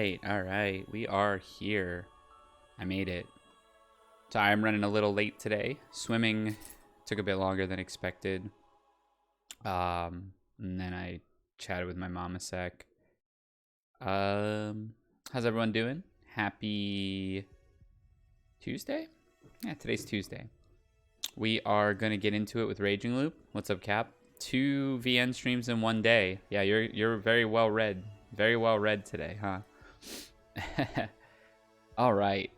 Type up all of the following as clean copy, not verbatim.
All right. We are here. I made it. So I'm running a little late today. Swimming took a bit longer than expected. And then I chatted with my mom a sec. How's everyone doing? Happy Tuesday? Yeah, today's Tuesday. We are gonna get into it with Raging Loop. What's up, Cap? 2 VN streams in one day. Yeah, you're very well read. Very well read today, huh? All right.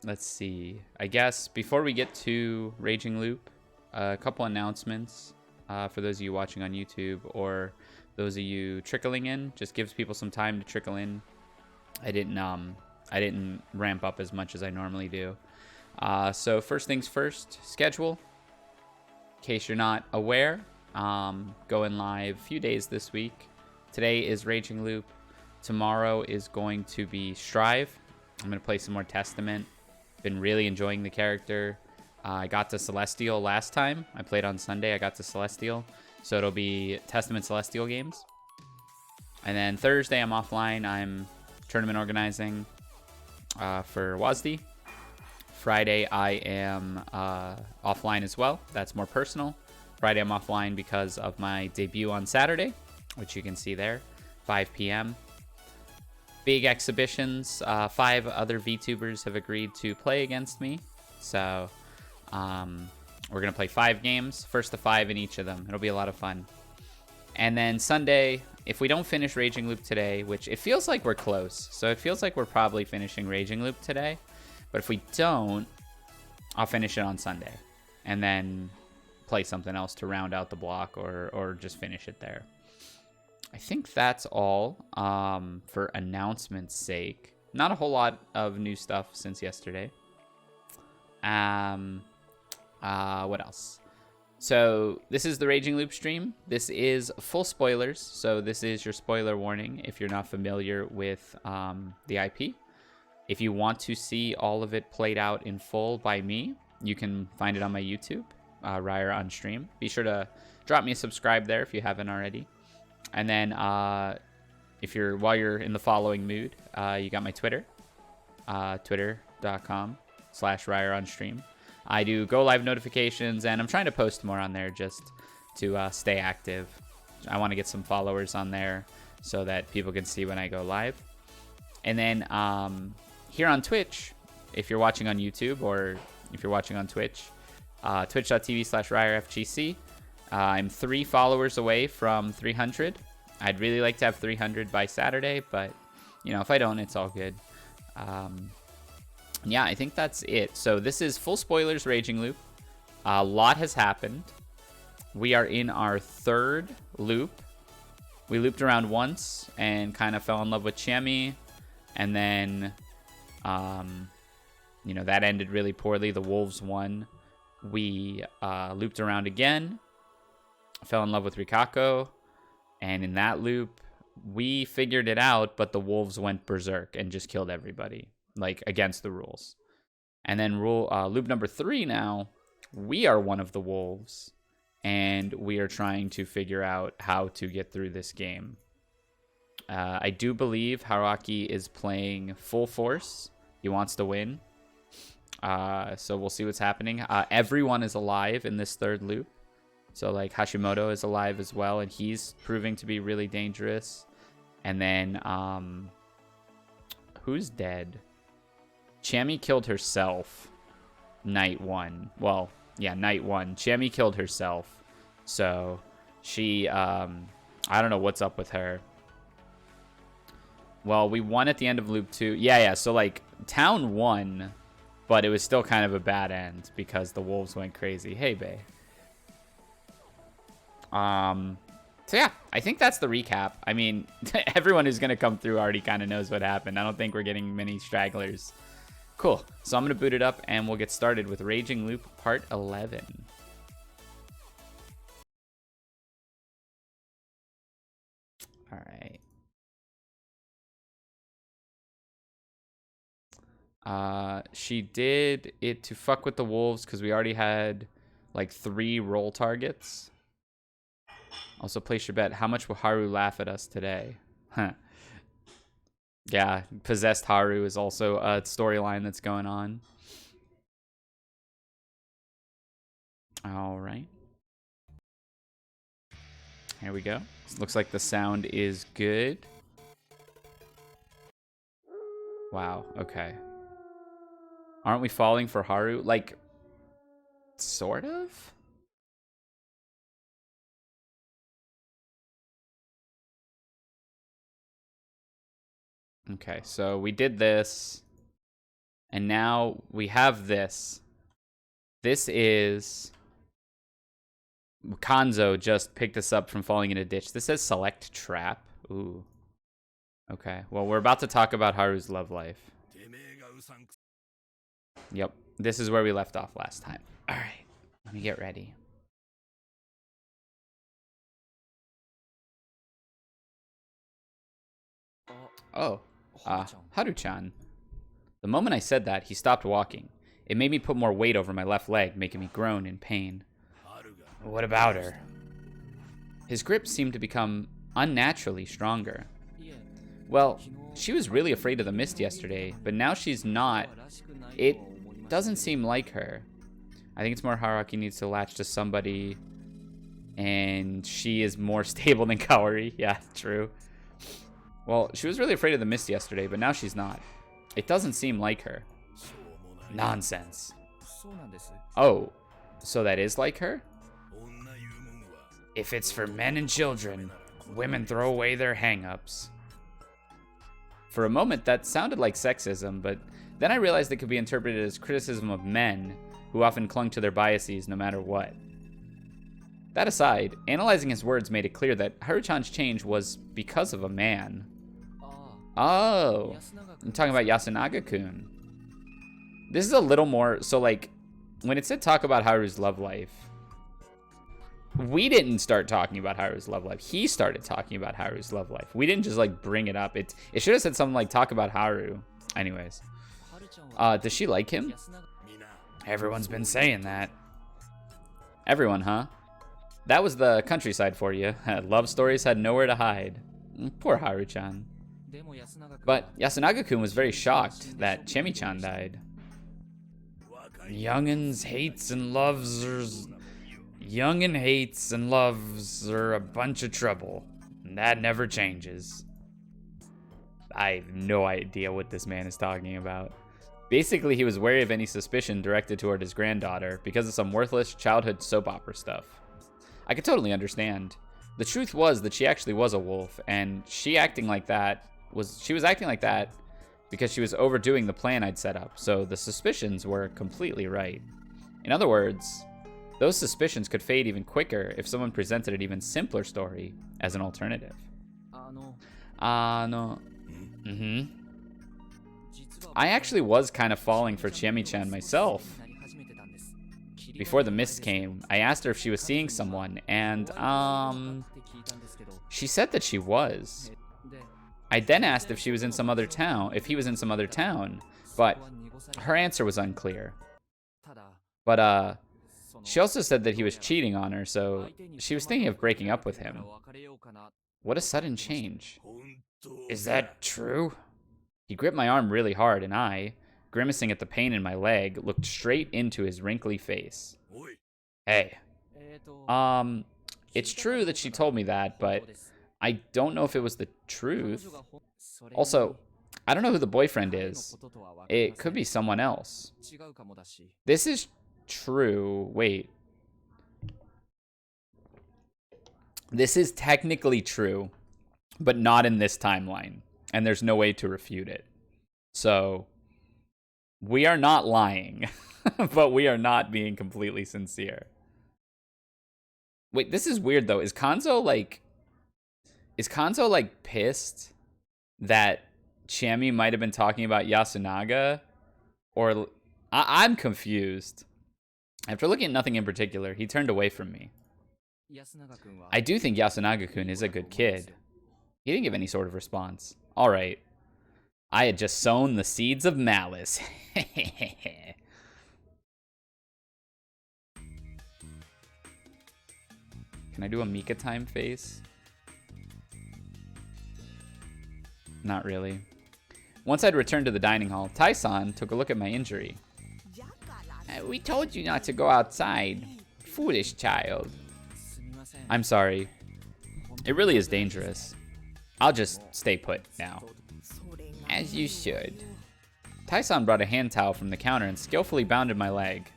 Let's see. I guess before we get to Raging Loop, a couple announcements for those of you watching on YouTube or those of you trickling in. Just gives people some time to trickle in. I didn't ramp up as much as I normally do. So first things first, schedule. In case you're not aware, going live a few days this week. Today is Raging Loop. Tomorrow is going to be Strive. I'm going to play some more Testament. Been really enjoying the character. I got to Celestial last time. I played on Sunday. I got to Celestial. So it'll be Testament Celestial games. And then Thursday, I'm offline. I'm tournament organizing for WASD. Friday, I am offline as well. That's more personal. Friday, I'm offline because of my debut on Saturday, which you can see there, 5 p.m. Big exhibitions. 5 other VTubers have agreed to play against me. So we're going to play 5 games, first to 5 in each of them. It'll be a lot of fun. And then Sunday, if we don't finish Raging Loop today, which it feels like we're close. So it feels like we're probably finishing Raging Loop today. But if we don't, I'll finish it on Sunday. And then play something else to round out the block or just finish it there. I think that's all for announcement's sake. Not a whole lot of new stuff since yesterday. What else? So this is the Raging Loop stream. This is full spoilers. So this is your spoiler warning if you're not familiar with the IP. If you want to see all of it played out in full by me, you can find it on my YouTube, Ryer on stream. Be sure to drop me a subscribe there if you haven't already. And then while you're in the following mood, you got my Twitter, twitter.com/Ryer on stream. I do go live notifications, and I'm trying to post more on there just to stay active. I want to get some followers on there so that people can see when I go live. And then here on Twitch, if you're watching on YouTube or if you're watching on Twitch, twitch.tv/RyerFGC. I'm 3 followers away from 300. I'd really like to have 300 by Saturday, but you know, if I don't, it's all good. Yeah, I think that's it. So this is full spoilers Raging Loop. A lot has happened. We are in our 3rd loop. We looped around once and kind of fell in love with Chemi, and then you know, that ended really poorly. The Wolves won. We looped around again, fell in love with Rikako, and in that loop we figured it out, but the Wolves went berserk and just killed everybody, like against the rules. And then loop number 3, now we are one of the Wolves and we are trying to figure out how to get through this game. I do believe Haruaki is playing full force. He wants to win. So we'll see what's happening. Everyone is alive in this 3rd loop. So like Hashimoto is alive as well, and he's proving to be really dangerous. And then who's dead? Chami killed herself night 1. Well, yeah, night 1. Chami killed herself. So she I don't know what's up with her. Well, we won at the end of loop 2. Yeah, so like town won, but it was still kind of a bad end because the Wolves went crazy. Hey, Bay. So yeah, I think that's the recap. I mean, everyone who's going to come through already kind of knows what happened. I don't think we're getting many stragglers. Cool. So I'm going to boot it up and we'll get started with Raging Loop Part 11. All right. She did it to fuck with the Wolves because we already had like 3 roll targets. Also, place your bet. How much will Haru laugh at us today? Huh. Yeah, possessed Haru is also a storyline that's going on. All right. Here we go. Looks like the sound is good. Wow, okay. Aren't we falling for Haru? Like, sort of? Okay, so we did this. And now we have this. This is... Kanzo just picked us up from falling in a ditch. This says select trap. Ooh. Okay, well, we're about to talk about Haru's love life. Yep, this is where we left off last time. All right, let me get ready. Oh, Haru-chan. The moment I said that, he stopped walking. It made me put more weight over my left leg, making me groan in pain. What about her? His grip seemed to become unnaturally stronger. Well, she was really afraid of the mist yesterday, but now she's not. It doesn't seem like her. I think it's more Haruki needs to latch to somebody, and she is more stable than Kaori. Yeah, true. Well, she was really afraid of the mist yesterday, but now she's not. It doesn't seem like her. Nonsense. Oh, so that is like her? If it's for men and children, women throw away their hang-ups. For a moment, that sounded like sexism, but then I realized it could be interpreted as criticism of men, who often clung to their biases no matter what. That aside, analyzing his words made it clear that Haru-chan's change was because of a man. Oh, I'm talking about Yasunaga-kun. This is a little more, so like, when it said talk about Haru's love life, we didn't start talking about Haru's love life. He started talking about Haru's love life. We didn't just like bring it up. It should have said something like talk about Haru. Anyways, does she like him? Everyone's been saying that. Everyone, huh? That was the countryside for you. Love stories had nowhere to hide. Poor Haru-chan. But Yasunaga-kun was very shocked that Chemi-chan died. Young'un hates and loves are a bunch of trouble. And that never changes. I have no idea what this man is talking about. Basically, he was wary of any suspicion directed toward his granddaughter because of some worthless childhood soap opera stuff. I could totally understand. The truth was that she actually was a wolf, and she was acting like that because she was overdoing the plan I'd set up, so the suspicions were completely right. In other words, those suspicions could fade even quicker if someone presented an even simpler story as an alternative. I actually was kind of falling for Chemi-chan myself. Before the mist came, I asked her if she was seeing someone, and, she said that she was. I then asked if he was in some other town, but her answer was unclear. But, she also said that he was cheating on her, so she was thinking of breaking up with him. What a sudden change. Is that true? He gripped my arm really hard, and I, grimacing at the pain in my leg, looked straight into his wrinkly face. Hey. It's true that she told me that, but I don't know if it was the truth. Also, I don't know who the boyfriend is. It could be someone else. This is true. Wait. This is technically true, but not in this timeline. And there's no way to refute it. So, we are not lying, but we are not being completely sincere. Wait, this is weird though. Is Kanzo like pissed that Chami might have been talking about Yasunaga? Or I'm confused. After looking at nothing in particular, he turned away from me. I do think Yasunaga-kun is a good kid. He didn't give any sort of response. All right. I had just sown the seeds of malice. Can I do a Mika time face? Not really. Once I'd returned to the dining hall, Tai-san took a look at my injury. We told you not to go outside. Foolish child. I'm sorry. It really is dangerous. I'll just stay put now. As you should. Tai-san brought a hand towel from the counter and skillfully bounded my leg.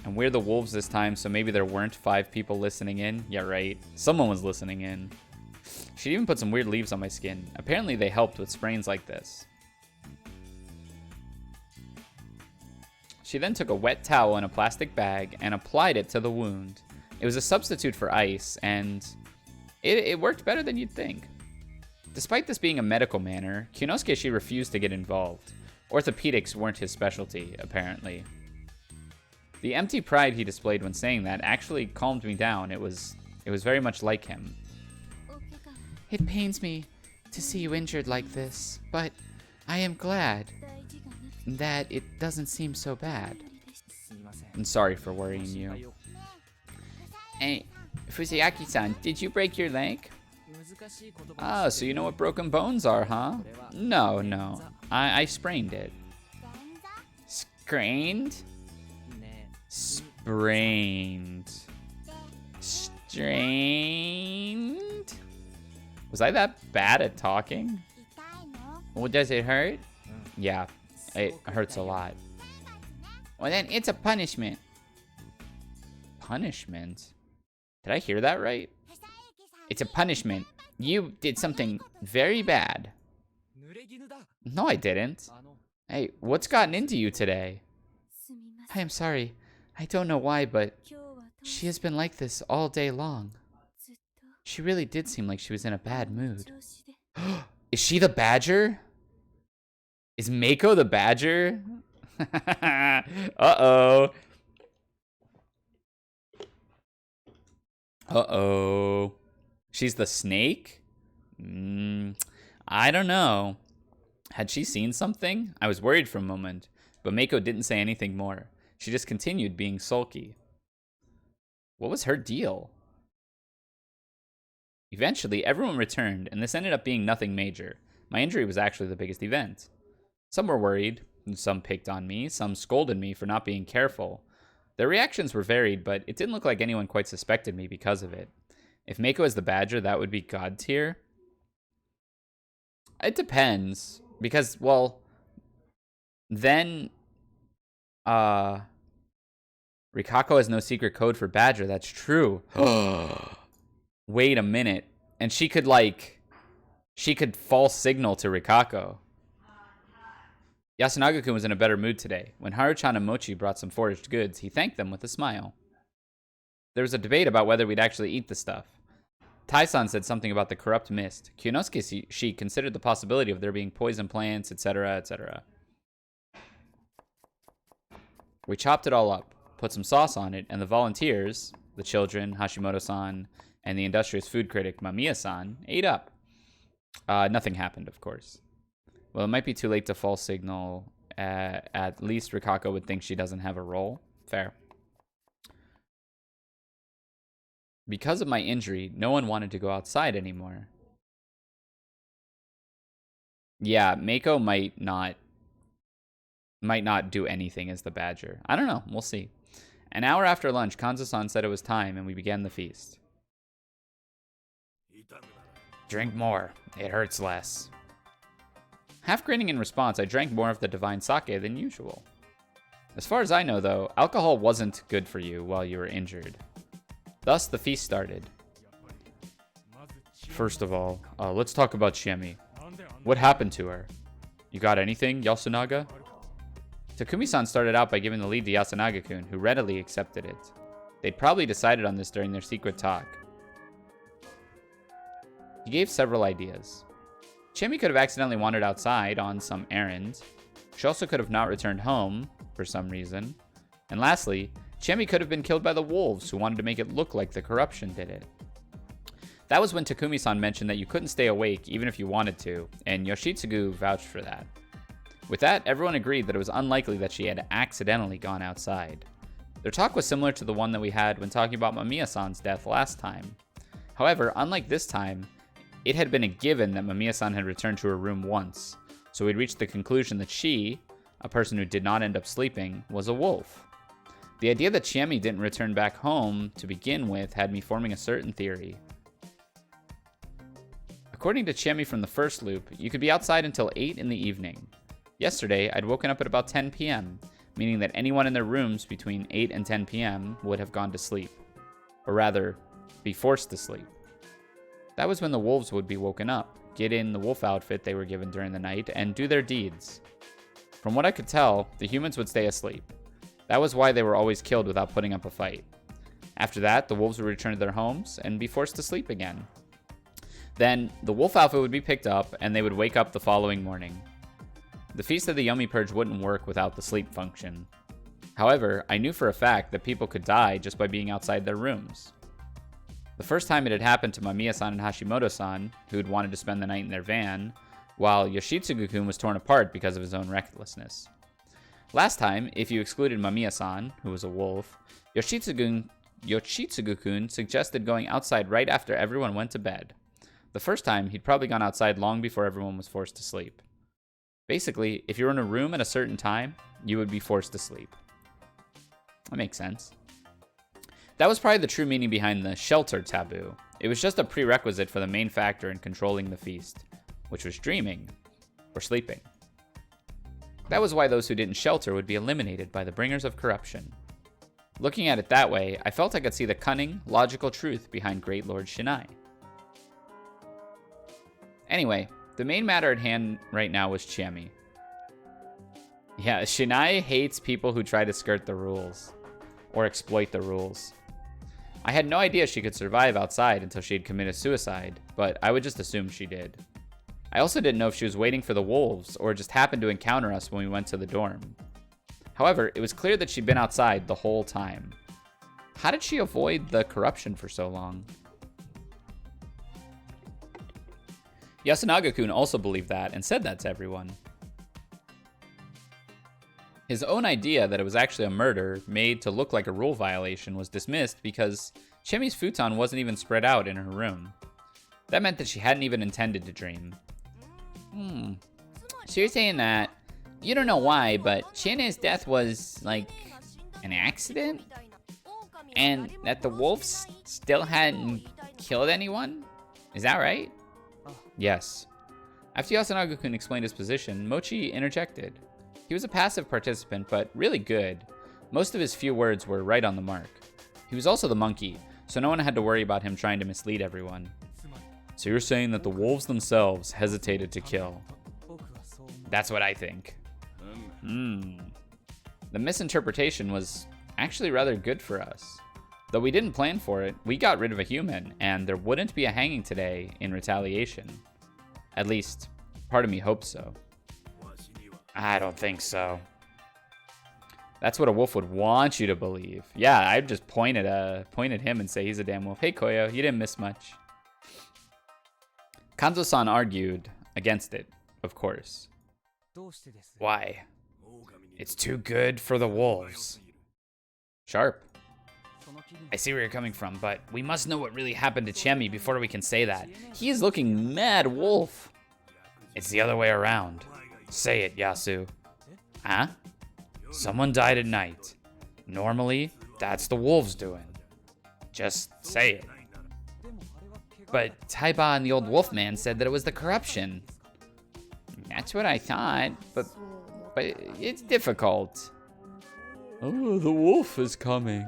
And we're the wolves this time, so maybe there weren't 5 people listening in. Yeah, right. Someone was listening in. She even put some weird leaves on my skin. Apparently they helped with sprains like this. She then took a wet towel in a plastic bag and applied it to the wound. It was a substitute for ice, and it worked better than you'd think. Despite this being a medical manner, Kyonosuke refused to get involved. Orthopedics weren't his specialty, apparently. The empty pride he displayed when saying that actually calmed me down. It was very much like him. It pains me to see you injured like this, but I am glad that it doesn't seem so bad. I'm sorry for worrying you. Hey, Fusayaki-san, did you break your leg? Ah, so you know what broken bones are, huh? No. I sprained it. Sprained? Sprained. Strained? Was I that bad at talking? Well, does it hurt? Yeah, it hurts a lot. Well, then it's a punishment. Punishment? Did I hear that right? It's a punishment. You did something very bad. No, I didn't. Hey, what's gotten into you today? I am sorry. I don't know why, but she has been like this all day long. She really did seem like she was in a bad mood. Is she the badger? Is Mako the badger? Uh-oh. Uh-oh. She's the snake? I don't know. Had she seen something? I was worried for a moment, but Mako didn't say anything more. She just continued being sulky. What was her deal? Eventually, everyone returned, and this ended up being nothing major. My injury was actually the biggest event. Some were worried, some picked on me, some scolded me for not being careful. Their reactions were varied, but it didn't look like anyone quite suspected me because of it. If Mako is the badger, that would be God tier. It depends, because, well, then, Rikako has no secret code for badger. That's true. Wait a minute. And she could false signal to Rikako. Yasunaga-kun was in a better mood today. When Haruchan and Mochi brought some foraged goods, he thanked them with a smile. There was a debate about whether we'd actually eat the stuff. Tai-san said something about the corrupt mist. Kyonosuke she considered the possibility of there being poison plants, etc., etc. We chopped it all up, put some sauce on it, and the volunteers, the children, Hashimoto-san, and the industrious food critic Mamiya-san, ate up. Nothing happened, of course. Well, it might be too late to false signal. At least Rikako would think she doesn't have a role. Fair. Because of my injury, no one wanted to go outside anymore. Yeah, Mako might not do anything as the badger. I don't know. We'll see. An hour after lunch, Kanzo-san said it was time, and we began the feast. Drink more. It hurts less. Half grinning in response, I drank more of the divine sake than usual. As far as I know, though, alcohol wasn't good for you while you were injured. Thus, the feast started. First of all, let's talk about Shiemi. What happened to her? You got anything, Yasunaga? Takumi-san started out by giving the lead to Yasunaga-kun, who readily accepted it. They'd probably decided on this during their secret talk. He gave several ideas. Shiemi could have accidentally wandered outside on some errand. She also could have not returned home for some reason. And lastly, Shiemi could have been killed by the wolves who wanted to make it look like the corruption did it. That was when Takumi-san mentioned that you couldn't stay awake even if you wanted to, and Yoshitsugu vouched for that. With that, everyone agreed that it was unlikely that she had accidentally gone outside. Their talk was similar to the one that we had when talking about Mamiya-san's death last time. However, unlike this time, it had been a given that Mamiya-san had returned to her room once, so we'd reached the conclusion that she, a person who did not end up sleeping, was a wolf. The idea that Chiemi didn't return back home to begin with had me forming a certain theory. According to Chiemi from the first loop, you could be outside until 8 in the evening. Yesterday, I'd woken up at about 10 p.m., meaning that anyone in their rooms between 8 and 10 p.m. would have gone to sleep. Or rather, be forced to sleep. That was when the wolves would be woken up, get in the wolf outfit they were given during the night, and do their deeds. From what I could tell, the humans would stay asleep. That was why they were always killed without putting up a fight. After that, the wolves would return to their homes and be forced to sleep again. Then, the wolf outfit would be picked up, and they would wake up the following morning. The Feast of the Yomi Purge wouldn't work without the sleep function. However, I knew for a fact that people could die just by being outside their rooms. The first time it had happened to Mamiya-san and Hashimoto-san, who had wanted to spend the night in their van, while Yoshitsugu-kun was torn apart because of his own recklessness. Last time, if you excluded Mamiya-san, who was a wolf, Yoshitsugu-kun suggested going outside right after everyone went to bed. The first time, he'd probably gone outside long before everyone was forced to sleep. Basically, if you were in a room at a certain time, you would be forced to sleep. That makes sense. That was probably the true meaning behind the shelter taboo. It was just a prerequisite for the main factor in controlling the feast, which was dreaming, or sleeping. That was why those who didn't shelter would be eliminated by the bringers of corruption. Looking at it that way, I felt I could see the cunning, logical truth behind Great Lord Shinai. Anyway, the main matter at hand right now was Chiemi. Yeah, Shinai hates people who try to skirt the rules, or exploit the rules. I had no idea she could survive outside until she had committed suicide, but I would just assume she did. I also didn't know if she was waiting for the wolves, or just happened to encounter us when we went to the dorm. However, it was clear that she'd been outside the whole time. How did she avoid the corruption for so long? Yasunaga-kun also believed that and said that to everyone. His own idea that it was actually a murder made to look like a rule violation was dismissed because Chiemi's futon wasn't even spread out in her room. That meant that she hadn't even intended to dream. So you're saying that you don't know why, but Chiemi's death was like an accident? And that the wolves still hadn't killed anyone? Is that right? Yes. After Yasunaga-kun explained his position, Mochi interjected. He was a passive participant, but really good. Most of his few words were right on the mark. He was also the monkey, so no one had to worry about him trying to mislead everyone. So you're saying that the wolves themselves hesitated to kill? That's what I think. The misinterpretation was actually rather good for us. Though we didn't plan for it, we got rid of a human, and there wouldn't be a hanging today in retaliation. At least, part of me hopes so. I don't think so. That's what a wolf would want you to believe. Yeah, I'd just point at him and say he's a damn wolf. Hey, Koyo, you didn't miss much. Kanzo-san argued against it, of course. Why? It's too good for the wolves. Sharp. I see where you're coming from, but we must know what really happened to Chiemi before we can say that. He is looking mad wolf. It's the other way around. Say it, Yasu. Huh? Someone died at night. Normally, that's the wolves doing. Just say it. But Taiba and the old wolf man said that it was the corruption. That's what I thought, but it's difficult. Oh, the wolf is coming.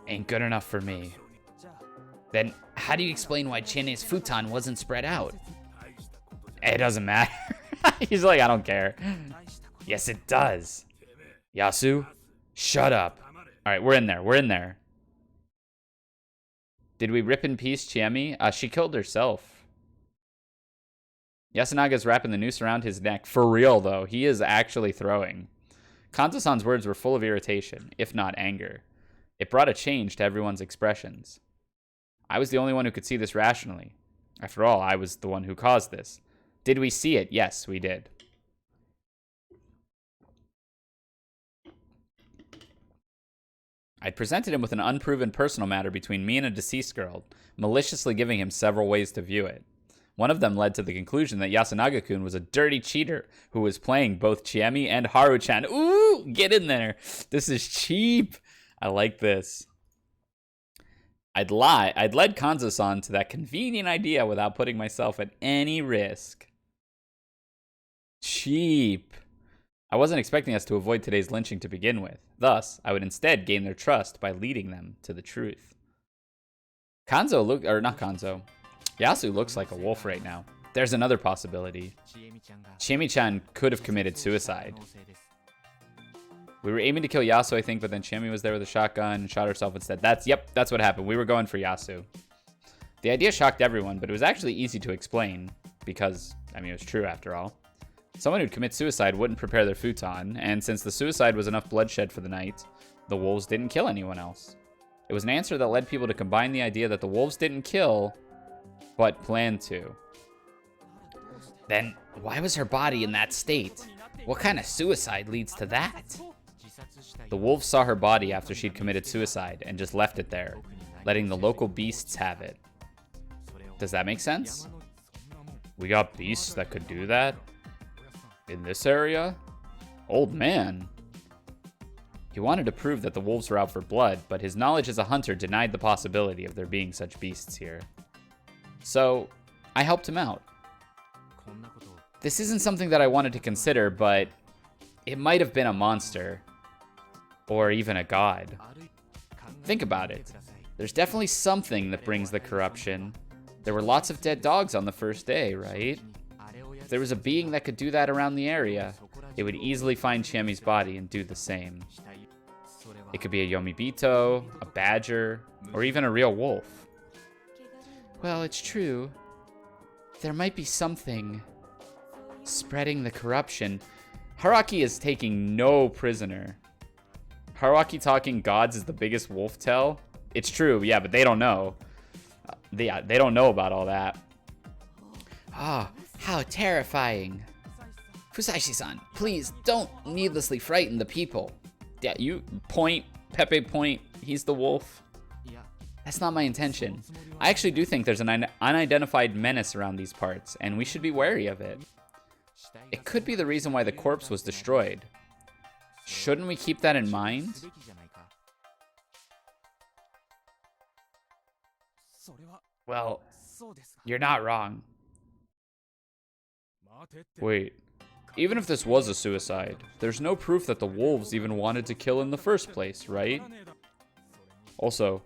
Ain't good enough for me. Then how do you explain why Chiemi's futon wasn't spread out? It doesn't matter. He's like, I don't care. Yes, it does. Yasu, shut up. All right, we're in there. Did we rip in peace Chiemi? She killed herself. Yasunaga's wrapping the noose around his neck. For real, though. He is actually throwing. Kanzo-san's words were full of irritation, if not anger. It brought a change to everyone's expressions. I was the only one who could see this rationally. After all, I was the one who caused this. Did we see it? Yes, we did. I'd presented him with an unproven personal matter between me and a deceased girl, maliciously giving him several ways to view it. One of them led to the conclusion that Yasunaga-kun was a dirty cheater who was playing both Chiemi and Haru-chan. Ooh, get in there. This is cheap. I like this. I'd led Kanzo-san to that convenient idea without putting myself at any risk. Cheap. I wasn't expecting us to avoid today's lynching to begin with. Thus, I would instead gain their trust by leading them to the truth. Yasu looks like a wolf right now. There's another possibility. Chiemi-chan could have committed suicide. We were aiming to kill Yasu, I think, but then Chiemi was there with a shotgun and shot herself instead. That's what happened. We were going for Yasu. The idea shocked everyone, but it was actually easy to explain because, it was true after all. Someone who'd commit suicide wouldn't prepare their futon, and since the suicide was enough bloodshed for the night, the wolves didn't kill anyone else. It was an answer that led people to combine the idea that the wolves didn't kill, but planned to. Then, why was her body in that state? What kind of suicide leads to that? The wolves saw her body after she'd committed suicide and just left it there, letting the local beasts have it. Does that make sense? We got beasts that could do that? In this area? Old man. He wanted to prove that the wolves were out for blood, but his knowledge as a hunter denied the possibility of there being such beasts here. So, I helped him out. This isn't something that I wanted to consider, but it might have been a monster. Or even a god. Think about it. There's definitely something that brings the corruption. There were lots of dead dogs on the first day, right? If there was a being that could do that around the area, it would easily find Chiemi's body and do the same. It could be a Yomibito, a badger, or even a real wolf. Well, it's true. There might be something spreading the corruption. Haraki is taking no prisoner. Haraki talking gods is the biggest wolf tell? It's true, yeah, but they don't know. They don't know about all that. Ah, how terrifying. Fusashi-san, please don't needlessly frighten the people. Yeah, you point, Pepe point, he's the wolf. That's not my intention. I actually do think there's an unidentified menace around these parts, and we should be wary of it. It could be the reason why the corpse was destroyed. Shouldn't we keep that in mind? Well, you're not wrong. Wait, even if this was a suicide, there's no proof that the wolves even wanted to kill in the first place, right? Also,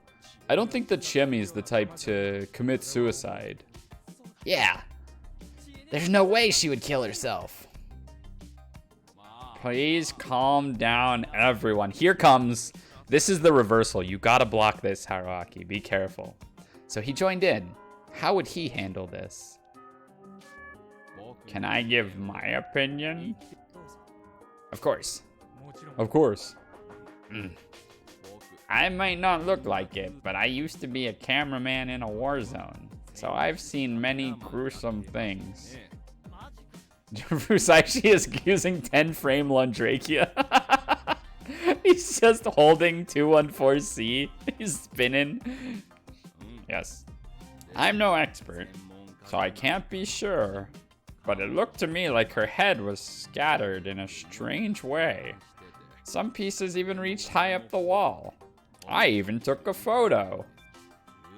I don't think that Chiemi is the type to commit suicide. Yeah, there's no way she would kill herself. Please calm down, everyone. Here comes. This is the reversal. You gotta block this, Haruaki. Be careful. So he joined in. How would he handle this? Can I give my opinion? Of course. Of course. I might not look like it, but I used to be a cameraman in a war zone. So I've seen many gruesome things. Fusashi is using 10-frame Lundrakia. He's just holding 214C. He's spinning. Yes. I'm no expert, so I can't be sure. But it looked to me like her head was scattered in a strange way. Some pieces even reached high up the wall. I even took a photo.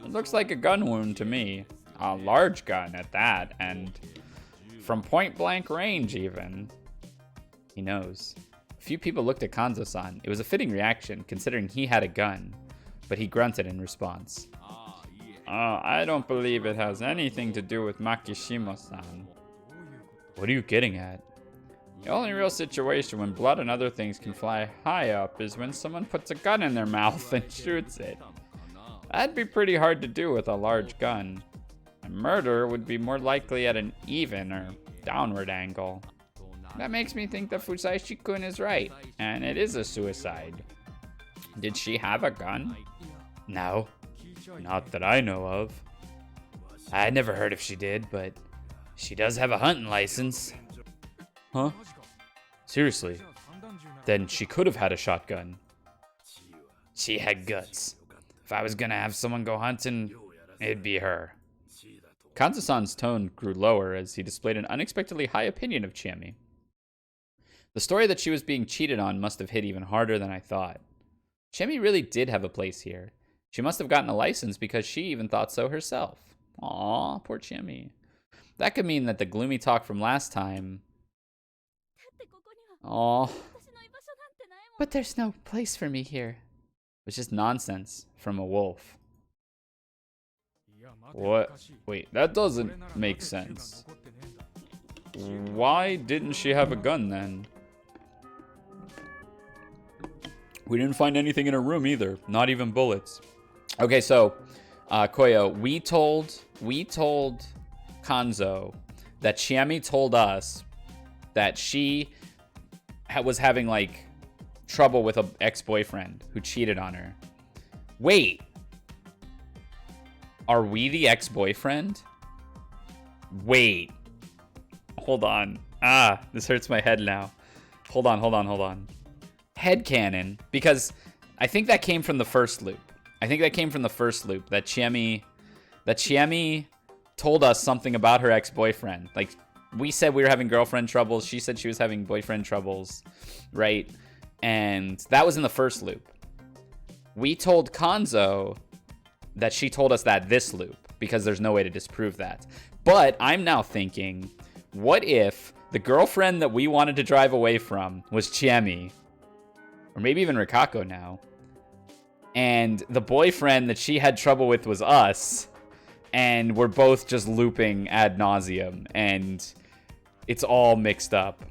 It looks like a gun wound to me. A large gun at that, and from point-blank range, even. He knows. A few people looked at Kanzo-san. It was a fitting reaction, considering he had a gun, but he grunted in response. I don't believe it has anything to do with Makishima-san. What are you getting at? The only real situation when blood and other things can fly high up is when someone puts a gun in their mouth and shoots it. That'd be pretty hard to do with a large gun. A murder would be more likely at an even or downward angle. That makes me think that Fusashi-kun is right, and it is a suicide. Did she have a gun? No, not that I know of. I never heard if she did, but she does have a hunting license. Huh? Seriously? Then she could have had a shotgun. She had guts. If I was gonna have someone go hunting, it'd be her. Kanzo-san's tone grew lower as he displayed an unexpectedly high opinion of Chiemi. The story that she was being cheated on must have hit even harder than I thought. Chiemi really did have a place here. She must have gotten a license because she even thought so herself. Aw, poor Chiemi. That could mean that the gloomy talk from last time... Aw. But there's no place for me here. It was just nonsense from a wolf. What? Wait, that doesn't make sense. Why didn't she have a gun then? We didn't find anything in her room either. Not even bullets. Okay, so, Koyo, we told Kanzo that Chiemi told us that she was having, like, trouble with an ex-boyfriend who cheated on her. Wait. Are we the ex-boyfriend? Wait. Hold on. This hurts my head now. Hold on. Headcanon, because I think that came from the first loop. That Chiemi told us something about her ex-boyfriend. Like, we said we were having girlfriend troubles. She said she was having boyfriend troubles, right? And that was in the first loop. We told Kanzo that she told us that this loop, because there's no way to disprove that. But I'm now thinking, what if the girlfriend that we wanted to drive away from was Chiemi? Or maybe even Rikako now. And the boyfriend that she had trouble with was us. And we're both just looping ad nauseum. And it's all mixed up.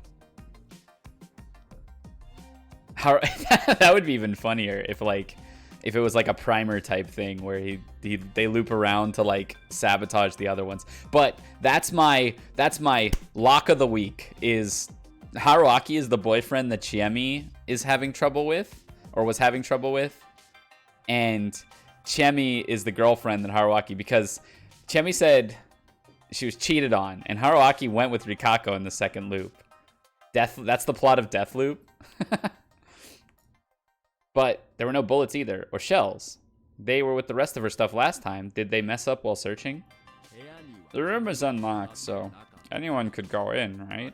How that would be even funnier if it was like a primer type thing where they loop around to like sabotage the other ones. But that's my lock of the week is Haruaki is the boyfriend that Chiemi is having trouble with or was having trouble with, and Chiemi is the girlfriend that Haruaki, because Chiemi said she was cheated on and Haruaki went with Rikako in the second loop. That's the plot of Deathloop. But there were no bullets either, or shells. They were with the rest of her stuff last time. Did they mess up while searching? The room is unlocked, so anyone could go in, right?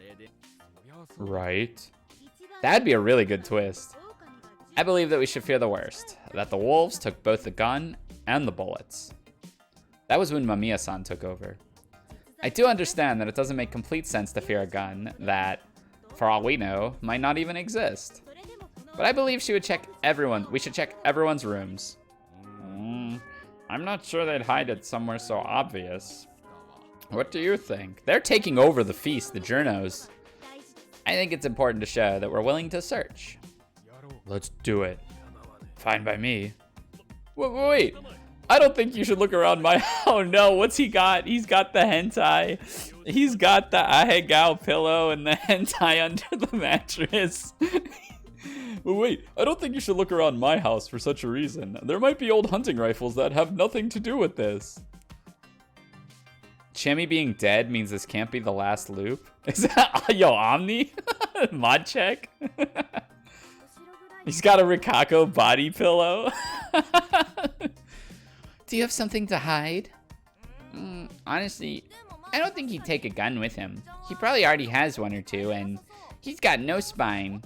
Right. That'd be a really good twist. I believe that we should fear the worst. That the wolves took both the gun and the bullets. That was when Mamiya-san took over. I do understand that it doesn't make complete sense to fear a gun that, for all we know, might not even exist. But I believe we should check everyone's rooms. I'm not sure they'd hide it somewhere so obvious. What do you think? They're taking over the feast, the journos. I think it's important to show that we're willing to search. Let's do it. Fine by me. Wait. I don't think you should look around my... Oh no, what's he got? He's got the hentai. He's got the ahegao pillow and the hentai under the mattress. Wait, I don't think you should look around my house for such a reason. There might be old hunting rifles that have nothing to do with this. Chiemi being dead means this can't be the last loop? Is that... Yo, Omni? Mod check? He's got a Rikako body pillow. Do you have something to hide? Honestly, I don't think he'd take a gun with him. He probably already has one or two, and he's got no spine.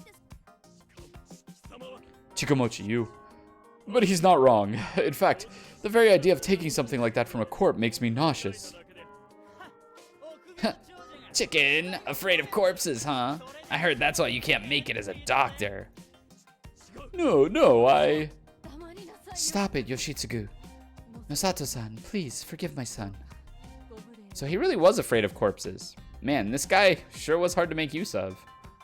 Chikamochi, you. But he's not wrong. In fact, the very idea of taking something like that from a corpse makes me nauseous. Chicken, afraid of corpses, huh? I heard that's why you can't make it as a doctor. No, I... Stop it, Yoshitsugu. Masato-san, please, forgive my son. So he really was afraid of corpses. Man, this guy sure was hard to make use of.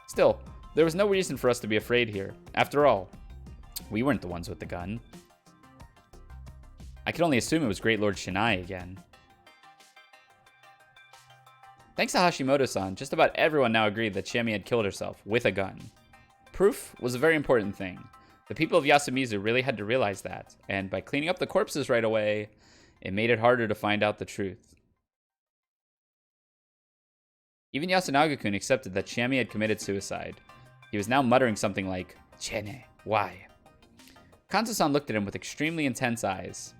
Still, there was no reason for us to be afraid here. After all, we weren't the ones with the gun. I can only assume it was Great Lord Shinai again. Thanks to Hashimoto-san, just about everyone now agreed that Chiemi had killed herself with a gun. Proof was a very important thing. The people of Yasumizu really had to realize that, and by cleaning up the corpses right away, it made it harder to find out the truth. Even Yasunaga-kun accepted that Chiemi had committed suicide. He was now muttering something like, "Chene, why?" Kanzo-san looked at him with extremely intense eyes.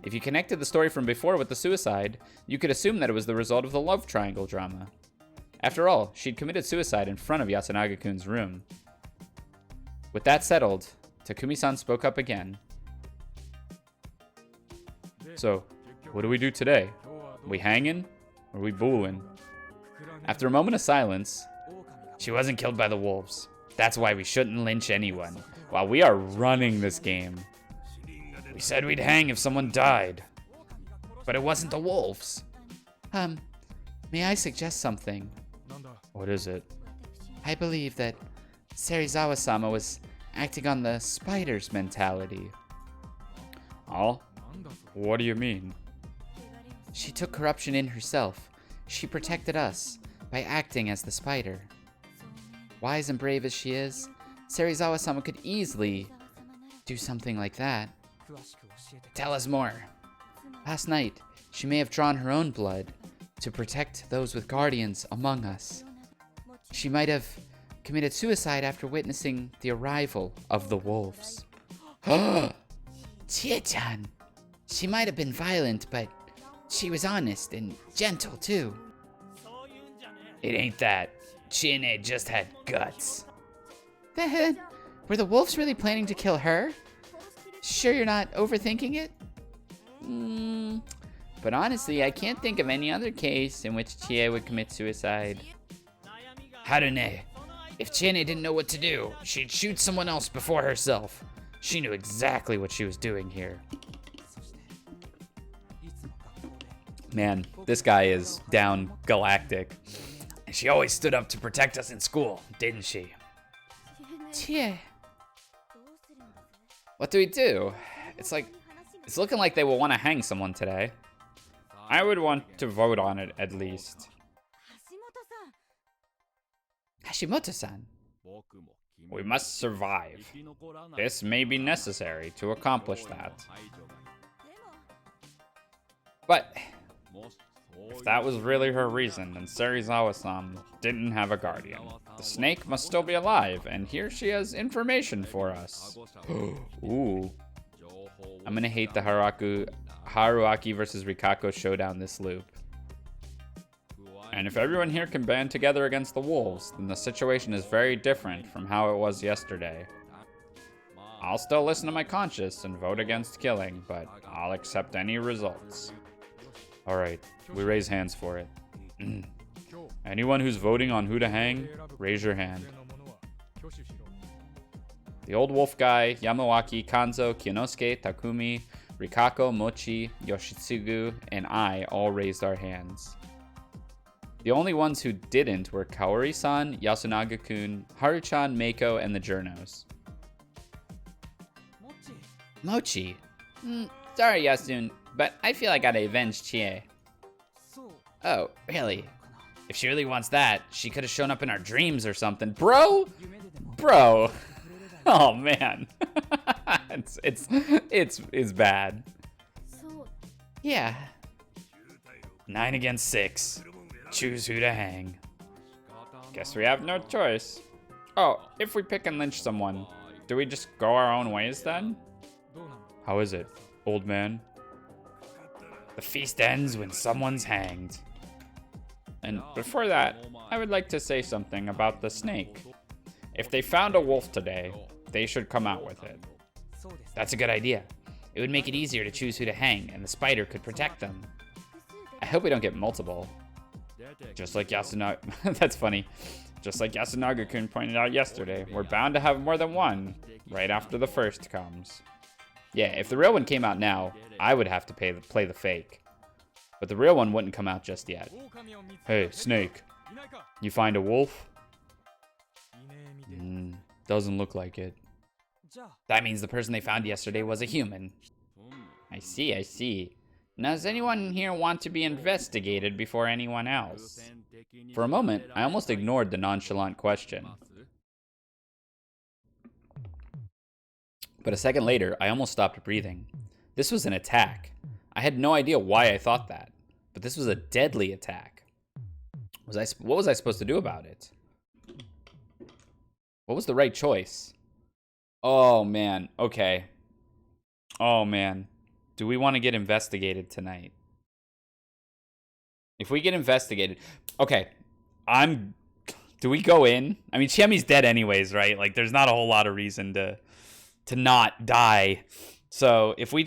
If you connected the story from before with the suicide, you could assume that it was the result of the love triangle drama. After all, she'd committed suicide in front of Yasunaga-kun's room. With that settled, Takumi-san spoke up again. So, what do we do today? We hanging? Or we booing? After a moment of silence, she wasn't killed by the wolves. That's why we shouldn't lynch anyone. Wow, we are running this game. We said we'd hang if someone died. But it wasn't the wolves. May I suggest something? What is it? I believe that Serizawa-sama was acting on the spider's mentality. Oh? What do you mean? She took corruption in herself. She protected us by acting as the spider. Wise and brave as she is, Serizawa-sama could easily do something like that. Tell us more. Last night, she may have drawn her own blood to protect those with guardians among us. She might have committed suicide after witnessing the arrival of the wolves. Chie-chan! She might have been violent, but she was honest and gentle too. It ain't that. Chie just had guts. Then, were the wolves really planning to kill her? Sure you're not overthinking it? But honestly, I can't think of any other case in which Chie would commit suicide. Harune, if Chie didn't know what to do, she'd shoot someone else before herself. She knew exactly what she was doing here. Man, this guy is down galactic. And she always stood up to protect us in school, didn't she? Chie. What do we do? It's looking like they will want to hang someone today. I would want to vote on it at least. Hashimoto-san. We must survive. This may be necessary to accomplish that. But if that was really her reason, then Serizawa-san didn't have a guardian. The snake must still be alive, and here she has information for us. Ooh. I'm gonna hate the Haruaki versus Rikako showdown this loop. And if everyone here can band together against the wolves, then the situation is very different from how it was yesterday. I'll still listen to my conscience and vote against killing, but I'll accept any results. Alright, we raise hands for it. Anyone who's voting on who to hang, raise your hand. The old wolf guy, Yamawaki, Kanzo, Kionosuke, Takumi, Rikako, Mochi, Yoshitsugu, and I all raised our hands. The only ones who didn't were Kaori-san, Yasunaga-kun, Haru-chan, Meiko, and the Journos. Mochi. Sorry, Yasun, but I feel I gotta avenge Chie. Oh, really? If she really wants that, she could have shown up in our dreams or something. Bro! Bro! Oh, man. it's bad. Yeah. 9 against 6. Choose who to hang. Guess we have no choice. Oh, if we pick and lynch someone, do we just go our own ways then? How is it, old man? The feast ends when someone's hanged. And before that, I would like to say something about the snake. If they found a wolf today, they should come out with it. That's a good idea. It would make it easier to choose who to hang, and the spider could protect them. I hope we don't get multiple. Just like Yasunaga, that's funny. Just like Yasunaga-kun pointed out yesterday, we're bound to have more than one right after the first comes. Yeah, if the real one came out now, I would have to play the fake. But the real one wouldn't come out just yet. Hey, Snake, you find a wolf? Doesn't look like it. That means the person they found yesterday was a human. I see. Now, does anyone here want to be investigated before anyone else? For a moment, I almost ignored the nonchalant question. But a second later, I almost stopped breathing. This was an attack. I had no idea why I thought that, but this was a deadly attack. What was I supposed to do about it? What was the right choice? Oh, man. Okay. Oh, man. Do we want to get investigated tonight? If we get investigated... Okay. Do we go in? I mean, Chiemi's dead anyways, right? Like, there's not a whole lot of reason to not die. So, if we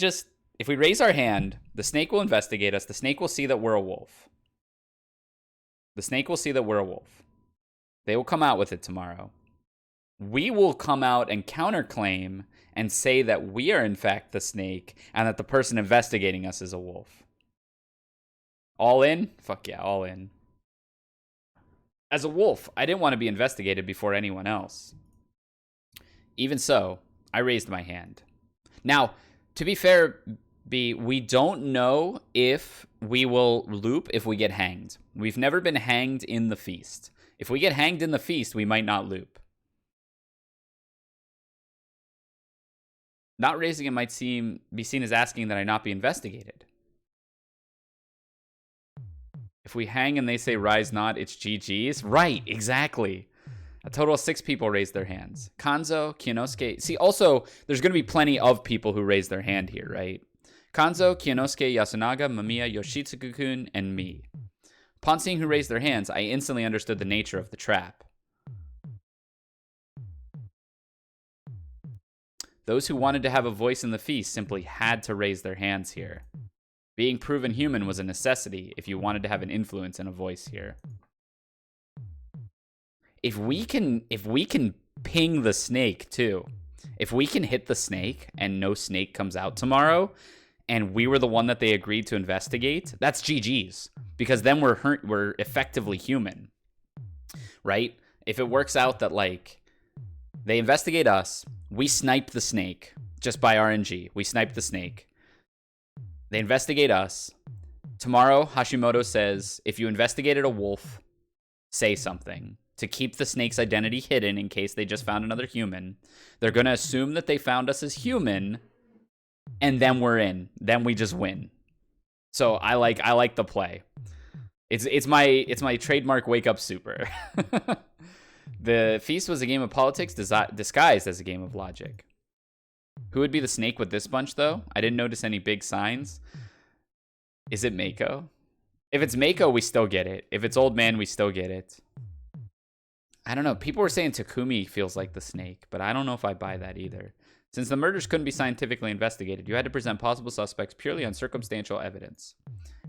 raise our hand, the snake will investigate us. The snake will see that we're a wolf. The snake will see that we're a wolf. They will come out with it tomorrow. We will come out and counterclaim and say that we are in fact the snake and that the person investigating us is a wolf. All in? Fuck yeah, all in. As a wolf, I didn't want to be investigated before anyone else. Even so, I raised my hand. Now, to be fair, B, we don't know if we will loop if we get hanged. We've never been hanged in the feast. If we get hanged in the feast, we might not loop. Not raising it might be seen as asking that I not be investigated. If we hang and they say rise not, it's GG's. Right, exactly. A total of 6 people raised their hands. Kanzo, Kionosuke. See, also, there's going to be plenty of people who raise their hand here, right? Kanzo, Kionosuke, Yasunaga, Mamiya, Yoshitsugu-kun, and me. Upon seeing who raised their hands, I instantly understood the nature of the trap. Those who wanted to have a voice in the feast simply had to raise their hands here. Being proven human was a necessity if you wanted to have an influence and a voice here. If we can ping the snake too, if we can hit the snake and no snake comes out tomorrow, and we were the one that they agreed to investigate, that's GG's, because then we're effectively human, right? If it works out that like they investigate us, we snipe the snake just by RNG. We snipe the snake. They investigate us. Tomorrow, Hashimoto says, if you investigated a wolf, say something to keep the snake's identity hidden in case they just found another human. They're going to assume that they found us as human, and then we're in. Then we just win. So I like the play. It's my trademark wake up super. The feast was a game of politics disguised as a game of logic. Who would be the snake with this bunch, though? I didn't notice any big signs. Is it Mako? If it's Mako, we still get it. If it's Old Man, we still get it. I don't know. People were saying Takumi feels like the snake, but I don't know if I buy that either. Since the murders couldn't be scientifically investigated, you had to present possible suspects purely on circumstantial evidence.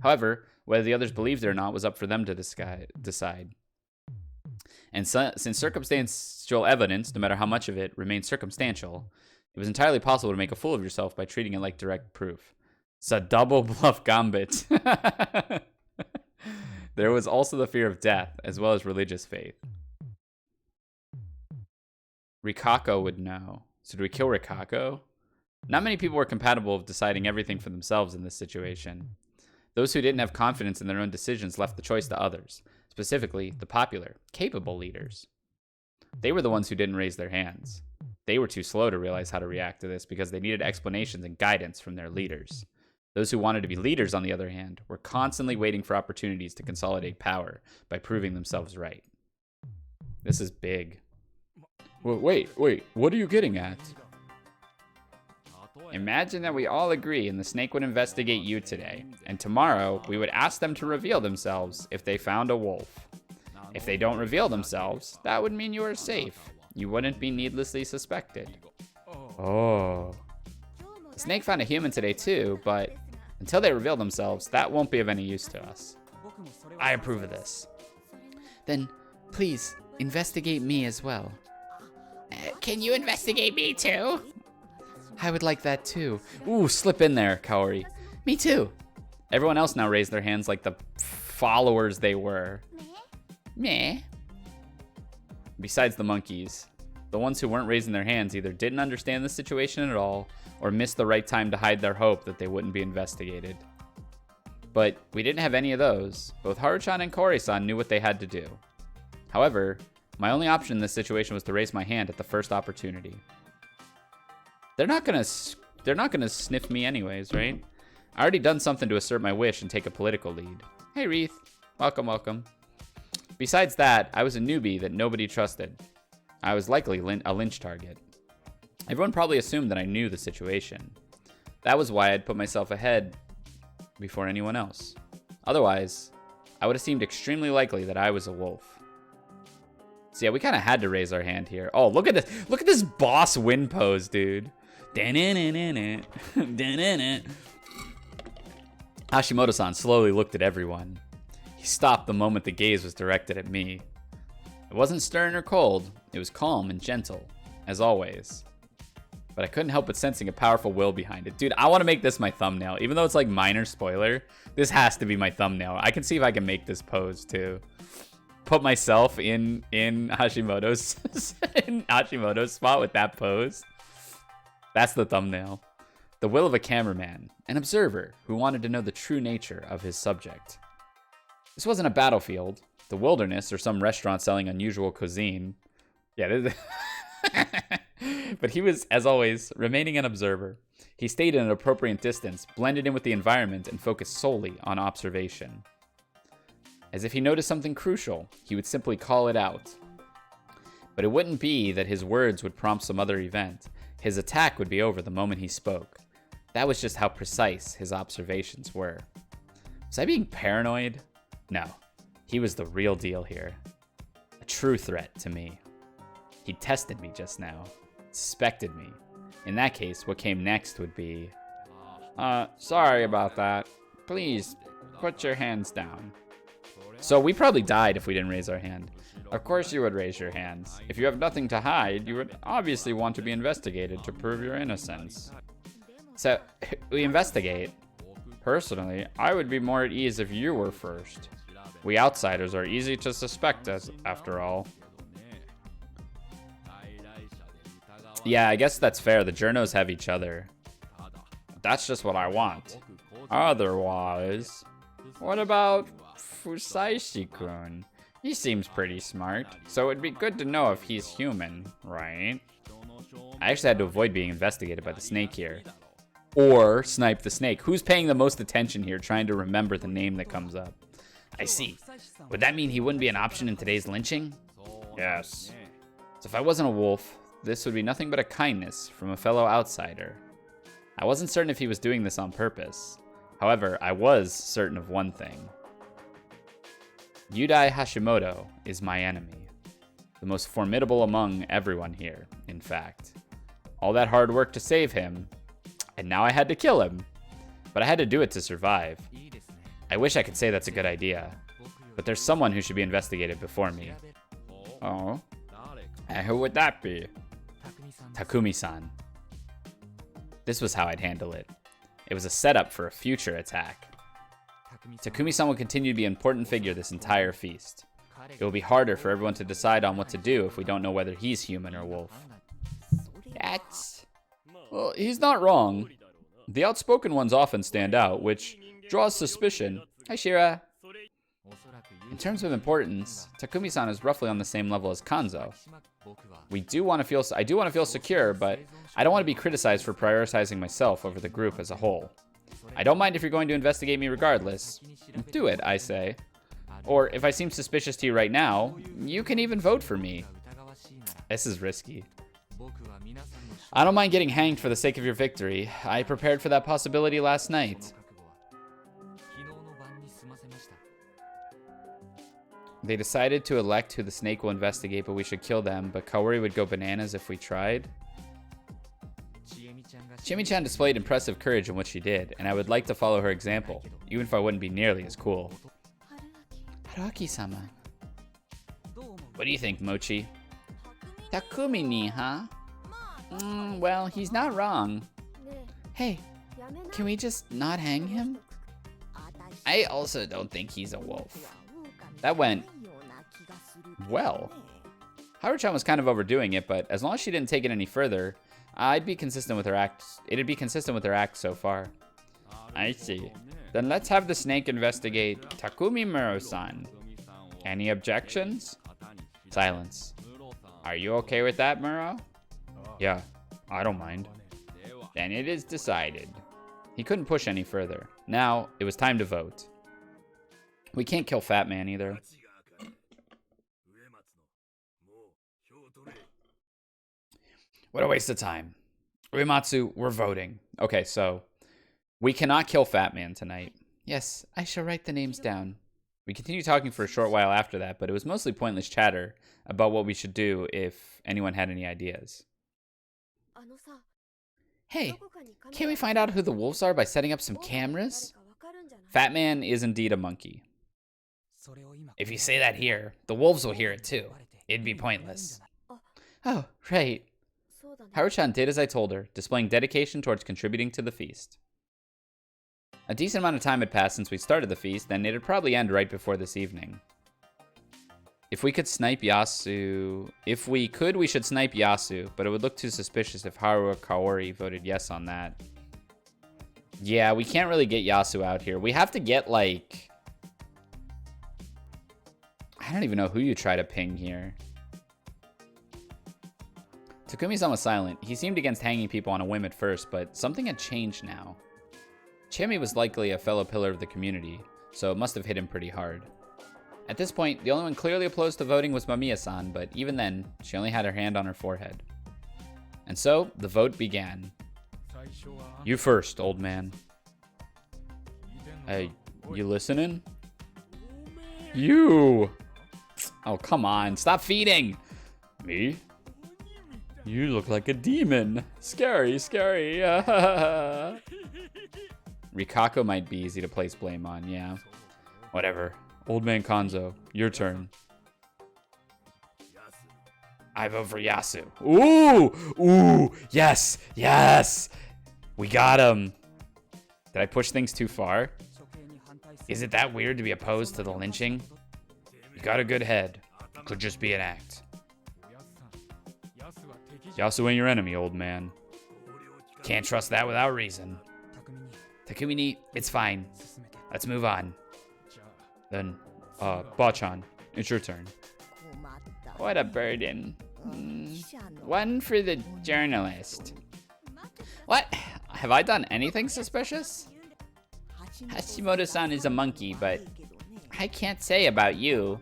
However, whether the others believed it or not was up for them to decide. And since circumstantial evidence, no matter how much of it, remains circumstantial, it was entirely possible to make a fool of yourself by treating it like direct proof. It's a double bluff gambit. There was also the fear of death, as well as religious faith. Rikako would know. So do we kill Rikako? Not many people were compatible with deciding everything for themselves in this situation. Those who didn't have confidence in their own decisions left the choice to others, specifically the popular, capable leaders. They were the ones who didn't raise their hands. They were too slow to realize how to react to this because they needed explanations and guidance from their leaders. Those who wanted to be leaders, on the other hand, were constantly waiting for opportunities to consolidate power by proving themselves right. This is big. Wait, what are you getting at? Imagine that we all agree and the snake would investigate you today, and tomorrow we would ask them to reveal themselves if they found a wolf. If they don't reveal themselves, that would mean you are safe. You wouldn't be needlessly suspected. Oh. The snake found a human today too, but until they reveal themselves, that won't be of any use to us. I approve of this. Then, please, investigate me as well. Can you investigate me too? I would like that too. Ooh, slip in there, Kaori. Me too. Everyone else now raised their hands like the followers they were. Meh. Besides the monkeys, the ones who weren't raising their hands either didn't understand the situation at all or missed the right time to hide their hope that they wouldn't be investigated. But we didn't have any of those. Both Haruchan and Kori-san knew what they had to do. However, my only option in this situation was to raise my hand at the first opportunity. They're not gonna sniff me anyways, right? I already done something to assert my wish and take a political lead. Hey, Wreath. Welcome. Besides that, I was a newbie that nobody trusted. I was likely a lynch target. Everyone probably assumed that I knew the situation. That was why I'd put myself ahead before anyone else. Otherwise, I would have seemed extremely likely that I was a wolf. So yeah, we kind of had to raise our hand here. Oh, look at this. Look at this boss win pose, dude. Hashimoto-san slowly looked at everyone. He stopped the moment the gaze was directed at me. It wasn't stern or cold. It was calm and gentle, as always. But I couldn't help but sensing a powerful will behind it. Dude, I want to make this my thumbnail. Even though it's like minor spoiler, this has to be my thumbnail. I can see if I can make this pose too. Put myself in Hashimoto's in Hashimoto's spot with that pose. That's the thumbnail. The will of a cameraman, an observer who wanted to know the true nature of his subject. This wasn't a battlefield, the wilderness, or some restaurant selling unusual cuisine. Yeah, but he was, as always, remaining an observer. He stayed at an appropriate distance, blended in with the environment, and focused solely on observation. As if he noticed something crucial, he would simply call it out. But it wouldn't be that his words would prompt some other event. His attack would be over the moment he spoke. That was just how precise his observations were. Was I being paranoid? No. He was the real deal here. A true threat to me. He tested me just now. Suspected me. In that case, what came next would be... sorry about that. Please, put your hands down. So we probably died if we didn't raise our hand. Of course you would raise your hands. If you have nothing to hide, you would obviously want to be investigated to prove your innocence. So, we investigate. Personally, I would be more at ease if you were first. We outsiders are easy to suspect, after all. Yeah, I guess that's fair. The journos have each other. That's just what I want. Otherwise, what about Fusaishi-kun? He seems pretty smart, so it'd be good to know if he's human, right? I actually had to avoid being investigated by the snake here. Or snipe the snake. Who's paying the most attention here, trying to remember the name that comes up? I see. Would that mean he wouldn't be an option in today's lynching? Yes. So if I wasn't a wolf, this would be nothing but a kindness from a fellow outsider. I wasn't certain if he was doing this on purpose. However, I was certain of one thing. Yudai Hashimoto is my enemy. The most formidable among everyone here, in fact. All that hard work to save him, and now I had to kill him. But I had to do it to survive. I wish I could say that's a good idea, but there's someone who should be investigated before me. Oh? And who would that be? Takumi-san. This was how I'd handle it. It was a setup for a future attack. Takumi-san will continue to be an important figure this entire feast. It will be harder for everyone to decide on what to do if we don't know whether he's human or wolf. That's... Well, he's not wrong. The outspoken ones often stand out, which draws suspicion. Hi, Shira. In terms of importance, Takumi-san is roughly on the same level as Kanzo. I do want to feel secure, but I don't want to be criticized for prioritizing myself over the group as a whole. I don't mind if you're going to investigate me regardless. Do it, I say. Or if I seem suspicious to you right now, you can even vote for me. This is risky. I don't mind getting hanged for the sake of your victory. I prepared for that possibility last night. They decided to elect who the snake will investigate, but we should kill them. But Kaori would go bananas if we tried. Chimi-chan displayed impressive courage in what she did, and I would like to follow her example, even if I wouldn't be nearly as cool. Haruaki-sama. What do you think, Mochi? Takumi-ni, huh? Well, he's not wrong. Hey, can we just not hang him? I also don't think he's a wolf. That went well. Haru-chan was kind of overdoing it, but as long as she didn't take it any further, it'd be consistent with her act so far. I see. Then let's have the snake investigate Takumi Muro-san. Any objections? Silence. Are you okay with that, Muro? Yeah, I don't mind. Then it is decided. He couldn't push any further. Now, it was time to vote. We can't kill Fat Man either. What a waste of time. Uematsu, we're voting. Okay, so We cannot kill Fat Man tonight. Yes, I shall write the names down. We continued talking for a short while after that, but it was mostly pointless chatter about what we should do if anyone had any ideas. Hey, can't we find out who the wolves are by setting up some cameras? Fat Man is indeed a monkey. If you say that here, the wolves will hear it too. It'd be pointless. Oh, right. Haru-chan did as I told her, displaying dedication towards contributing to the feast. A decent amount of time had passed since we started the feast, and it'd probably end right before this evening. If we could snipe Yasu... If we could, we should snipe Yasu, but it would look too suspicious if Haru or Kaori voted yes on that. Yeah, we can't really get Yasu out here. We have to get, like... I don't even know who you try to ping here. Takumi-san was silent. He seemed against hanging people on a whim at first, but something had changed now. Chami was likely a fellow pillar of the community, so it must have hit him pretty hard. At this point, the only one clearly opposed to voting was Mamiya-san, but even then, she only had her hand on her forehead. And so, the vote began. You first, old man. Hey, you listening? You! Oh, come on, stop feeding! Me? You look like a demon. Scary, scary. Rikako might be easy to place blame on, yeah. Whatever. Old man Kanzo, your turn. I vote for Yasu. Ooh! Ooh! Yes! Yes! We got him. Did I push things too far? Is it that weird to be opposed to the lynching? You got a good head. Could just be an act. Yasu ain't your enemy, old man. Can't trust that without reason. Takumi, it's fine. Let's move on. Then, Bachan, it's your turn. What a burden. One for the journalist. What? Have I done anything suspicious? Hashimoto-san is a monkey, but I can't say about you.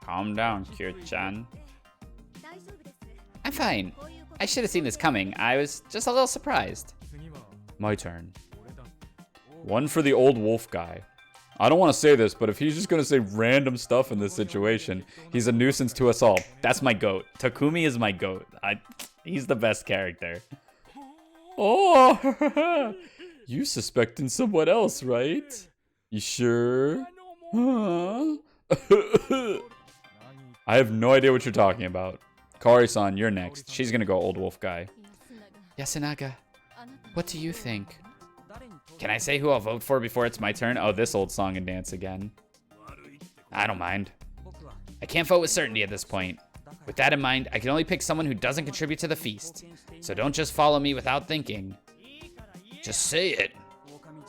Calm down, Kyo-chan. I'm fine. I should have seen this coming. I was just a little surprised. My turn. One for the old wolf guy. I don't want to say this, but if he's just going to say random stuff in this situation, he's a nuisance to us all. That's my goat. Takumi is my goat. He's the best character. Oh, you suspecting someone else, right? You sure? Huh? I have no idea what you're talking about. Kaori-san, you're next. She's going to go old wolf guy. Yasunaga, what do you think? Can I say who I'll vote for before it's my turn? Oh, this old song and dance again. I don't mind. I can't vote with certainty at this point. With that in mind, I can only pick someone who doesn't contribute to the feast. So don't just follow me without thinking. Just say it.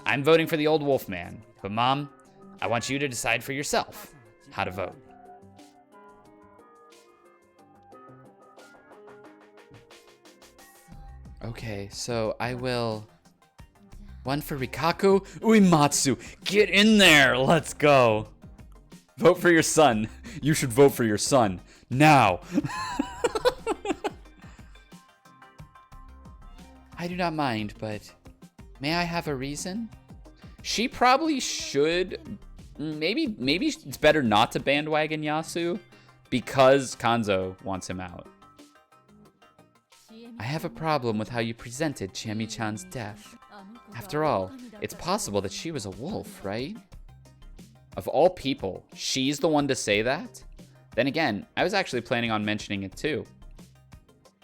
I'm voting for the old wolf man. But Mom, I want you to decide for yourself how to vote. Okay, so I will... One for Rikaku. Uematsu, get in there. Let's go. Vote for your son. You should vote for your son. Now. I do not mind, but may I have a reason? She probably should. Maybe it's better not to bandwagon Yasu because Kanzo wants him out. I have a problem with how you presented Chami-chan's death. After all, it's possible that she was a wolf, right? Of all people, she's the one to say that? Then again, I was actually planning on mentioning it too.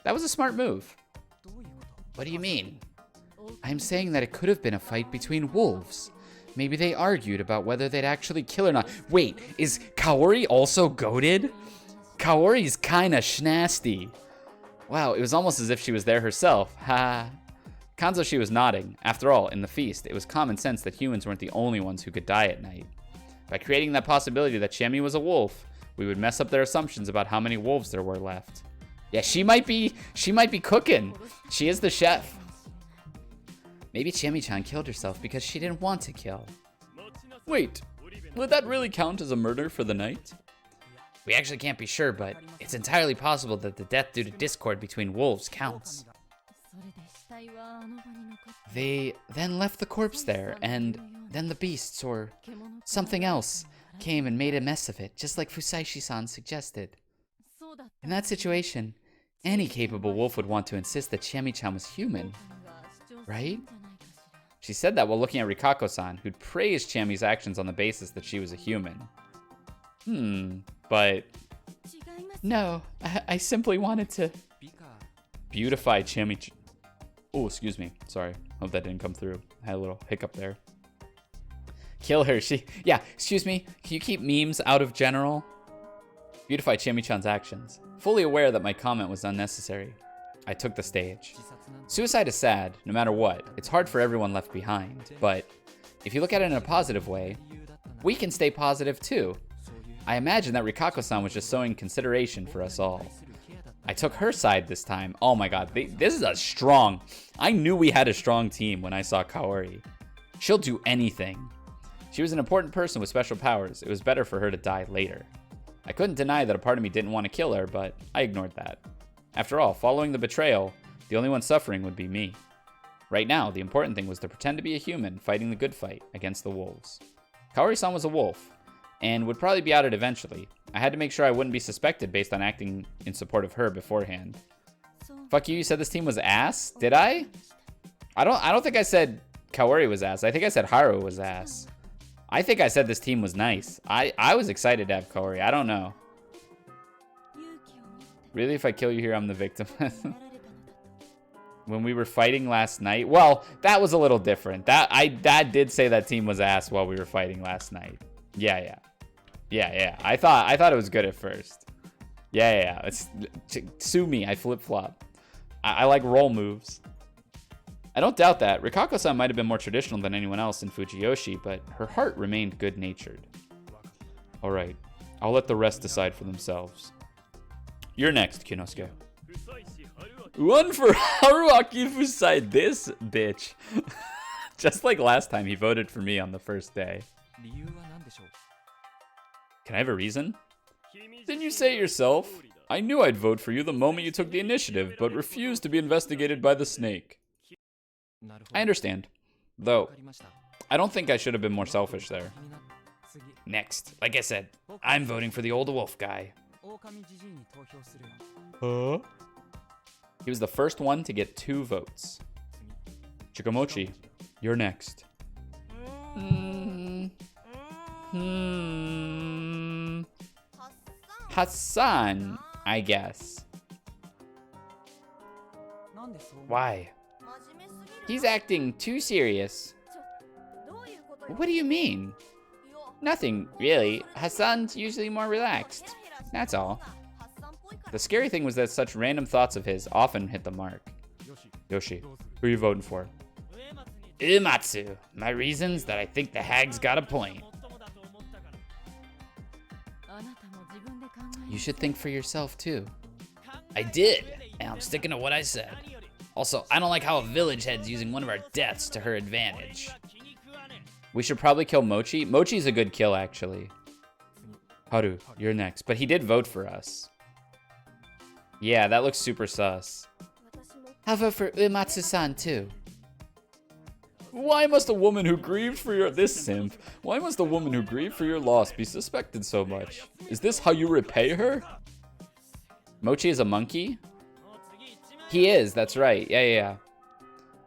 That was a smart move. What do you mean? I'm saying that it could have been a fight between wolves. Maybe they argued about whether they'd actually kill or not. Wait, is Kaori also goated? Kaori's kinda schnasty. Wow, it was almost as if she was there herself. Ha. Kanzo, she was nodding. After all, in the feast, it was common sense that humans weren't the only ones who could die at night. By creating that possibility that Chami was a wolf, we would mess up their assumptions about how many wolves there were left. Yeah, she might be cooking. She is the chef. Maybe Chami-chan killed herself because she didn't want to kill. Wait, would that really count as a murder for the night? We actually can't be sure, but it's entirely possible that the death due to discord between wolves counts. They then left the corpse there, and then the beasts, or something else, came and made a mess of it, just like Fusaishi-san suggested. In that situation, any capable wolf would want to insist that Chiami-chan was human, right? She said that while looking at Rikako-san, who'd praised Chiami's actions on the basis that she was a human. But... No, I simply wanted to... beautify Chiami... Oh, excuse me. Sorry. Hope that didn't come through. I had a little hiccup there. Kill her. Yeah, excuse me. Can you keep memes out of general? Beautify Chiami-chan's actions. Fully aware that my comment was unnecessary, I took the stage. Suicide is sad, no matter what. It's hard for everyone left behind. But if you look at it in a positive way, we can stay positive too. I imagine that Rikako-san was just showing consideration for us all. I took her side this time. Oh my god, this is a strong... I knew we had a strong team when I saw Kaori. She'll do anything. She was an important person with special powers. It was better for her to die later. I couldn't deny that a part of me didn't want to kill her, but I ignored that. After all, following the betrayal, the only one suffering would be me. Right now, the important thing was to pretend to be a human fighting the good fight against the wolves. Kaori-san was a wolf, and would probably be outed eventually. I had to make sure I wouldn't be suspected based on acting in support of her beforehand. Fuck you said this team was ass? Did I? I don't think I said Kaori was ass. I think I said Haru was ass. I think I said this team was nice. I was excited to have Kaori. I don't know. Really, if I kill you here, I'm the victim. When we were fighting last night, well, that was a little different. That did say that team was ass while we were fighting last night. Yeah. I thought it was good at first. Yeah. It's sue me. I flip flop. I like roll moves. I don't doubt that. Rikako-san might have been more traditional than anyone else in Fujiyoshi, but her heart remained good-natured. All right, I'll let the rest decide for themselves. You're next, Kinosuke. One for Haruaki Fusai, this bitch. Just like last time, he voted for me on the first day. Can I have a reason? Didn't you say it yourself? I knew I'd vote for you the moment you took the initiative, but refused to be investigated by the snake. I understand. Though, I don't think I should have been more selfish there. Next, like I said, I'm voting for the old wolf guy. Huh? He was the first one to get 2 votes. Chikamochi, you're next. Hassan, I guess. Why? He's acting too serious. What do you mean? Nothing, really. Hassan's usually more relaxed. That's all. The scary thing was that such random thoughts of his often hit the mark. Yoshi, who are you voting for? Uematsu. My reason's that I think the hag's got a point. You should think for yourself, too. I did, and I'm sticking to what I said. Also, I don't like how a village head's using one of our deaths to her advantage. We should probably kill Mochi. Mochi's a good kill, actually. Haru, you're next. But he did vote for us. Yeah, that looks super sus. How about for Uematsu-san, too? Why must a woman who grieved for your... This simp. Why must a woman who grieved for your loss be suspected so much? Is this how you repay her? Mochi is a monkey? He is, that's right. Yeah.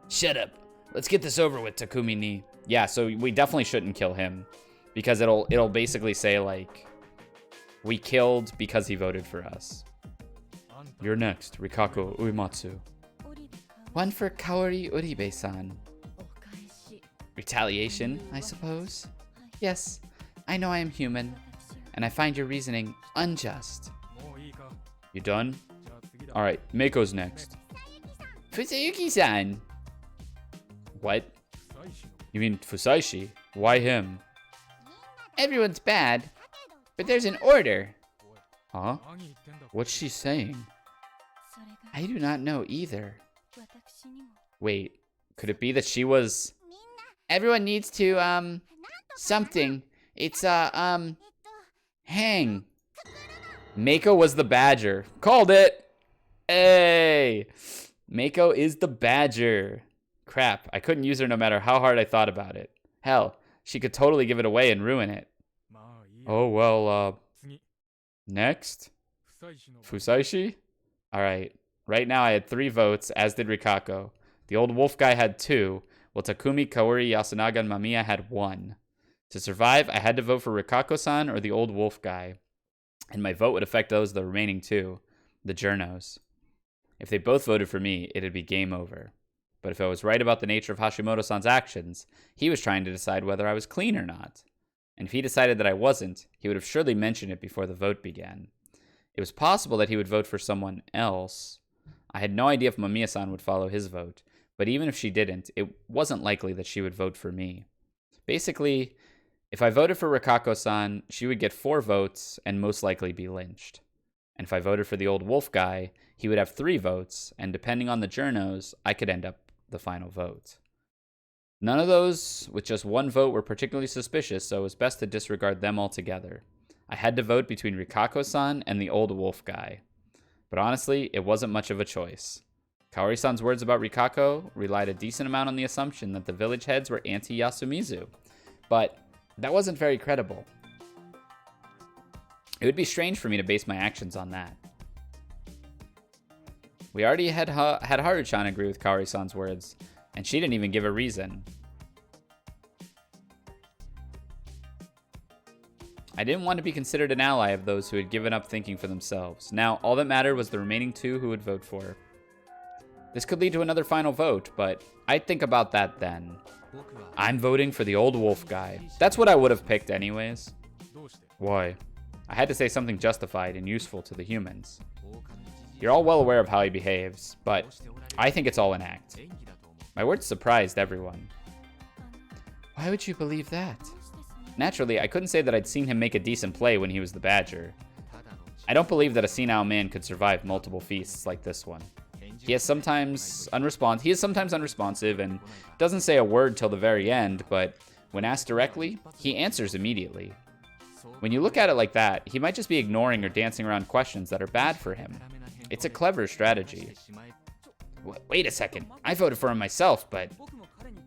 Shut up. Let's get this over with, Takumi-ni. Yeah, so we definitely shouldn't kill him. Because it'll basically say, like, we killed because he voted for us. You're next, Rikako Uematsu. One for Kaori Uribe-san. Retaliation, I suppose? Yes, I know I am human, and I find your reasoning unjust. You done? Alright, Meiko's next. Fusayuki-san! What? You mean Fusaishi? Why him? Everyone's bad, but there's an order. Huh? What's she saying? I do not know either. Wait, could it be that she was... Everyone needs to, something. It's, hang. Meiko was the badger. Called it! Hey! Mako is the badger. Crap, I couldn't use her no matter how hard I thought about it. Hell, she could totally give it away and ruin it. Oh, well, next? Fusaishi? Alright, right now I had 3 votes, as did Rikako. The old wolf guy had 2, while Takumi, Kaori, Yasunaga, and Mamiya had 1. To survive, I had to vote for Rikako-san or the old wolf guy. And my vote would affect those of the remaining 2, the journos. If they both voted for me, it'd be game over. But if I was right about the nature of Hashimoto-san's actions, he was trying to decide whether I was clean or not. And if he decided that I wasn't, he would have surely mentioned it before the vote began. It was possible that he would vote for someone else. I had no idea if Mamiya-san would follow his vote, but even if she didn't, it wasn't likely that she would vote for me. Basically, if I voted for Rikako-san, she would get 4 votes and most likely be lynched. And if I voted for the old wolf guy, he would have 3 votes, and depending on the journos, I could end up the final vote. None of those with just 1 vote were particularly suspicious, so it was best to disregard them altogether. I had to vote between Rikako-san and the old wolf guy. But honestly, it wasn't much of a choice. Kaori-san's words about Rikako relied a decent amount on the assumption that the village heads were anti-Yasumizu, but that wasn't very credible. It would be strange for me to base my actions on that. We already had Haru-chan agree with Kaori-san's words, and she didn't even give a reason. I didn't want to be considered an ally of those who had given up thinking for themselves. Now, all that mattered was the remaining 2 who would vote for. This could lead to another final vote, but I'd think about that then. I'm voting for the old wolf guy. That's what I would have picked anyways. Why? I had to say something justified and useful to the humans. You're all well aware of how he behaves, but I think it's all an act. My words surprised everyone. Why would you believe that? Naturally, I couldn't say that I'd seen him make a decent play when he was the badger. I don't believe that a senile man could survive multiple feasts like this one. He is sometimes unresponsive and doesn't say a word till the very end, but when asked directly, he answers immediately. When you look at it like that, he might just be ignoring or dancing around questions that are bad for him. It's a clever strategy. Wait a second, I voted for him myself, but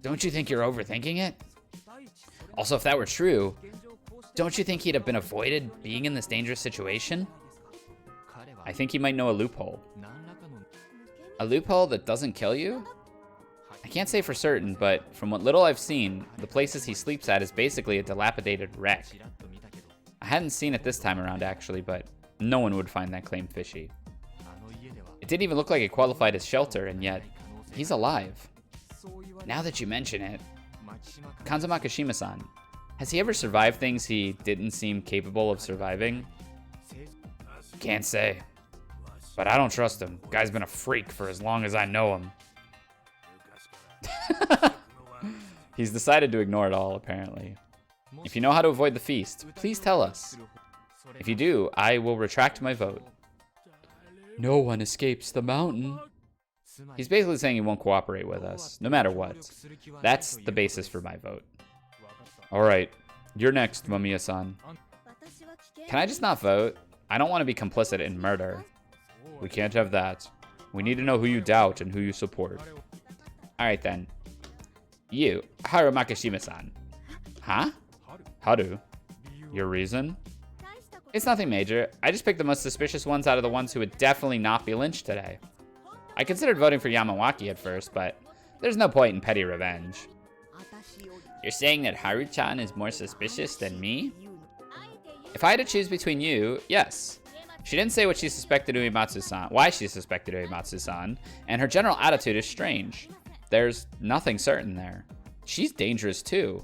don't you think you're overthinking it? Also, if that were true, don't you think he'd have been avoided being in this dangerous situation? I think he might know a loophole. A loophole that doesn't kill you? I can't say for certain, but from what little I've seen, the places he sleeps at is basically a dilapidated wreck. I hadn't seen it this time around actually, but no one would find that claim fishy. It didn't even look like it qualified as shelter, and yet he's alive. Now that you mention it, Kanzama Kashima-san, has he ever survived things he didn't seem capable of surviving? Can't say. But I don't trust him. Guy's been a freak for as long as I know him. He's decided to ignore it all, apparently. If you know how to avoid the feast, please tell us. If you do, I will retract my vote. No one escapes the mountain. He's basically saying he won't cooperate with us, no matter what. That's the basis for my vote. Alright, you're next, Mamiya-san. Can I just not vote? I don't want to be complicit in murder. We can't have that. We need to know who you doubt and who you support. Alright then. You, Haru Makishima-san. Huh? Haru? Your reason? It's nothing major. I just picked the most suspicious ones out of the ones who would definitely not be lynched today. I considered voting for Yamawaki at first, but there's no point in petty revenge. You're saying that Haru-chan is more suspicious than me? If I had to choose between you, yes. She didn't say what she suspected Uematsu-san, why she suspected Uematsu-san, and her general attitude is strange. There's nothing certain there. She's dangerous too.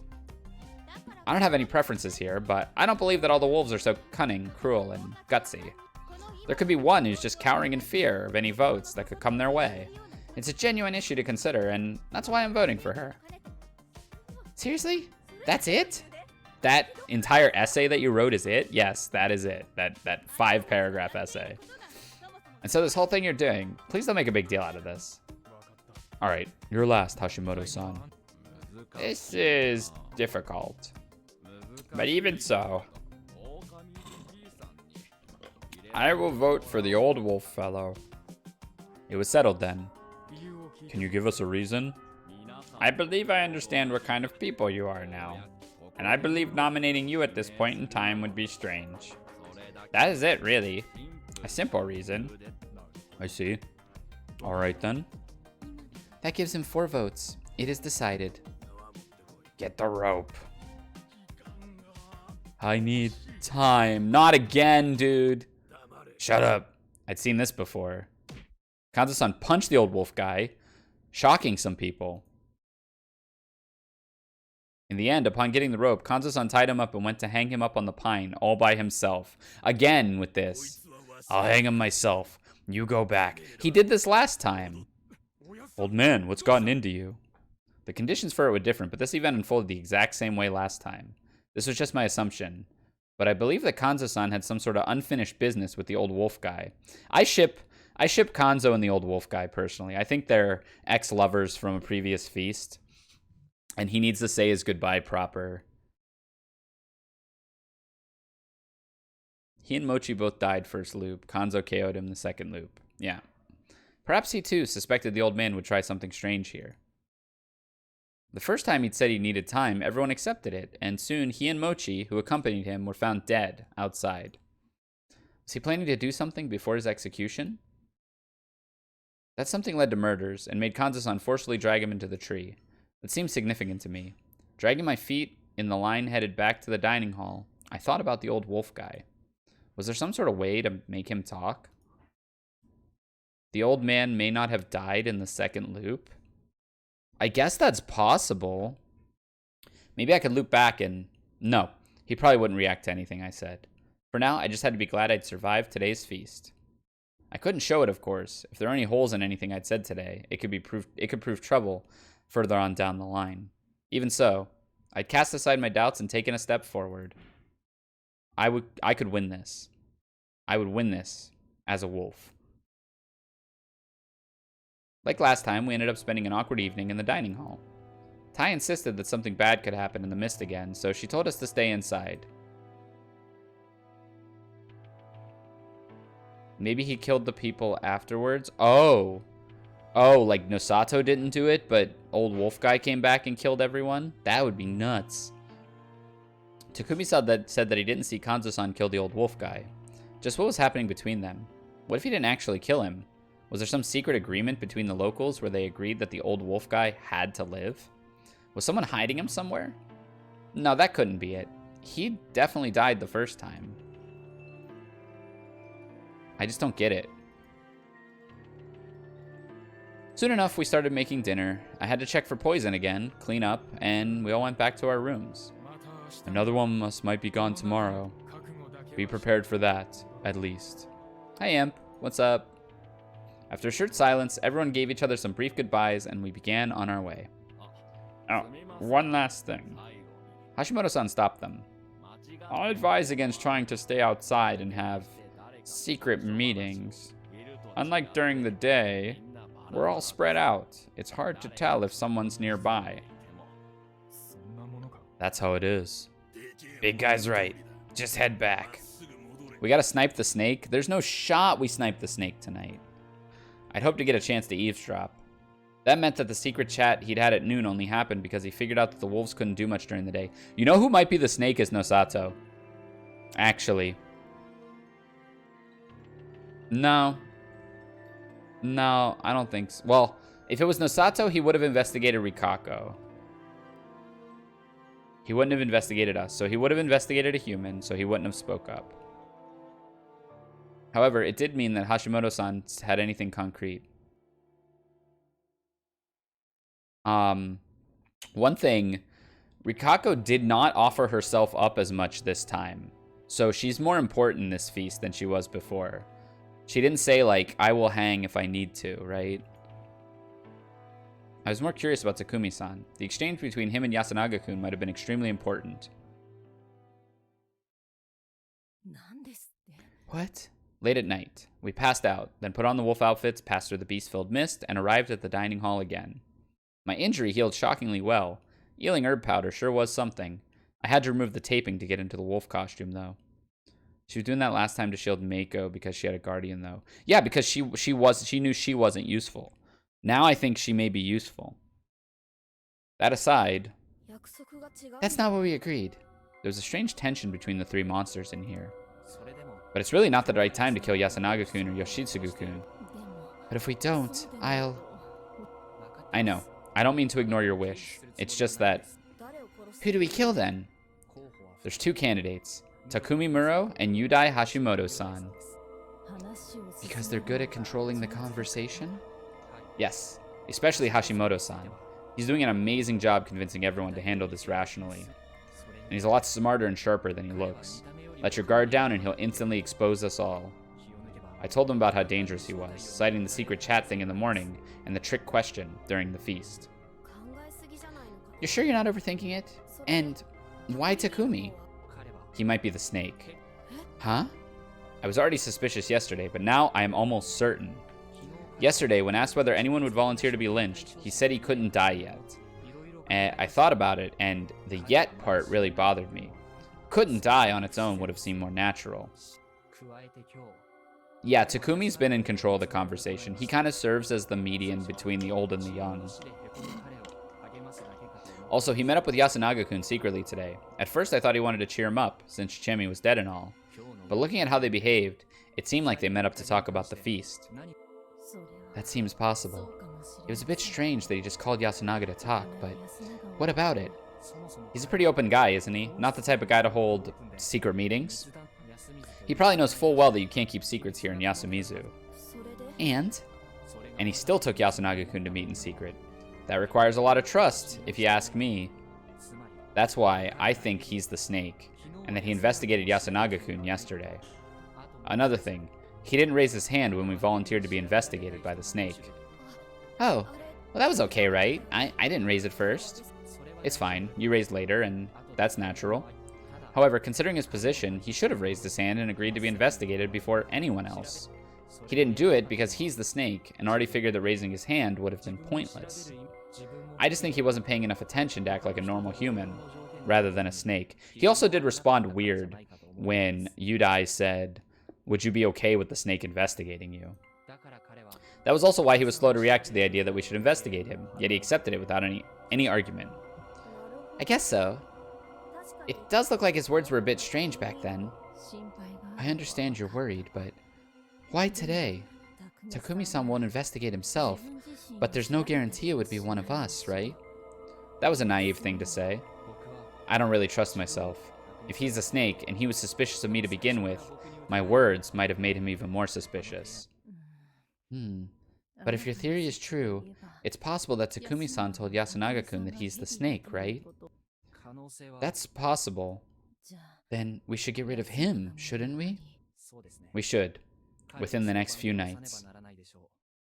I don't have any preferences here, but I don't believe that all the wolves are so cunning, cruel, and gutsy. There could be one who's just cowering in fear of any votes that could come their way. It's a genuine issue to consider, and that's why I'm voting for her. Seriously? That's it? That entire essay that you wrote is it? Yes, that is it. That 5-paragraph essay. And so this whole thing you're doing, please don't make a big deal out of this. Alright, you're last, Hashimoto-san. This is difficult. But even so, I will vote for the old wolf fellow. It was settled then. Can you give us a reason? I believe I understand what kind of people you are now. And I believe nominating you at this point in time would be strange. That is it, really. A simple reason. I see. Alright then. That gives him 4 votes. It is decided. Get the rope. I need time. Not again, dude. Shut up. I'd seen this before. Kanzo-san punched the old wolf guy, shocking some people. In the end, upon getting the rope, Kanzo-san tied him up and went to hang him up on the pine all by himself. Again with this. I'll hang him myself. You go back. He did this last time. Old man, what's gotten into you? The conditions for it were different, but this event unfolded the exact same way last time. This was just my assumption. But I believe that Kanzo-san had some sort of unfinished business with the old wolf guy. I ship Kanzo and the old wolf guy, personally. I think they're ex-lovers from a previous feast. And he needs to say his goodbye proper. He and Mochi both died first loop. Kanzo KO'd him the second loop. Yeah. Perhaps he too suspected the old man would try something strange here. The first time he'd said he needed time, everyone accepted it, and soon he and Mochi, who accompanied him, were found dead outside. Was he planning to do something before his execution? That something led to murders, and made Kanzo-san forcefully drag him into the tree. That seemed significant to me. Dragging my feet in the line headed back to the dining hall, I thought about the old wolf guy. Was there some sort of way to make him talk? The old man may not have died in the second loop. I guess that's possible. Maybe I could loop back and... No, he probably wouldn't react to anything I said. For now, I just had to be glad I'd survived today's feast. I couldn't show it, of course. If there are any holes in anything I'd said today, it could prove trouble further on down the line. Even so, I'd cast aside my doubts and taken a step forward. I could win this. I would win this as a wolf. Like last time, we ended up spending an awkward evening in the dining hall. Tai insisted that something bad could happen in the mist again, so she told us to stay inside. Maybe he killed the people afterwards? Oh, like Nosato didn't do it, but old wolf guy came back and killed everyone? That would be nuts. Takumi said that he didn't see Kanzo-san kill the old wolf guy. Just what was happening between them? What if he didn't actually kill him? Was there some secret agreement between the locals where they agreed that the old wolf guy had to live? Was someone hiding him somewhere? No, that couldn't be it. He definitely died the first time. I just don't get it. Soon enough, we started making dinner. I had to check for poison again, clean up, and we all went back to our rooms. Another one might be gone tomorrow. Be prepared for that, at least. Hi, Imp. What's up? After a short silence, everyone gave each other some brief goodbyes, and we began on our way. Oh, one last thing. Hashimoto-san stopped them. I'll advise against trying to stay outside and have secret meetings. Unlike during the day, we're all spread out. It's hard to tell if someone's nearby. That's how it is. Big guy's right. Just head back. We gotta snipe the snake. There's no shot we snipe the snake tonight. I'd hoped to get a chance to eavesdrop. That meant that the secret chat he'd had at noon only happened because he figured out that the wolves couldn't do much during the day. You know who might be the snake is Nosato. Actually. No, I don't think so. Well, if it was Nosato, he would have investigated Rikako. He wouldn't have investigated us, so he would have investigated a human, so he wouldn't have spoke up. However, it did mean that Hashimoto-san had anything concrete. One thing, Rikako did not offer herself up as much this time. So she's more important in this feast than she was before. She didn't say, like, I will hang if I need to, right? I was more curious about Takumi-san. The exchange between him and Yasunaga-kun might have been extremely important. What? Late at night, we passed out, then put on the wolf outfits, passed through the beast-filled mist, and arrived at the dining hall again. My injury healed shockingly well. Ealing herb powder sure was something. I had to remove the taping to get into the wolf costume, though. She was doing that last time to shield Mako because she had a guardian, though. Yeah, because she knew she wasn't useful. Now I think she may be useful. That aside, That's not what we agreed. there's a strange tension between the three monsters in here. But it's really not the right time to kill Yasunaga-kun or Yoshitsugu-kun. But if we don't, I know. I don't mean to ignore your wish. It's just that Who do we kill then? there's two candidates, Takumi Muro and Yudai Hashimoto-san. Because they're good at controlling the conversation? Yes, especially Hashimoto-san. He's doing an amazing job convincing everyone to handle this rationally. And he's a lot smarter and sharper than he looks. Let your guard down and he'll instantly expose us all. I told him about how dangerous he was, citing the secret chat thing in the morning and the trick question during the feast. You're sure you're not overthinking it? And why Takumi? He might be the snake. Huh? I was already suspicious yesterday, but now I am almost certain. Yesterday, when asked whether anyone would volunteer to be lynched, he said he couldn't die yet. And I thought about it, and the yet part really bothered me. Couldn't die on its own would have seemed more natural. Yeah, Takumi's been in control of the conversation. He kind of serves as the median between the old and the young. Also, he met up with Yasunaga-kun secretly today. At first, I thought he wanted to cheer him up, since Chemi was dead and all. But looking at how they behaved, it seemed like they met up to talk about the feast. That seems possible. It was a bit strange that he just called Yasunaga to talk, but what about it? He's a pretty open guy, isn't he? Not the type of guy to hold secret meetings. He probably knows full well that you can't keep secrets here in Yasumizu. And he still took Yasunaga-kun to meet in secret. That requires a lot of trust, if you ask me. That's why I think he's the snake, and that he investigated Yasunaga-kun yesterday. Another thing, he didn't raise his hand when we volunteered to be investigated by the snake. oh, Well, that was okay, right? I didn't raise it first. It's fine, you raised later, and that's natural. However, considering his position, he should have raised his hand and agreed to be investigated before anyone else. He didn't do it because he's the snake, and already figured that raising his hand would have been pointless. I just think he wasn't paying enough attention to act like a normal human, rather than a snake. He also did respond weird when Yudai said, "Would you be okay with the snake investigating you?" That was also why he was slow to react to the idea that we should investigate him, yet he accepted it without any argument. I guess so. It does look like his words were a bit strange back then. I understand you're worried, but why today? Takumi-san won't investigate himself, but there's no guarantee it would be one of us, right? That was a naive thing to say. I don't really trust myself. If he's a snake and he was suspicious of me to begin with, my words might have made him even more suspicious. But if your theory is true, it's possible that Takumi-san told Yasunaga-kun that he's the snake, right? That's possible. Then we should get rid of him, shouldn't we? We should, within the next few nights.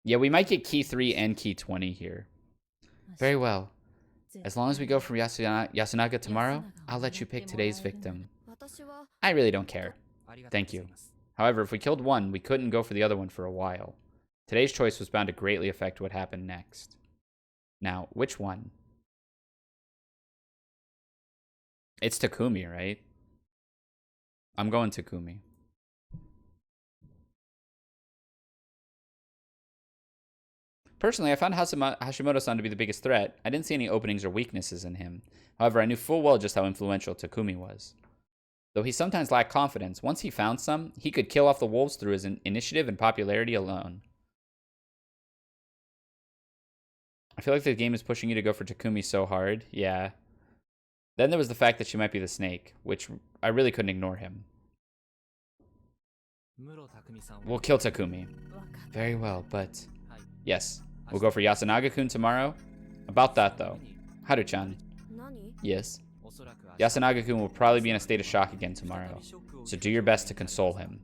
Yeah, we might get key 3 and key 20 here. Very well. As long as we go for Yasunaga tomorrow, I'll let you pick today's victim. I really don't care. Thank you. However, if we killed one, we couldn't go for the other one for a while. Today's choice was bound to greatly affect what happened next. Now, which one? It's Takumi, right? I'm going Takumi. Personally, I found Hashimoto-san to be the biggest threat. I didn't see any openings or weaknesses in him. However, I knew full well just how influential Takumi was. Though he sometimes lacked confidence, once he found some, he could kill off the wolves through his initiative and popularity alone. I feel like the game is pushing you to go for Takumi so hard. Yeah. Then there was the fact that she might be the snake, which I really couldn't ignore him. We'll kill Takumi. Very well, but Yes, we'll go for Yasunaga-kun tomorrow. About that, though. Haru-chan. yes. Yasunaga-kun will probably be in a state of shock again tomorrow, so do your best to console him.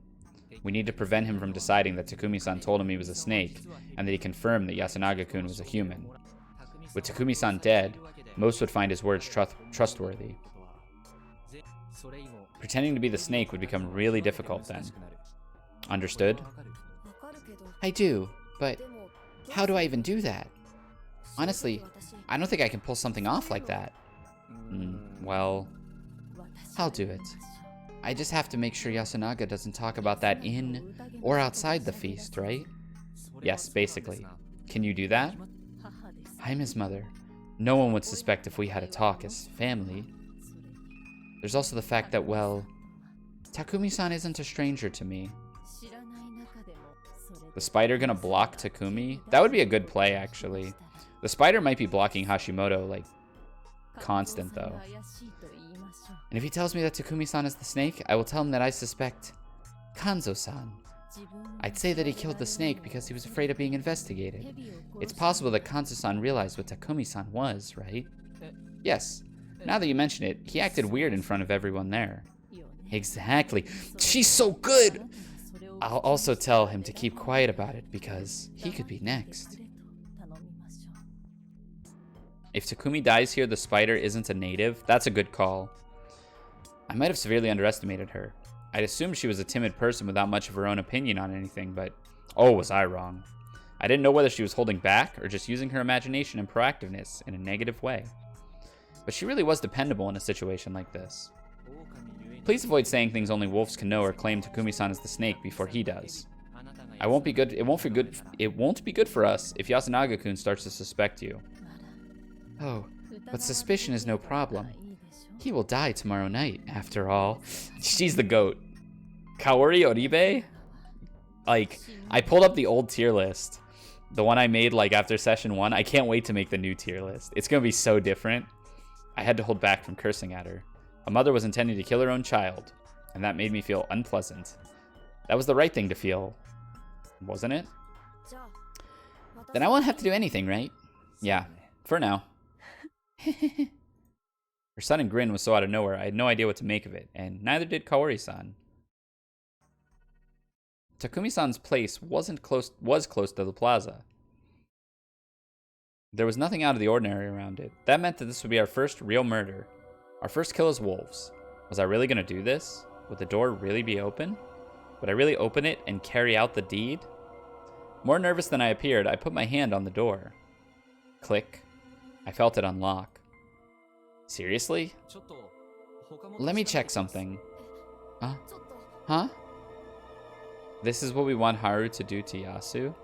We need to prevent him from deciding that Takumi-san told him he was a snake, and that he confirmed that Yasunaga-kun was a human. With Takumi-san dead, most would find his words trustworthy. Pretending to be the snake would become really difficult then. Understood? I do, but how do I even do that? Honestly, I don't think I can pull something off like that. Well, I'll do it. I just have to make sure Yasunaga doesn't talk about that in or outside the feast, right? yes, basically. Can you do that? I'm his mother. No one would suspect if we had a talk as family. There's also the fact that, well, Takumi-san isn't a stranger to me. The spider gonna block Takumi? That would be a good play, actually. The spider might be blocking Hashimoto, like, constant, though. And if he tells me that Takumi-san is the snake, I will tell him that I suspect Kanzo-san. I'd say that he killed the snake because he was afraid of being investigated. It's possible that Kanzo-san realized what Takumi-san was, right? Yes. Now that you mention it, he acted weird in front of everyone there. Exactly. She's so good! I'll also tell him to keep quiet about it because he could be next. If Takumi dies here, the spider isn't a native. That's a good call. I might have severely underestimated her. I'd assumed she was a timid person without much of her own opinion on anything, but oh, was I wrong. I didn't know whether she was holding back or just using her imagination and proactiveness in a negative way. But she really was dependable in a situation like this. Please avoid saying things only wolves can know or claim Takumi-san is the snake before he does. It won't be good for us if Yasunaga-kun starts to suspect you. Oh, but suspicion is no problem. He will die tomorrow night, after all. She's the goat. Kaori Oribe? Like, I pulled up the old tier list. The one I made, like, after session 1. I can't wait to make the new tier list. It's gonna be so different. I had to hold back from cursing at her. A mother was intending to kill her own child, and that made me feel unpleasant. That was the right thing to feel, wasn't it? Then I won't have to do anything, right? Yeah, for now. Her sudden grin was so out of nowhere, I had no idea what to make of it, and neither did Kaori-san. Takumi-san's place was close to the plaza. There was nothing out of the ordinary around it. That meant that this would be our first real murder. Our first kill as wolves. Was I really going to do this? Would the door really be open? Would I really open it and carry out the deed? More nervous than I appeared, I put my hand on the door. Click. I felt it unlock. Seriously? Let me check something. Huh? This is what we want Haru to do to Yasu?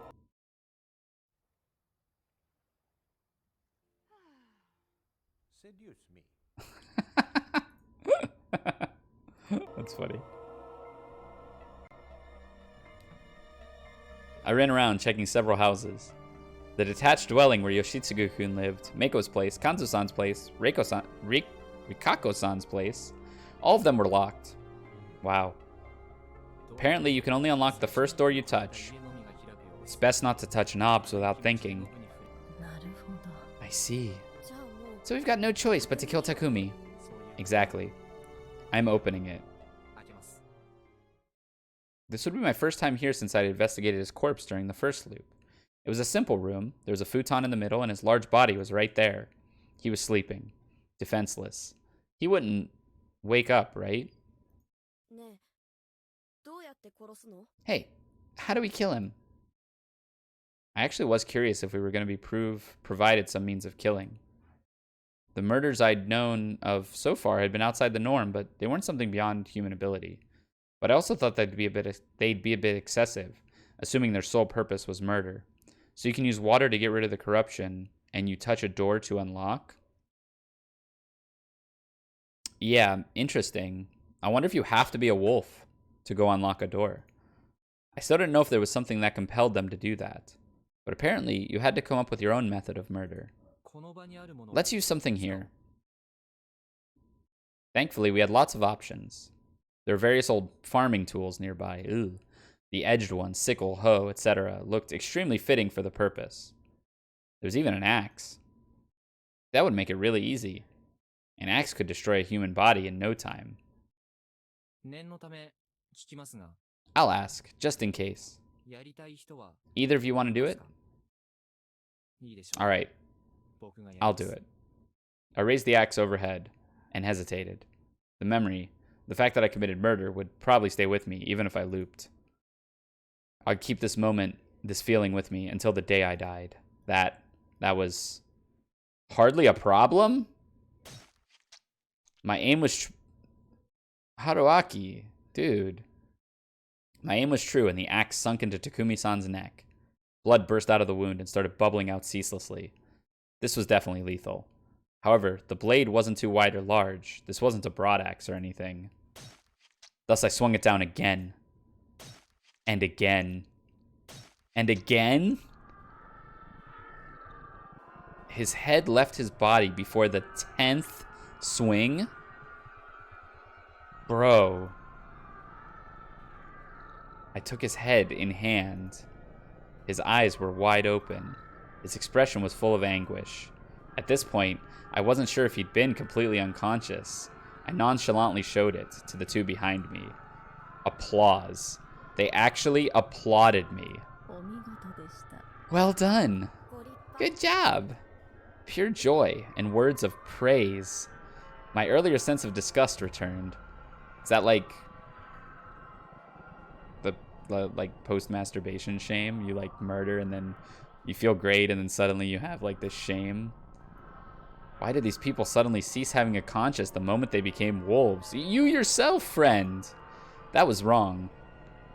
Seduce me. That's funny. I ran around checking several houses. The detached dwelling where Yoshitsugu-kun lived, Meiko's place, Kanzo-san's place, Rikako-san's place, all of them were locked. Wow. Apparently, you can only unlock the first door you touch. It's best not to touch knobs without thinking. I see. So we've got no choice but to kill Takumi. Exactly. I'm opening it. This would be my first time here since I'd investigated his corpse during the first loop. It was a simple room. There was a futon in the middle, and his large body was right there. He was sleeping, defenseless. He wouldn't wake up, right? Hey, how do we kill him? I actually was curious if we were going to be provided some means of killing. The murders I'd known of so far had been outside the norm, but they weren't something beyond human ability. But I also thought they'd be a bit excessive, assuming their sole purpose was murder. So you can use water to get rid of the corruption, and you touch a door to unlock? Yeah, interesting. I wonder if you have to be a wolf to go unlock a door. I still didn't know if there was something that compelled them to do that. But apparently, you had to come up with your own method of murder. Let's use something here. Thankfully, we had lots of options. There were various old farming tools nearby. Ooh. The edged ones, sickle, hoe, etc., looked extremely fitting for the purpose. There was even an axe. That would make it really easy. An axe could destroy a human body in no time. I'll ask, just in case. Either of you want to do it? Alright, I'll do it. I raised the axe overhead and hesitated. The fact that I committed murder, would probably stay with me, even if I looped. I'd keep this moment, this feeling with me until the day I died. That was hardly a problem? My aim was... Haruaki, dude. My aim was true, and the axe sunk into Takumi-san's neck. Blood burst out of the wound and started bubbling out ceaselessly. This was definitely lethal. However, the blade wasn't too wide or large. This wasn't a broad axe or anything. Thus, I swung it down again. And again. And again? His head left his body before the 10th swing? Bro. I took his head in hand. His eyes were wide open. His expression was full of anguish. At this point, I wasn't sure if he'd been completely unconscious. I nonchalantly showed it to the two behind me. Applause. They actually applauded me. Well done. Good job. Pure joy and words of praise. My earlier sense of disgust returned. Is that like the like post-masturbation shame? You like murder and then you feel great and then suddenly you have like this shame? Why did these people suddenly cease having a conscience the moment they became wolves? You yourself, friend! That was wrong.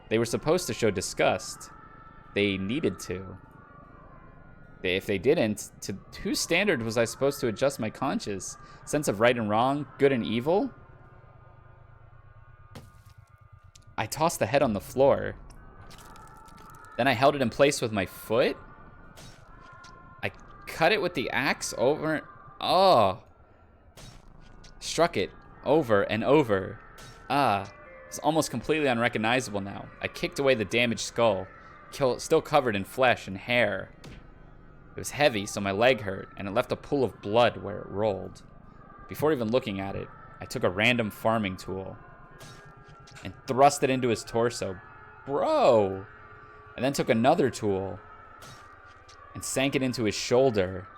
They were supposed to show disgust. They needed to. If they didn't, to whose standard was I supposed to adjust my conscience? Sense of right and wrong, good and evil? I tossed the head on the floor. Then I held it in place with my foot. I cut it with the axe over. Oh. Struck it over and over. It's almost completely unrecognizable now. I kicked away the damaged skull, still covered in flesh and hair. It was heavy, so my leg hurt, and it left a pool of blood where it rolled. Before even looking at it, I took a random farming tool and thrust it into his torso. Bro! And then took another tool and sank it into his shoulder.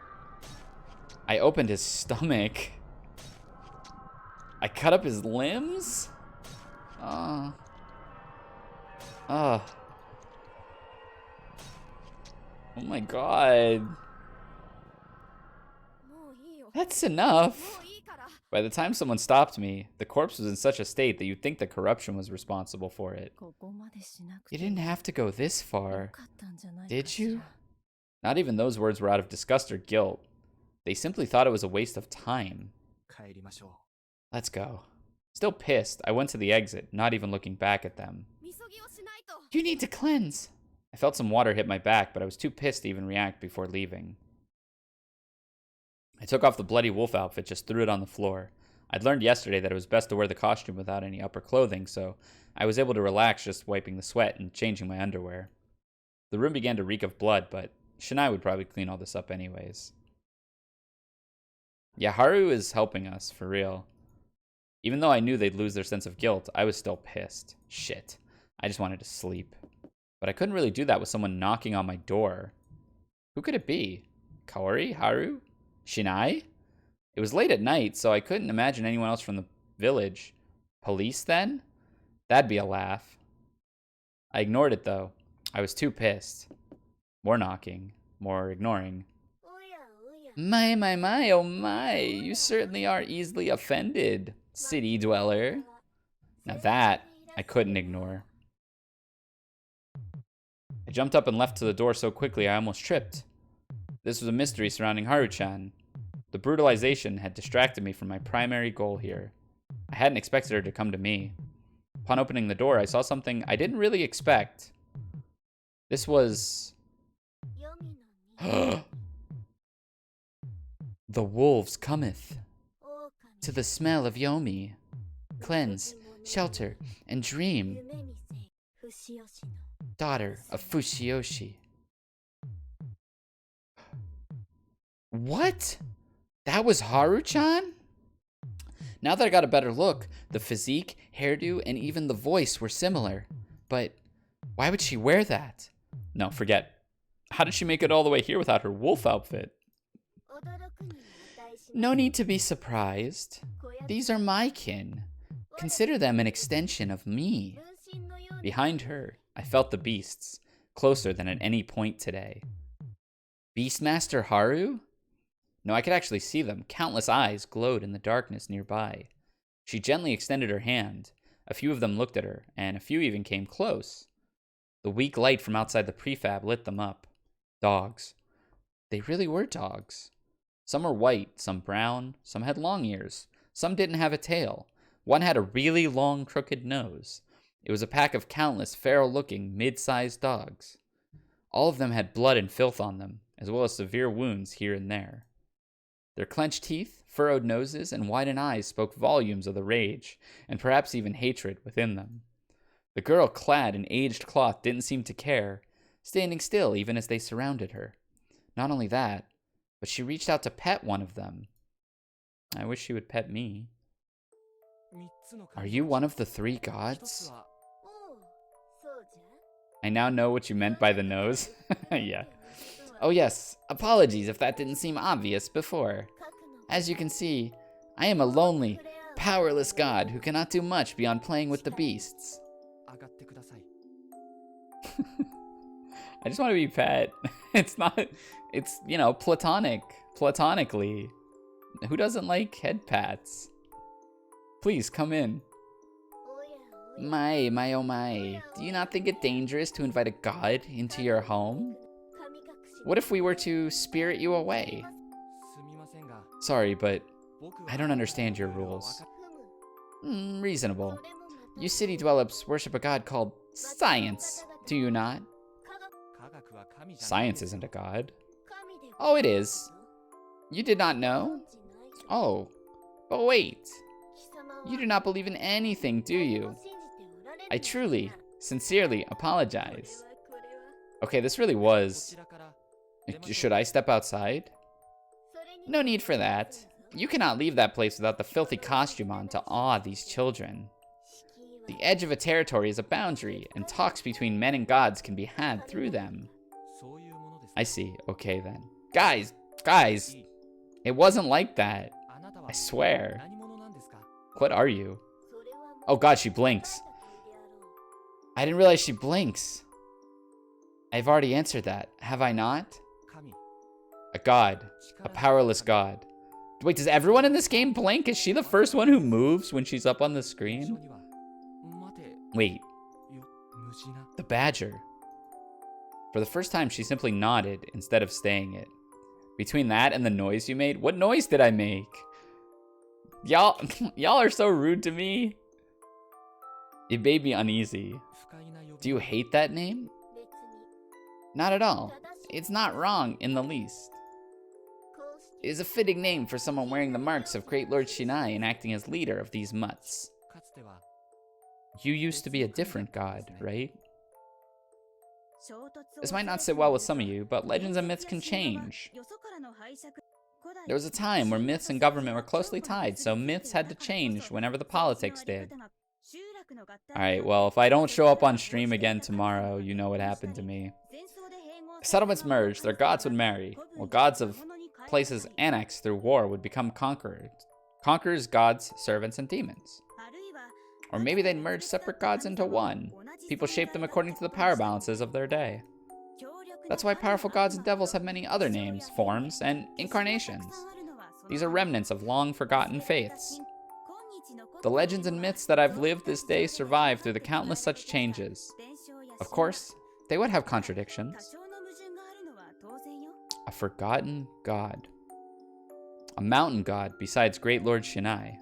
I opened his stomach. I cut up his limbs? Oh my god. That's enough. By the time someone stopped me, the corpse was in such a state that you'd think that corruption was responsible for it. You didn't have to go this far, did you? Not even those words were out of disgust or guilt. They simply thought it was a waste of time. Let's go. Still pissed, I went to the exit, not even looking back at them. You need to cleanse. I felt some water hit my back, but I was too pissed to even react before leaving. I took off the bloody wolf outfit, just threw it on the floor. I'd learned yesterday that it was best to wear the costume without any upper clothing, so I was able to relax just wiping the sweat and changing my underwear. The room began to reek of blood, but Shinai would probably clean all this up anyways. Yeah, Haru is helping us, for real. Even though I knew they'd lose their sense of guilt, I was still pissed. Shit. I just wanted to sleep. But I couldn't really do that with someone knocking on my door. Who could it be? Kaori? Haru? Shinai? It was late at night, so I couldn't imagine anyone else from the village. Police, then? That'd be a laugh. I ignored it, though. I was too pissed. More knocking. More ignoring. My, oh my. You certainly are easily offended, city dweller. Now that, I couldn't ignore. I jumped up and left to the door so quickly I almost tripped. This was a mystery surrounding Haru-chan. The brutalization had distracted me from my primary goal here. I hadn't expected her to come to me. Upon opening the door, I saw something I didn't really expect. This was... The wolves cometh. To the smell of Yomi. Cleanse, shelter, and dream. Daughter of Fushioshi. What? That was Haru-chan? Now that I got a better look, the physique, hairdo, and even the voice were similar. But why would she wear that? No, forget. How did she make it all the way here without her wolf outfit? No need to be surprised. These are my kin. Consider them an extension of me. Behind her, I felt the beasts, closer than at any point today. Beastmaster Haru? No, I could actually see them. Countless eyes glowed in the darkness nearby. She gently extended her hand. A few of them looked at her, and a few even came close. The weak light from outside the prefab lit them up. Dogs. They really were dogs. Some were white, some brown, some had long ears, some didn't have a tail. One had a really long, crooked nose. It was a pack of countless feral-looking, mid-sized dogs. All of them had blood and filth on them, as well as severe wounds here and there. Their clenched teeth, furrowed noses, and widened eyes spoke volumes of the rage, and perhaps even hatred, within them. The girl clad in aged cloth didn't seem to care, standing still even as they surrounded her. Not only that, but she reached out to pet one of them. I wish she would pet me. Are you one of the 3 gods? I now know what you meant by the nose. Yeah. Oh yes, apologies if that didn't seem obvious before. As you can see, I am a lonely, powerless god who cannot do much beyond playing with the beasts. I just want to be pet. It's, platonically. Who doesn't like head pats? Please, come in. My, oh my. Do you not think it dangerous to invite a god into your home? What if we were to spirit you away? Sorry, but I don't understand your rules. Reasonable. You city dwellers worship a god called Science, do you not? Science isn't a god. Oh, it is. You did not know? Oh, but wait. You do not believe in anything, do you? I truly, sincerely apologize. Okay, this really was... Should I step outside? No need for that. You cannot leave that place without the filthy costume on to awe these children. The edge of a territory is a boundary, and talks between men and gods can be had through them. I see. Okay, then. Guys! It wasn't like that. I swear. What are you? Oh god, she blinks. I didn't realize she blinks. I've already answered that, have I not? A god. A powerless god. Wait, does everyone in this game blink? Is she the first one who moves when she's up on the screen? Wait. The badger. For the first time, she simply nodded instead of staying it. Between that and the noise you made, what noise did I make? Y'all are so rude to me. It made me uneasy. Do you hate that name? Not at all. It's not wrong in the least. It is a fitting name for someone wearing the marks of Great Lord Shinai and acting as leader of these mutts. You used to be a different god, right? This might not sit well with some of you, but legends and myths can change. There was a time where myths and government were closely tied, so myths had to change whenever the politics did. Alright, well, if I don't show up on stream again tomorrow, you know what happened to me. Settlements merged, their gods would marry, while gods of places annexed through war would become conquerors. Conquerors, gods, servants, and demons. Or maybe they'd merge separate gods into one. People shape them according to the power balances of their day. That's why powerful gods and devils have many other names, forms, and incarnations. These are remnants of long-forgotten faiths. The legends and myths that I've lived this day survive through the countless such changes. Of course, they would have contradictions. A forgotten god. A mountain god besides Great Lord Shinai.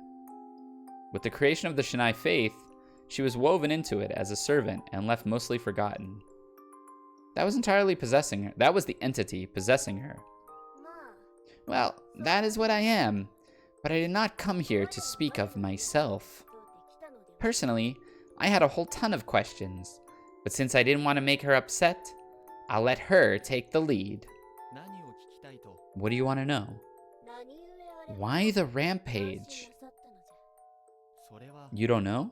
With the creation of the Shinai faith, she was woven into it as a servant and left mostly forgotten. That was entirely possessing her. That was the entity possessing her. Well, that is what I am, but I did not come here to speak of myself. Personally, I had a whole ton of questions, but since I didn't want to make her upset, I'll let her take the lead. What do you want to know? Why the rampage? You don't know?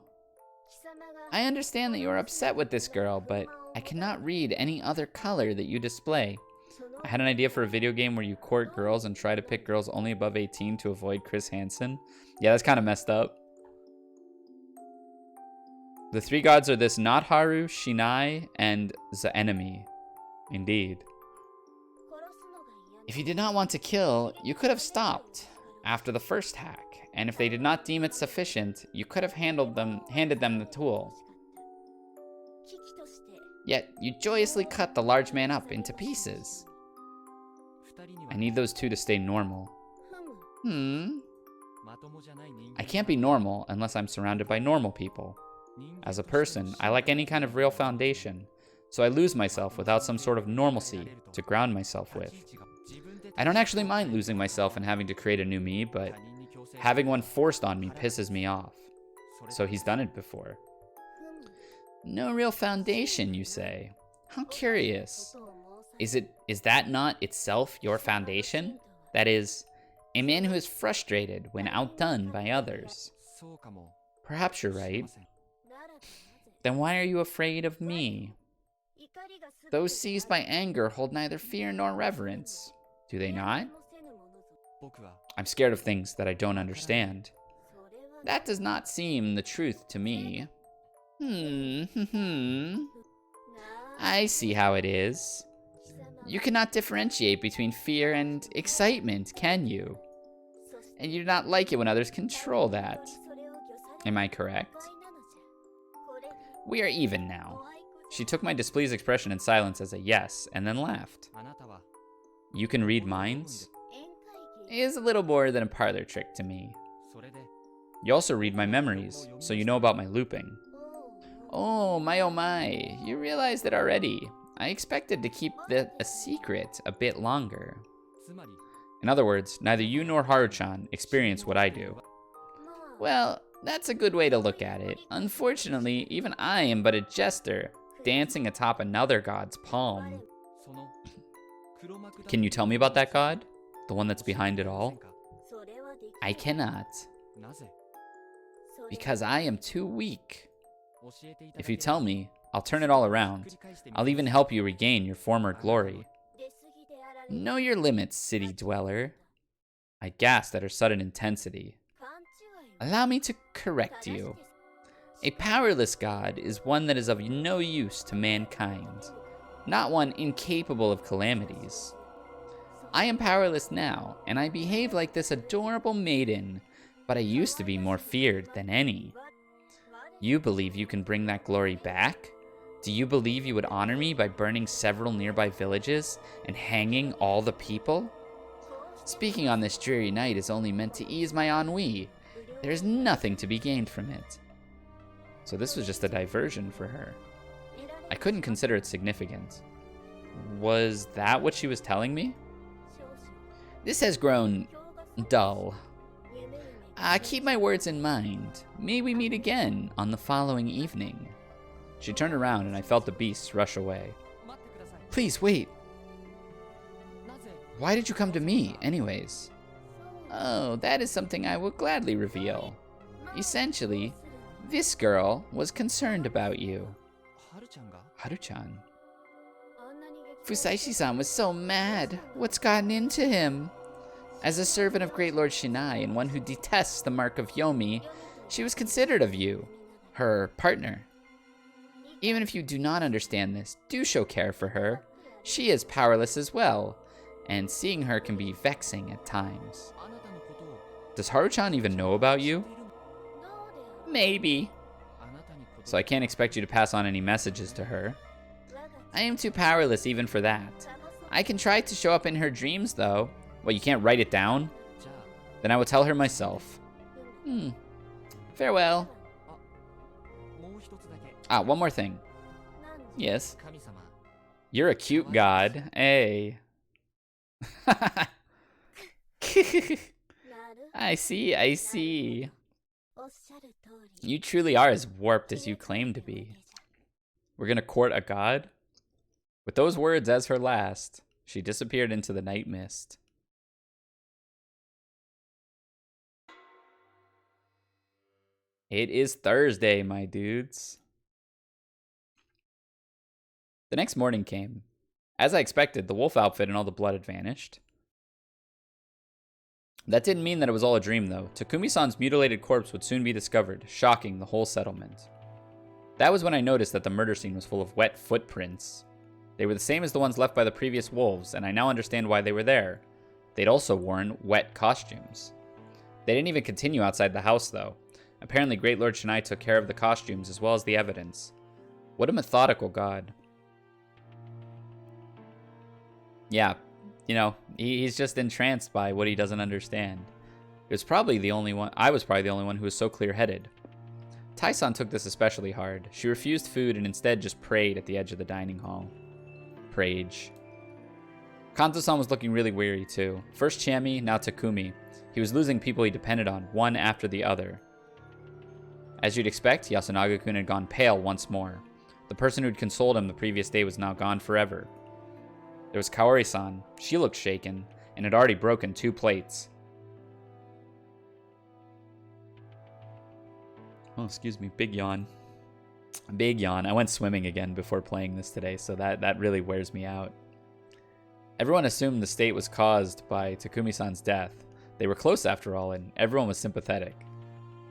I understand that you are upset with this girl, but I cannot read any other color that you display. I had an idea for a video game where you court girls and try to pick girls only above 18 to avoid Chris Hansen. Yeah, that's kind of messed up. The 3 gods are this Natharu, Shinai, and the enemy. Indeed. If you did not want to kill, you could have stopped after the first hack, and if they did not deem it sufficient, you could have handed them the tool. Yet, you joyously cut the large man up into pieces. I need those two to stay normal. Hmm. I can't be normal unless I'm surrounded by normal people. As a person, I lack any kind of real foundation, so I lose myself without some sort of normalcy to ground myself with. I don't actually mind losing myself and having to create a new me, but having one forced on me pisses me off. So he's done it before. No real foundation, you say? How curious. Is that not itself your foundation? That is, a man who is frustrated when outdone by others. Perhaps you're right. Then why are you afraid of me? Those seized by anger hold neither fear nor reverence. Do they not? I'm scared of things that I don't understand. That does not seem the truth to me. I see how it is. You cannot differentiate between fear and excitement, can you? And you do not like it when others control that. Am I correct? We are even now. She took my displeased expression in silence as a yes, and then laughed. You can read minds? It is a little more than a parlor trick to me. You also read my memories, so you know about my looping. Oh my, you realized it already. I expected to keep that a secret a bit longer. In other words, neither you nor Haru-chan experience what I do. Well, that's a good way to look at it. Unfortunately, even I am but a jester, dancing atop another god's palm. Can you tell me about that god? The one that's behind it all? I cannot. Because I am too weak. If you tell me, I'll turn it all around. I'll even help you regain your former glory. Know your limits, city dweller. I gasped at her sudden intensity. Allow me to correct you. A powerless god is one that is of no use to mankind, not one incapable of calamities. I am powerless now, and I behave like this adorable maiden, but I used to be more feared than any. You believe you can bring that glory back? Do you believe you would honor me by burning several nearby villages and hanging all the people? Speaking on this dreary night is only meant to ease my ennui. There is nothing to be gained from it. So this was just a diversion for her. I couldn't consider it significant. Was that what she was telling me? This has grown dull. Keep my words in mind. May we meet again on the following evening. She turned around and I felt the beasts rush away. Please wait. Why did you come to me, anyways? Oh, that is something I will gladly reveal. Essentially, this girl was concerned about you. Haru-chan. Fusaishi-san was so mad. What's gotten into him? As a servant of Great Lord Shinai and one who detests the mark of Yomi, she was considerate of you, her partner. Even if you do not understand this, do show care for her. She is powerless as well, and seeing her can be vexing at times. Does Haru-chan even know about you? Maybe. So I can't expect you to pass on any messages to her. I am too powerless even for that. I can try to show up in her dreams, though. Well, you can't write it down? Then I will tell her myself. Farewell. One more thing. Yes. You're a cute god. Hey. I see. You truly are as warped as you claim to be. We're gonna court a god? With those words as her last, she disappeared into the night mist. It is Thursday, my dudes. The next morning came. As I expected, the wolf outfit and all the blood had vanished. That didn't mean that it was all a dream, though. Takumi-san's mutilated corpse would soon be discovered, shocking the whole settlement. That was when I noticed that the murder scene was full of wet footprints. They were the same as the ones left by the previous wolves, and I now understand why they were there. They'd also worn wet costumes. They didn't even continue outside the house, though. Apparently, Great Lord Shinai took care of the costumes as well as the evidence. What a methodical god. Yeah, You know, he's just entranced by what he doesn't understand. It was probably the only one. I was probably the only one who was so clear-headed. Tai-san took this especially hard. She refused food and instead just prayed at the edge of the dining hall. Prage. Kanto-san was looking really weary too. First Chami, now Takumi. He was losing people he depended on, one after the other. As you'd expect, Yasunaga-kun had gone pale once more. The person who'd consoled him the previous day was now gone forever. There was Kaori-san. She looked shaken, and had already broken 2 plates. Oh, excuse me, big yawn. Big yawn. I went swimming again before playing this today, so that really wears me out. Everyone assumed the state was caused by Takumi-san's death. They were close after all, and everyone was sympathetic.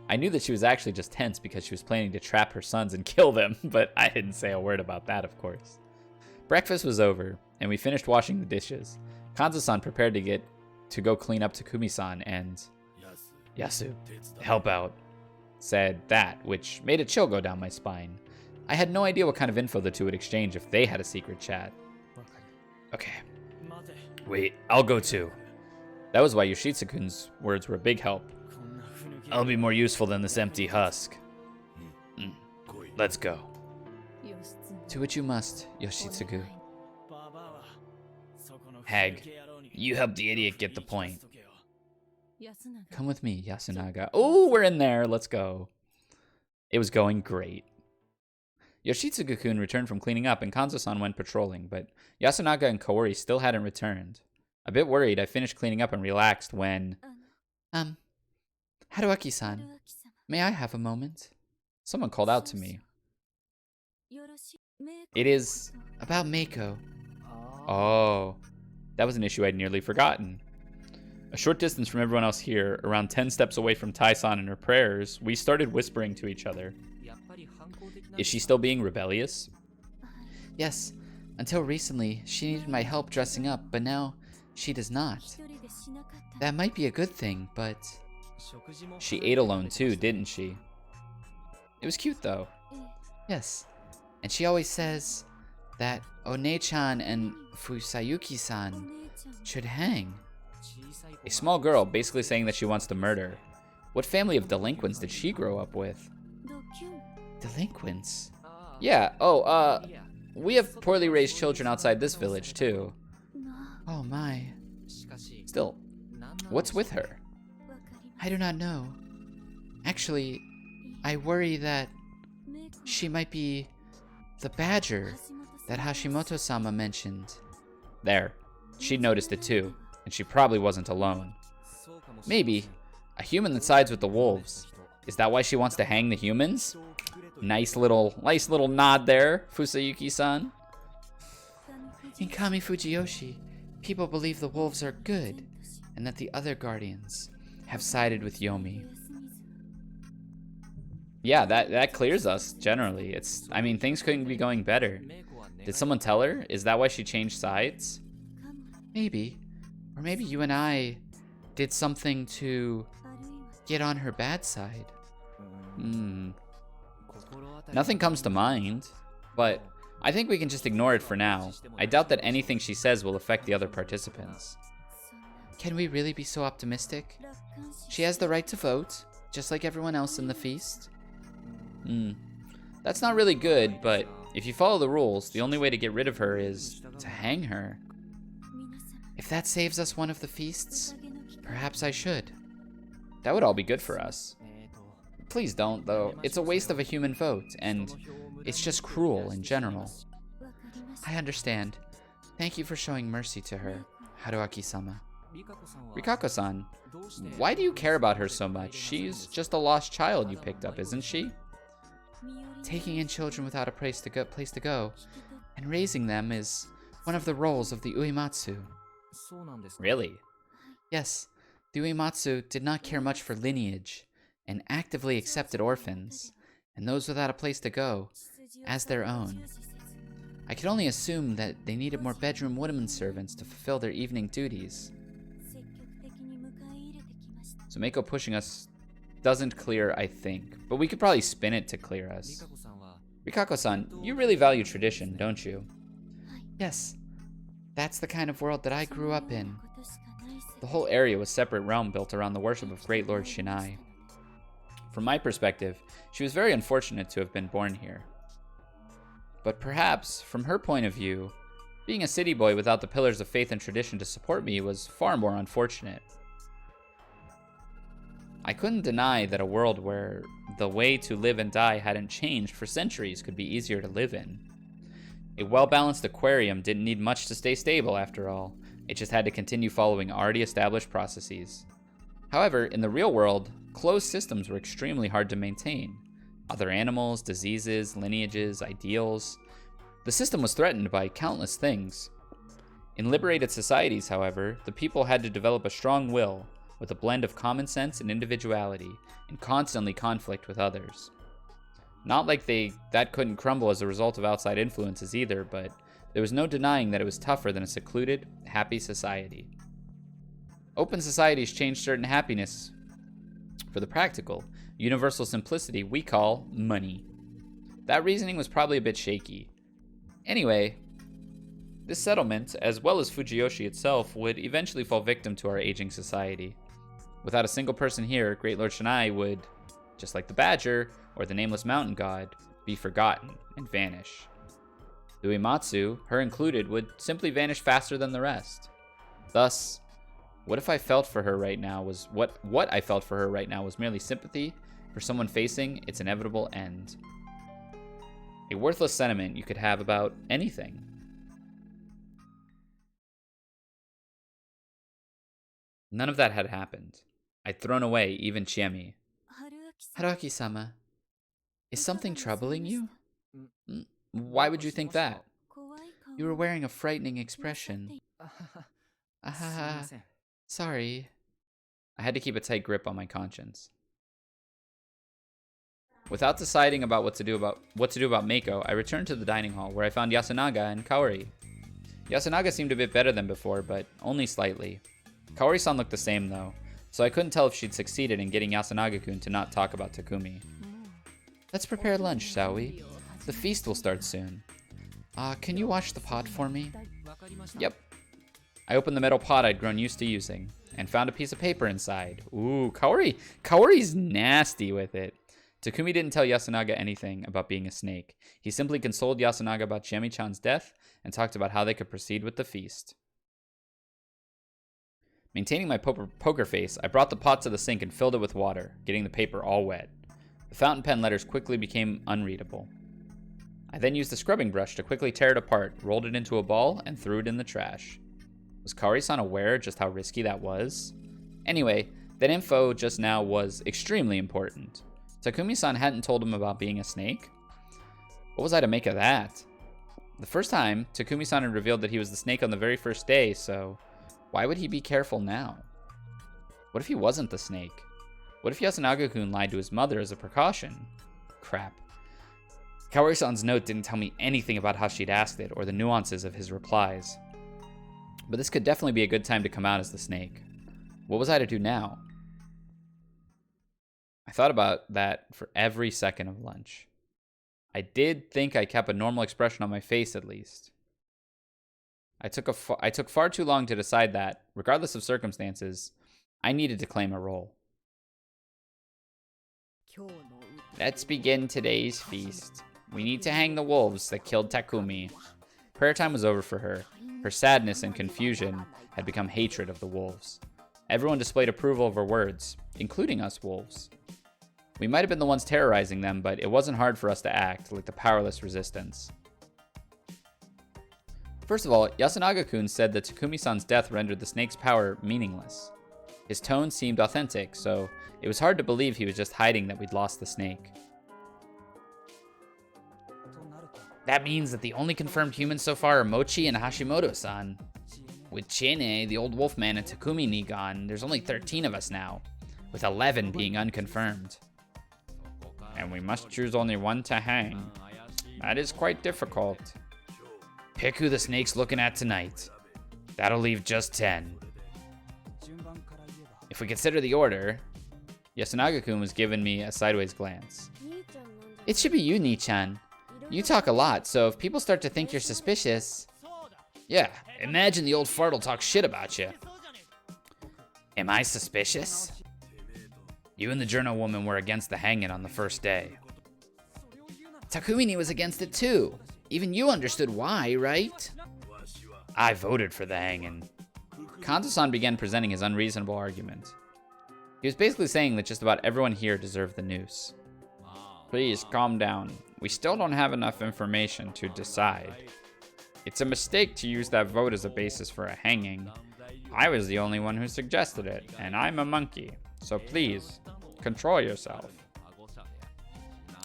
I knew that she was actually just tense because she was planning to trap her sons and kill them, but I didn't say a word about that, of course. Breakfast was over, and we finished washing the dishes. Kanzo-san prepared to go clean up Takumi-san, and Yasu, help out, said that, which made a chill go down my spine. I had no idea what kind of info the two would exchange if they had a secret chat. Okay. Wait, I'll go too. That was why Yoshitsu-kun's words were a big help. I'll be more useful than this empty husk. Let's go. Do what you must, Yoshitsugu. Hag, you help the idiot get the point. Come with me, Yasunaga. Oh, we're in there. Let's go. It was going great. Yoshitsugu-kun returned from cleaning up, and Kanzo-san went patrolling, but Yasunaga and Kaori still hadn't returned. A bit worried, I finished cleaning up and relaxed when... Haruaki-san, may I have a moment? Someone called out to me. It is... About Mako. Oh, that was an issue I'd nearly forgotten. A short distance from everyone else here, around 10 steps away from Tai-san and her prayers, we started whispering to each other. Is she still being rebellious? Yes, until recently, she needed my help dressing up, but now she does not. That might be a good thing, but... She ate alone too, didn't she? It was cute though. Yes, and she always says that One-chan and Fusayuki-san should hang. A small girl basically saying that she wants to murder. What family of delinquents did she grow up with? Delinquents? Yeah, we have poorly raised children outside this village too. Oh my. Still, what's with her? I do not know. Actually, I worry that she might be the badger that Hashimoto-sama mentioned. There. She'd noticed it too, and she probably wasn't alone. Maybe. A human that sides with the wolves. Is that why she wants to hang the humans? Nice little nod there, Fusayuki-san. In Kami Fujiyoshi, people believe the wolves are good, and that the other guardians have sided with Yomi. Yeah, that clears us, generally. I mean, things couldn't be going better. Did someone tell her? Is that why she changed sides? Maybe. Or maybe you and I did something to get on her bad side. Nothing comes to mind, but I think we can just ignore it for now. I doubt that anything she says will affect the other participants. Can we really be so optimistic? She has the right to vote, just like everyone else in the feast. That's not really good, but if you follow the rules, the only way to get rid of her is to hang her. If that saves us one of the feasts, perhaps I should. That would all be good for us. Please don't, though. It's a waste of a human vote, and it's just cruel in general. I understand. Thank you for showing mercy to her, Haruaki-sama. Rikako-san, why do you care about her so much? She's just a lost child you picked up, isn't she? Taking in children without a place to go, and raising them is one of the roles of the Uematsu. Really? Yes, the Uematsu did not care much for lineage, and actively accepted orphans, and those without a place to go, as their own. I could only assume that they needed more bedroom women servants to fulfill their evening duties. So Mako pushing us doesn't clear, I think, but we could probably spin it to clear us. Rikako-san, you really value tradition, don't you? Yes. That's the kind of world that I grew up in. The whole area was a separate realm built around the worship of Great Lord Shinai. From my perspective, she was very unfortunate to have been born here. But perhaps, from her point of view, being a city boy without the pillars of faith and tradition to support me was far more unfortunate. I couldn't deny that a world where the way to live and die hadn't changed for centuries could be easier to live in. A well-balanced aquarium didn't need much to stay stable, after all. It just had to continue following already established processes. However, in the real world, closed systems were extremely hard to maintain. Other animals, diseases, lineages, ideals. The system was threatened by countless things. In liberated societies, however, the people had to develop a strong will, with a blend of common sense and individuality, and constantly conflict with others. Not like that couldn't crumble as a result of outside influences either, but there was no denying that it was tougher than a secluded, happy society. Open societies change certain happiness for the practical, universal simplicity we call money. That reasoning was probably a bit shaky. Anyway, this settlement, as well as Fujiyoshi itself, would eventually fall victim to our aging society. Without a single person here, Great Lord Shinai would, just like the Badger or the Nameless Mountain God, be forgotten and vanish. The Uematsu, her included, would simply vanish faster than the rest. Thus, what I felt for her right now was merely sympathy for someone facing its inevitable end. A worthless sentiment you could have about anything. None of that had happened. I'd thrown away even Chiemi. Haruaki-sama, is something troubling you? Why would you think that? You were wearing a frightening expression. Sorry. I had to keep a tight grip on my conscience. Without deciding about what to do about Meiko, I returned to the dining hall where I found Yasunaga and Kaori. Yasunaga seemed a bit better than before, but only slightly. Kaori-san looked the same though, so I couldn't tell if she'd succeeded in getting Yasunaga-kun to not talk about Takumi. Let's prepare lunch, shall we? The feast will start soon. Can you wash the pot for me? Yep. I opened the metal pot I'd grown used to using, and found a piece of paper inside. Ooh, Kaori's nasty with it. Takumi didn't tell Yasunaga anything about being a snake. He simply consoled Yasunaga about Chiemi-chan's death, and talked about how they could proceed with the feast. Maintaining my poker face, I brought the pot to the sink and filled it with water, getting the paper all wet. The fountain pen letters quickly became unreadable. I then used the scrubbing brush to quickly tear it apart, rolled it into a ball, and threw it in the trash. Was Kaori-san aware just how risky that was? Anyway, that info just now was extremely important. Takumi-san hadn't told him about being a snake? What was I to make of that? The first time, Takumi-san had revealed that he was the snake on the very first day, so why would he be careful now? What if he wasn't the snake? What if Yasunaga-kun lied to his mother as a precaution? Crap. Kaori-san's note didn't tell me anything about how she'd asked it or the nuances of his replies. But this could definitely be a good time to come out as the snake. What was I to do now? I thought about that for every second of lunch. I did think I kept a normal expression on my face at least. I took far too long to decide that, regardless of circumstances, I needed to claim a role. Let's begin today's feast. We need to hang the wolves that killed Takumi. Prayer time was over for her. Her sadness and confusion had become hatred of the wolves. Everyone displayed approval of her words, including us wolves. We might have been the ones terrorizing them, but it wasn't hard for us to act like the powerless resistance. First of all, Yasunaga-kun said that Takumi-san's death rendered the snake's power meaningless. His tone seemed authentic, so it was hard to believe he was just hiding that we'd lost the snake. That means that the only confirmed humans so far are Mochi and Hashimoto-san. With Chene, the old wolfman, and Takumi gone, there's only 13 of us now, with 11 being unconfirmed. And we must choose only one to hang. That is quite difficult. Pick who the snake's looking at tonight. That'll leave just 10. If we consider the order, Yasunaga-kun was giving me a sideways glance. It should be you, Nii-chan. You talk a lot, so if people start to think you're suspicious... Yeah, imagine the old fart'll talk shit about you. Am I suspicious? You and the journal woman were against the hanging on the first day. Takumini was against it too. Even you understood why, right? I voted for the hanging. Kanto-san began presenting his unreasonable argument. He was basically saying that just about everyone here deserved the noose. Please, calm down. We still don't have enough information to decide. It's a mistake to use that vote as a basis for a hanging. I was the only one who suggested it, and I'm a monkey. So please, control yourself.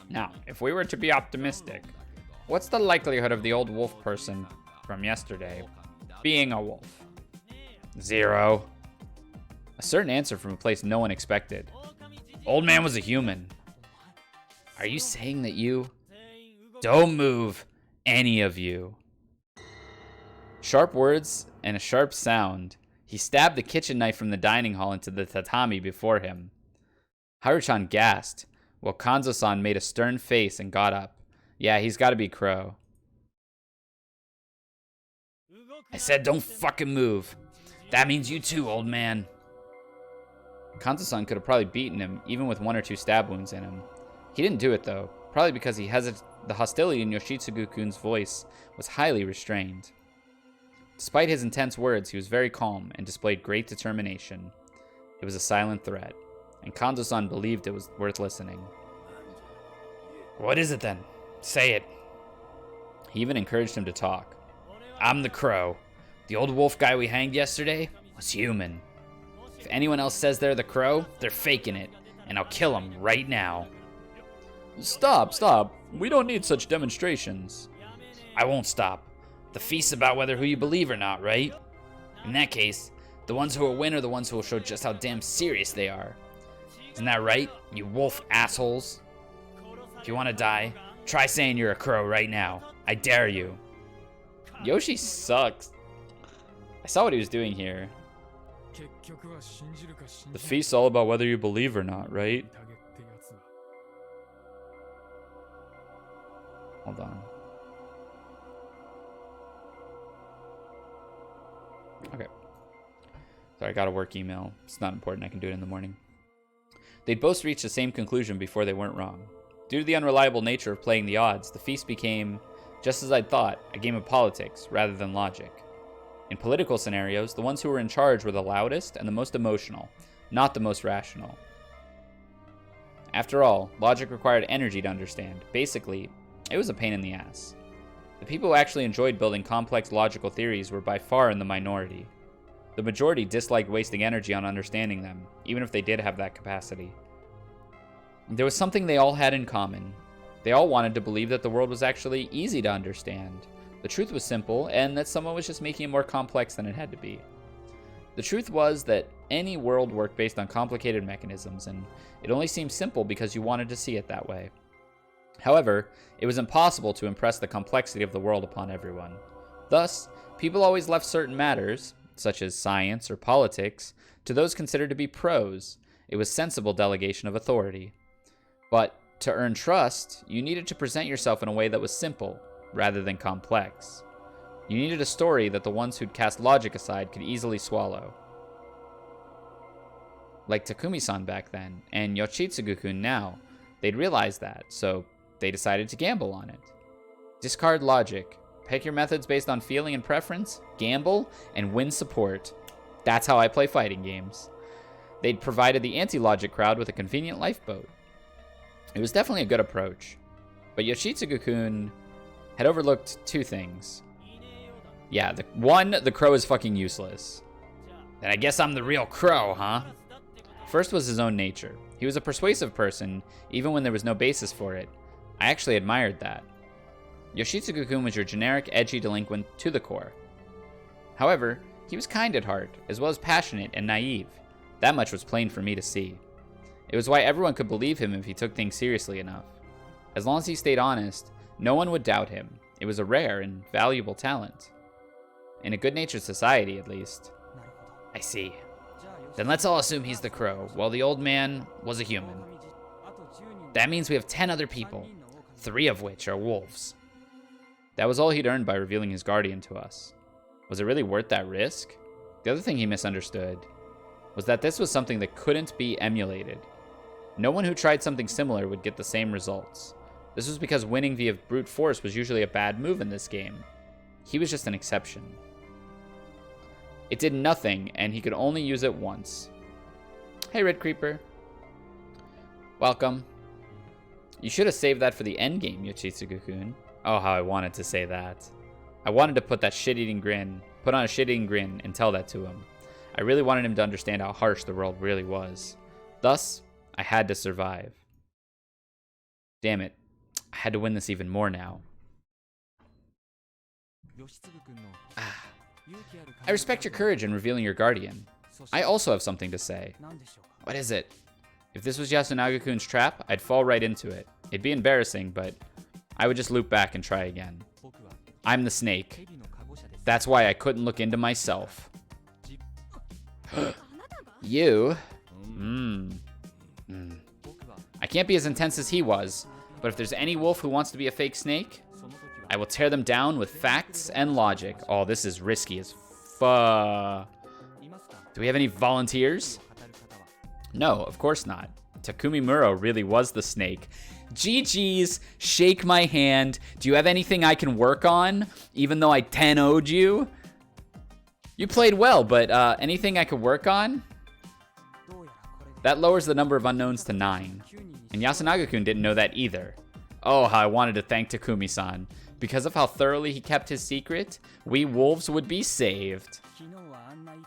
Now, if we were to be optimistic, what's the likelihood of the old wolf person from yesterday being a wolf? 0. A certain answer from a place no one expected. Old man was a human. Are you saying that you... Don't move, any of you. Sharp words and a sharp sound. He stabbed the kitchen knife from the dining hall into the tatami before him. Haruchan gasped, while Kanzo-san made a stern face and got up. Yeah, he's got to be Crow. I said don't fucking move. That means you too, old man. Kanzo-san could have probably beaten him, even with 1 or 2 stab wounds in him. He didn't do it, though, probably because the hostility in Yoshitsugu-kun's voice was highly restrained. Despite his intense words, he was very calm and displayed great determination. It was a silent threat, and Kanzo-san believed it was worth listening. What is it then? Say it. He even encouraged him to talk. I'm the Crow. The old wolf guy we hanged yesterday was human. If anyone else says they're the Crow, they're faking it, and I'll kill them right now. Stop. We don't need such demonstrations. I won't stop. The feast's about whether who you believe or not, right? In that case, the ones who will win are the ones who will show just how damn serious they are. Isn't that right, you wolf assholes? If you want to die, try saying you're a Crow right now. I dare you. Yoshi sucks. I saw what he was doing here. The feast's all about whether you believe or not, right? Hold on. Okay. Sorry, I got a work email. It's not important. I can do it in the morning. They'd both reached the same conclusion before they weren't wrong. Due to the unreliable nature of playing the odds, the feast became, just as I'd thought, a game of politics rather than logic. In political scenarios, the ones who were in charge were the loudest and the most emotional, not the most rational. After all, logic required energy to understand. Basically, it was a pain in the ass. The people who actually enjoyed building complex logical theories were by far in the minority. The majority disliked wasting energy on understanding them, even if they did have that capacity. There was something they all had in common. They all wanted to believe that the world was actually easy to understand. The truth was simple, and that someone was just making it more complex than it had to be. The truth was that any world worked based on complicated mechanisms, and it only seemed simple because you wanted to see it that way. However, it was impossible to impress the complexity of the world upon everyone. Thus, people always left certain matters, such as science or politics, to those considered to be pros. It was sensible delegation of authority. But to earn trust, you needed to present yourself in a way that was simple, rather than complex. You needed a story that the ones who'd cast logic aside could easily swallow. Like Takumi-san back then, and Yoshitsugu-kun now, they'd realized that, so they decided to gamble on it. Discard logic. Pick your methods based on feeling and preference, gamble, and win support. That's how I play fighting games. They'd provided the anti-logic crowd with a convenient lifeboat. It was definitely a good approach. But Yoshitsugu-kun had overlooked 2 things. Yeah, the Crow is fucking useless. Then I guess I'm the real Crow, huh? First was his own nature. He was a persuasive person, even when there was no basis for it. I actually admired that. Yoshitsugu-kun was your generic, edgy delinquent to the core. However, he was kind at heart, as well as passionate and naive. That much was plain for me to see. It was why everyone could believe him if he took things seriously enough. As long as he stayed honest, no one would doubt him. It was a rare and valuable talent. In a good-natured society, at least. I see. Then let's all assume he's the Crow, while the old man was a human. That means we have 10 other people, 3 of which are wolves. That was all he'd earned by revealing his guardian to us. Was it really worth that risk? The other thing he misunderstood was that this was something that couldn't be emulated. No one who tried something similar would get the same results. This was because winning via brute force was usually a bad move in this game. He was just an exception. It did nothing, and he could only use it once. Hey, Red Creeper. Welcome. You should have saved that for the end game, Yoshitsugu-kun. Oh, how I wanted to say that. I wanted to put on a shit-eating grin and tell that to him. I really wanted him to understand how harsh the world really was. Thus, I had to survive. Damn it. I had to win this even more now. I respect your courage in revealing your guardian. I also have something to say. What is it? If this was Yasunaga-kun's trap, I'd fall right into it. It'd be embarrassing, but I would just loop back and try again. I'm the snake. That's why I couldn't look into myself. You? I can't be as intense as he was, but if there's any wolf who wants to be a fake snake, I will tear them down with facts and logic. Oh, this is risky as fuck. Do we have any volunteers? No, of course not. Takumi Muro really was the snake. GG's, shake my hand. Do you have anything I can work on, even though I 10-0'd you? You played well, but anything I could work on? That lowers the number of unknowns to 9. And Yasunaga-kun didn't know that either. Oh, how I wanted to thank Takumi-san. Because of how thoroughly he kept his secret, we wolves would be saved.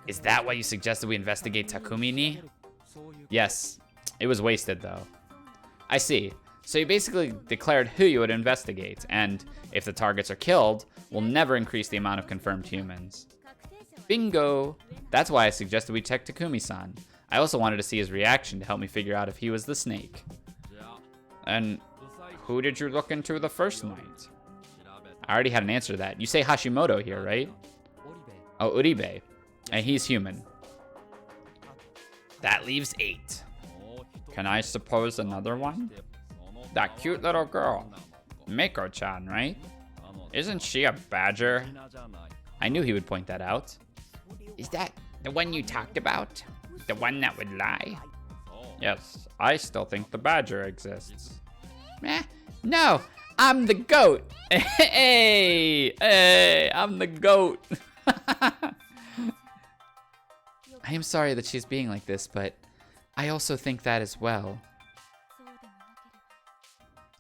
Is that why you suggested we investigate Takumi-ni? Yes. It was wasted, though. I see. So you basically declared who you would investigate, and if the targets are killed, we'll never increase the amount of confirmed humans. Bingo! That's why I suggested we check Takumi-san. I also wanted to see his reaction to help me figure out if he was the snake. And who did you look into the first night? I already had an answer to that. You say Hashimoto here, right? Oh, Uribe. And he's human. That leaves 8. Can I suppose another one? That cute little girl. Miko-chan, right? Isn't she a badger? I knew he would point that out. Is that the one you talked about? The one that would lie? Yes, I still think the badger exists. No, I'm the goat. Hey, I'm the goat. I am sorry that she's being like this, but I also think that as well.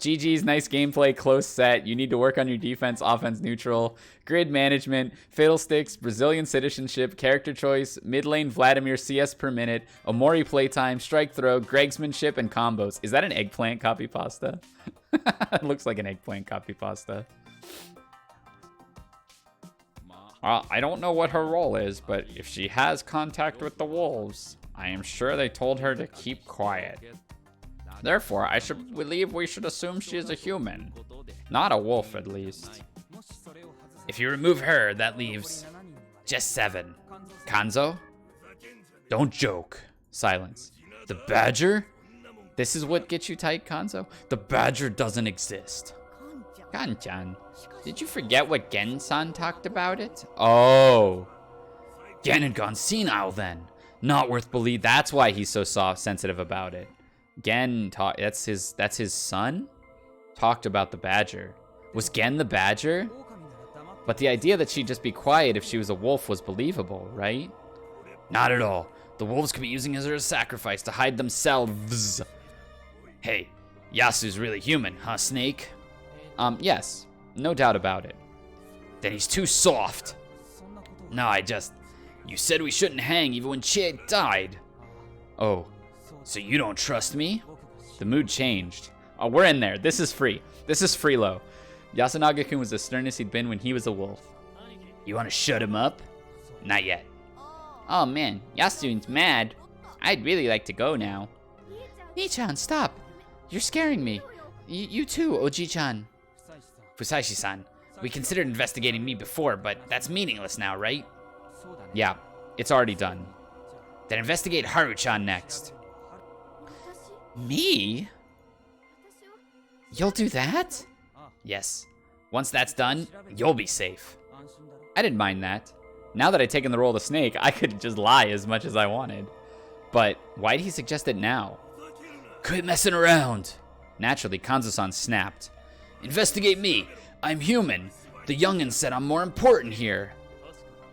GG's, nice gameplay, close set. You need to work on your defense, offense neutral, grid management, fiddlesticks, Brazilian citizenship, character choice, mid lane Vladimir CS per minute, Omori playtime, strike throw, Gregsmanship, and combos. Is that an eggplant copy pasta? It looks like an eggplant copy pasta. I don't know what her role is, but if she has contact with the wolves, I am sure they told her to keep quiet. Therefore, I should believe we should assume she is a human. Not a wolf, at least. If you remove her, that leaves just 7. Kanzo? Don't joke. Silence. The badger? This is what gets you tight, Kanzo? The badger doesn't exist. Kan-chan, did you forget what Gen-san talked about it? Oh. Gen had gone senile then. Not worth believe. That's why he's so sensitive about it. Gen that's his son? Talked about the badger. Was Gen the badger? But the idea that she'd just be quiet if she was a wolf was believable, right? Not at all. The wolves could be using her as a sacrifice to hide themselves. Hey, Yasu's really human, huh, Snake? Yes. No doubt about it. Then he's too soft. No, you said we shouldn't hang even when Chie died. Oh. So you don't trust me? The mood changed. Oh, we're in there. This is free. This is Freelo. Yasunaga-kun was as stern as he'd been when he was a wolf. You want to shut him up? Not yet. Oh man, Yasu's mad. I'd really like to go now. Nii-chan, stop. You're scaring me. You too, Oji-chan. Fusashi-san, we considered investigating me before, but that's meaningless now, right? Yeah, it's already done. Then investigate Haru-chan next. Me? You'll do that? Yes. Once that's done, you'll be safe. I didn't mind that. Now that I'd taken the role of the snake, I could just lie as much as I wanted. But why'd he suggest it now? Quit messing around. Naturally, Kanzo-san snapped. Investigate me. I'm human. The youngin said I'm more important here.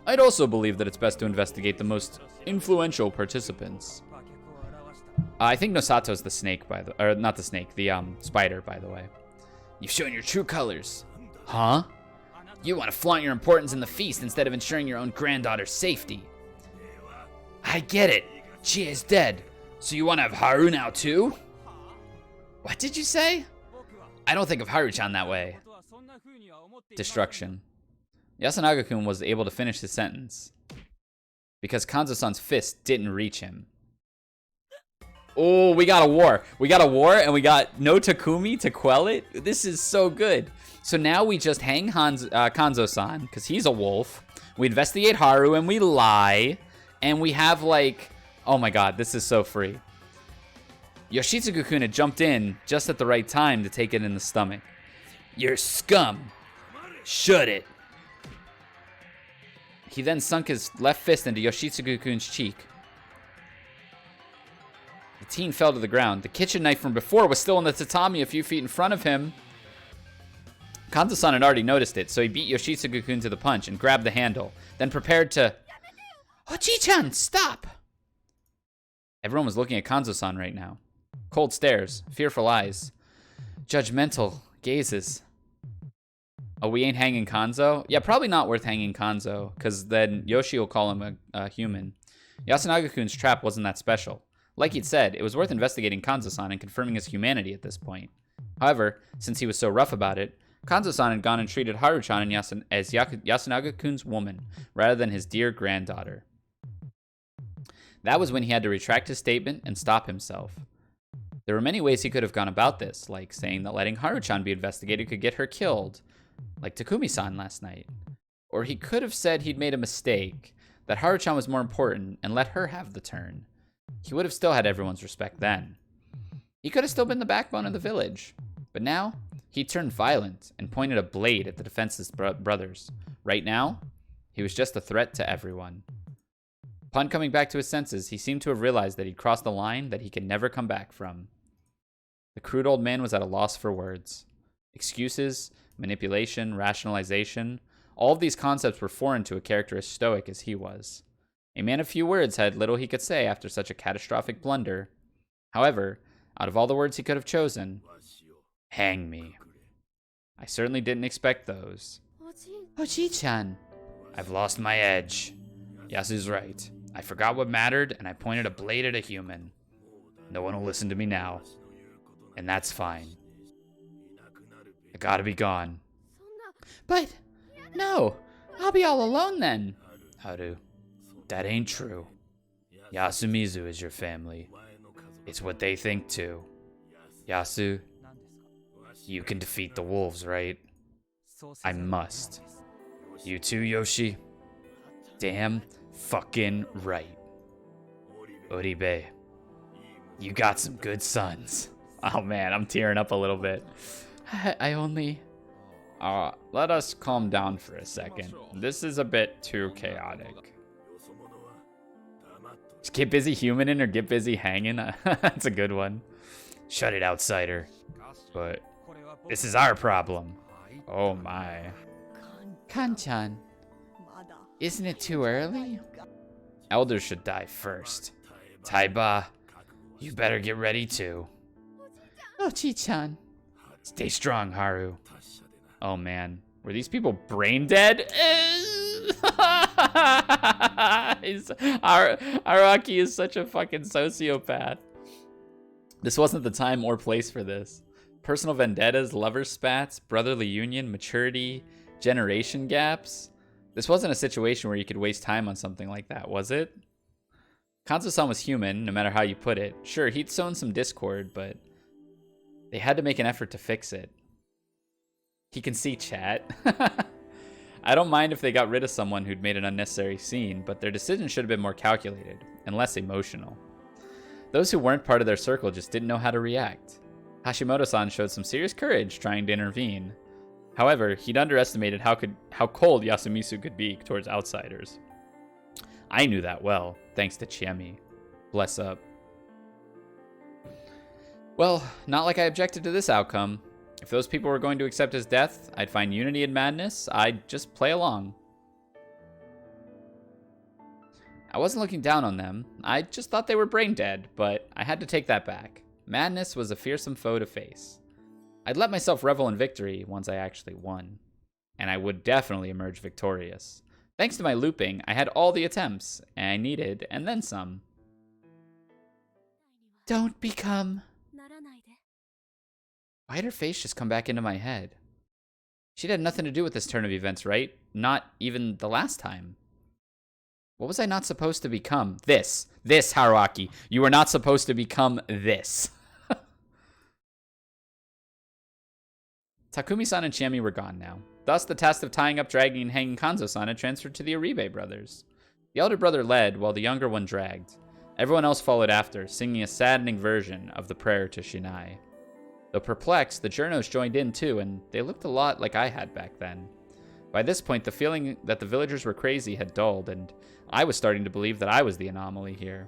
I'd also believe that it's best to investigate the most influential participants. I think Nosato's the snake, or not the snake, the spider, by the way. You've shown your true colors. Huh? You want to flaunt your importance in the feast instead of ensuring your own granddaughter's safety. I get it. Chie is dead. So you want to have Haru now too? What did you say? I don't think of Haru-chan that way. Destruction. Yasunaga-kun was able to finish his sentence because Kanzo-san's fist didn't reach him. Oh, we got a war. We got a war, and we got no Takumi to quell it. This is so good. So now we just hang Kanzo-san, because he's a wolf. We investigate Haru, and we lie. And we have, like... Oh my god, this is so free. Yoshitsugu-kun had jumped in just at the right time to take it in the stomach. You're scum. Shut it. He then sunk his left fist into Yoshitsugu-kun's cheek. The teen fell to the ground. The kitchen knife from before was still on the tatami a few feet in front of him. Kanzo-san had already noticed it, so he beat Yoshitsugu-kun to the punch and grabbed the handle, then prepared to... Oji-chan, stop! Everyone was looking at Kanzo-san right now. Cold stares, fearful eyes, judgmental gazes. Oh, we ain't hanging Kanzo? Yeah, probably not worth hanging Kanzo, because then Yoshi will call him a human. Yasunaga-kun's trap wasn't that special. Like he'd said, it was worth investigating Kanzo-san and confirming his humanity at this point. However, since he was so rough about it, Kanzo-san had gone and treated Haru-chan as Yasunaga-kun's woman, rather than his dear granddaughter. That was when he had to retract his statement and stop himself. There were many ways he could have gone about this, like saying that letting Haru-chan be investigated could get her killed, like Takumi-san last night. Or he could have said he'd made a mistake, that Haru-chan was more important, and let her have the turn. He would have still had everyone's respect then. He could have still been the backbone of the village. But now, he turned violent and pointed a blade at the defenseless brothers. Right now, he was just a threat to everyone. Upon coming back to his senses, he seemed to have realized that he'd crossed a line that he could never come back from. The crude old man was at a loss for words. Excuses, manipulation, rationalization, all of these concepts were foreign to a character as stoic as he was. A man of few words had little he could say after such a catastrophic blunder. However, out of all the words he could have chosen, hang me. I certainly didn't expect those. Oji-chan. I've lost my edge. Yasu's right. I forgot what mattered, and I pointed a blade at a human. No one will listen to me now. And that's fine. I gotta be gone. But, no, I'll be all alone then. Haru, that ain't true. Yasumizu is your family. It's what they think too. Yasu, you can defeat the wolves, right? I must. You too, Yoshi? Damn fucking right. Oribe, you got some good sons. Oh man, I'm tearing up a little bit. I only... let us calm down for a second. This is a bit too chaotic. Just get busy humaning or get busy hanging. That's a good one. Shut it, outsider. But this is our problem. Oh my. Kan-chan, isn't it too early? Elders should die first. Taiba, you better get ready too. Oji-chan. Stay strong, Haru. Oh man. Were these people brain dead? Araki is such a fucking sociopath. This wasn't the time or place for this. Personal vendettas, lover spats, brotherly union, maturity, generation gaps. This wasn't a situation where you could waste time on something like that, was it? Kanzo-san was human, no matter how you put it. Sure, he'd sown some discord, but they had to make an effort to fix it. He can see chat. I don't mind if they got rid of someone who'd made an unnecessary scene, but their decision should have been more calculated and less emotional. Those who weren't part of their circle just didn't know how to react. Hashimoto-san showed some serious courage trying to intervene. However, he'd underestimated how cold Yasumizu could be towards outsiders. I knew that well, thanks to Chiemi. Bless up. Well, not like I objected to this outcome. If those people were going to accept his death, I'd find unity in madness. I'd just play along. I wasn't looking down on them. I just thought they were brain dead, but I had to take that back. Madness was a fearsome foe to face. I'd let myself revel in victory once I actually won. And I would definitely emerge victorious. Thanks to my looping, I had all the attempts I needed, and then some. Don't become... Why did her face just come back into my head? She'd had nothing to do with this turn of events, right? Not even the last time. What was I not supposed to become? This, Haruaki. You were not supposed to become this. Takumi-san and Chiemi were gone now. Thus, the task of tying up, dragging, and hanging Kanzo-san had transferred to the Oribe brothers. The elder brother led, while the younger one dragged. Everyone else followed after, singing a saddening version of the prayer to Shinai. Though perplexed, the journos joined in too, and they looked a lot like I had back then. By this point, the feeling that the villagers were crazy had dulled, and I was starting to believe that I was the anomaly here.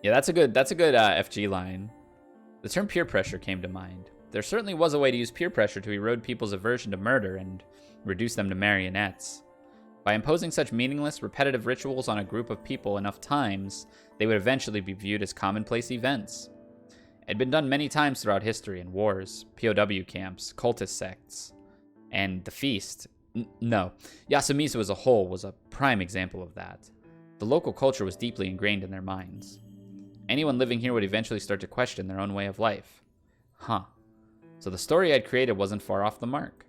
Yeah, that's a good FG line. The term peer pressure came to mind. There certainly was a way to use peer pressure to erode people's aversion to murder and reduce them to marionettes. By imposing such meaningless, repetitive rituals on a group of people enough times, they would eventually be viewed as commonplace events. It had been done many times throughout history in wars, POW camps, cultist sects, and the feast. No, Yasumizu as a whole was a prime example of that. The local culture was deeply ingrained in their minds. Anyone living here would eventually start to question their own way of life. Huh. So the story I'd created wasn't far off the mark.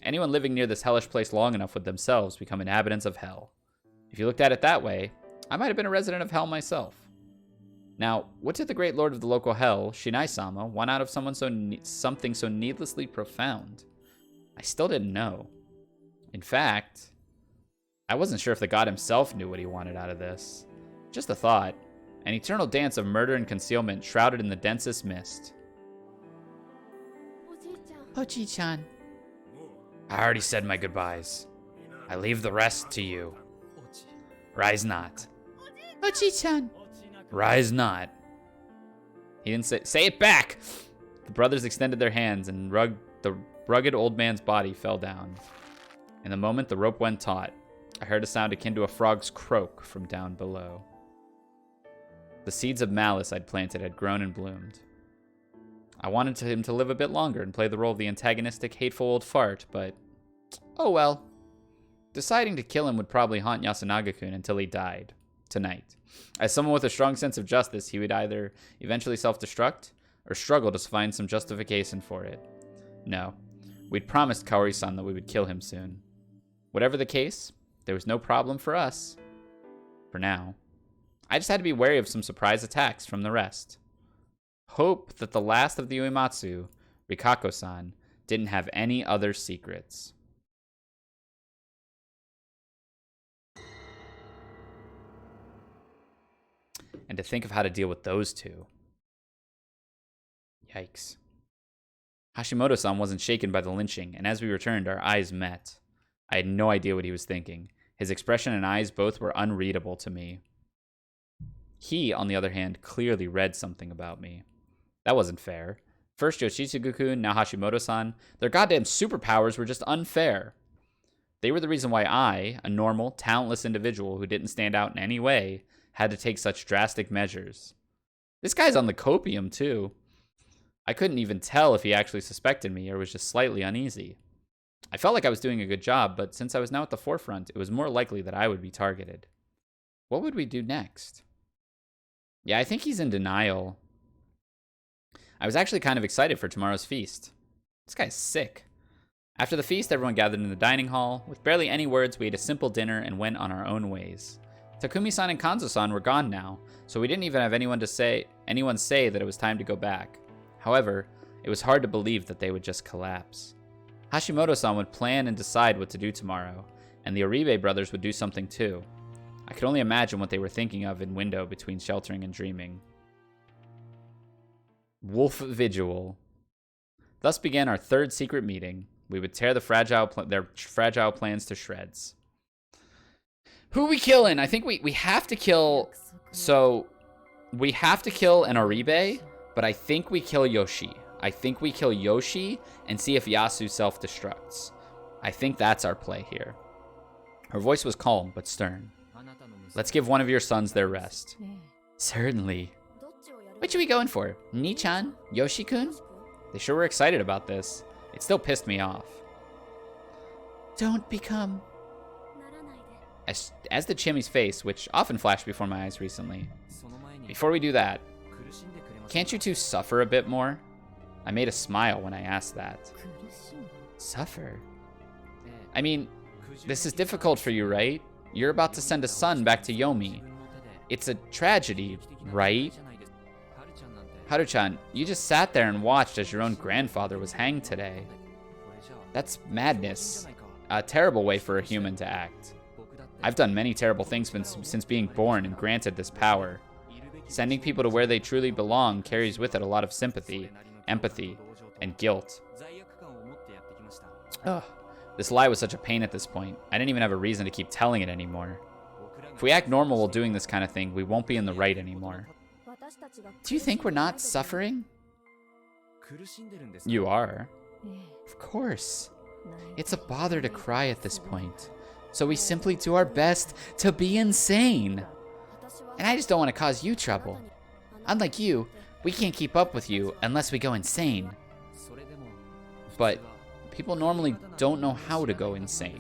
Anyone living near this hellish place long enough would themselves become inhabitants of hell. If you looked at it that way, I might have been a resident of hell myself. Now, what did the great lord of the local hell, Shinai-sama, want out of something so needlessly profound? I still didn't know. In fact, I wasn't sure if the god himself knew what he wanted out of this. Just a thought. An eternal dance of murder and concealment shrouded in the densest mist. Oji-chan. I already said my goodbyes. I leave the rest to you. Rise not. Oji-chan. Rise not. He didn't say it back! The brothers extended their hands, and the rugged old man's body fell down. In the moment the rope went taut, I heard a sound akin to a frog's croak from down below. The seeds of malice I'd planted had grown and bloomed. I wanted him to live a bit longer and play the role of the antagonistic, hateful old fart, but oh well. Deciding to kill him would probably haunt Yasunaga-kun until he died. Tonight. As someone with a strong sense of justice, he would either eventually self-destruct or struggle to find some justification for it. No, we'd promised Kaori-san that we would kill him soon. Whatever the case, there was no problem for us. For now. I just had to be wary of some surprise attacks from the rest. Hope that the last of the Uematsu, Rikako-san, didn't have any other secrets. And to think of how to deal with those two. Yikes. Hashimoto-san wasn't shaken by the lynching, and as we returned, our eyes met. I had no idea what he was thinking. His expression and eyes both were unreadable to me. He, on the other hand, clearly read something about me. That wasn't fair. First Yoshitsugu-kun, now Hashimoto-san. Their goddamn superpowers were just unfair. They were the reason why I, a normal, talentless individual who didn't stand out in any way, had to take such drastic measures. This guy's on the copium, too. I couldn't even tell if he actually suspected me or was just slightly uneasy. I felt like I was doing a good job, but since I was now at the forefront, it was more likely that I would be targeted. What would we do next? Yeah, I think he's in denial. I was actually kind of excited for tomorrow's feast. This guy's sick. After the feast, everyone gathered in the dining hall. With barely any words, we ate a simple dinner and went on our own ways. Takumi-san and Kanzo-san were gone now, so we didn't even have anyone say that it was time to go back. However, it was hard to believe that they would just collapse. Hashimoto-san would plan and decide what to do tomorrow, and the Oribe brothers would do something too. I could only imagine what they were thinking of in window between sheltering and dreaming. Wolf Vigil. Thus began our third secret meeting. We would tear their fragile plans to shreds. Who we killing? I think we have to kill... So, we have to kill an Oribe, but I think we kill Yoshi. I think we kill Yoshi and see if Yasu self-destructs. I think that's our play here. Her voice was calm, but stern. Let's give one of your sons their rest. Certainly. What should we going for? Ni-chan? Yoshi-kun? They sure were excited about this. It still pissed me off. Don't become... As did Chimmy's face, which often flashed before my eyes recently. Before we do that, can't you two suffer a bit more? I made a smile when I asked that. Suffer? I mean, this is difficult for you, right? You're about to send a son back to Yomi. It's a tragedy, right? Haru-chan, you just sat there and watched as your own grandfather was hanged today. That's madness. A terrible way for a human to act. I've done many terrible things since being born and granted this power. Sending people to where they truly belong carries with it a lot of sympathy, empathy, and guilt. Ugh. This lie was such a pain at this point. I didn't even have a reason to keep telling it anymore. If we act normal while doing this kind of thing, we won't be in the right anymore. Do you think we're not suffering? You are. Of course. It's a bother to cry at this point. So we simply do our best to be insane. And I just don't want to cause you trouble. Unlike you, we can't keep up with you unless we go insane. But people normally don't know how to go insane.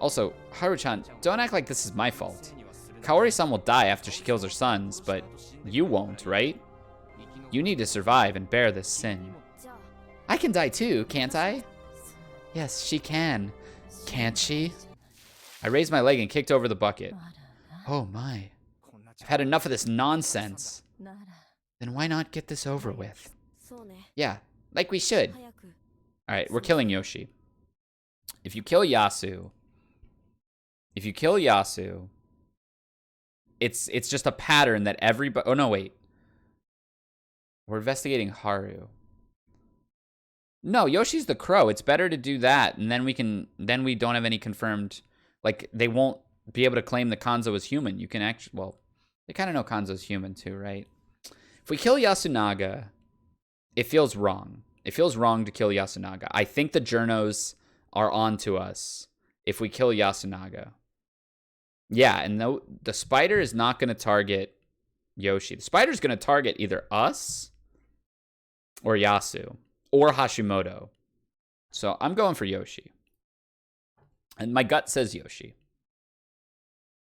Also, Haru-chan, don't act like this is my fault. Kaori-san will die after she kills her sons, but you won't, right? You need to survive and bear this sin. I can die too, can't I? Yes, she can. Can't she? I raised my leg and kicked over the bucket. Oh my. I've had enough of this nonsense. Then why not get this over with? Yeah, like we should. Alright, we're killing Yoshi. If you kill Yasu, it's just a pattern that everybody... Oh, no, wait. We're investigating Haru. No, Yoshi's the crow. It's better to do that, and then we don't have any confirmed... Like, they won't be able to claim that Kanzo is human. You can actually... Well, they kind of know Kanzo's human, too, right? If we kill Yasunaga, it feels wrong. It feels wrong to kill Yasunaga. I think the journos are on to us if we kill Yasunaga. Yeah, and the spider is not going to target Yoshi. The spider's going to target either us or Yasu or Hashimoto. So I'm going for Yoshi. And my gut says Yoshi.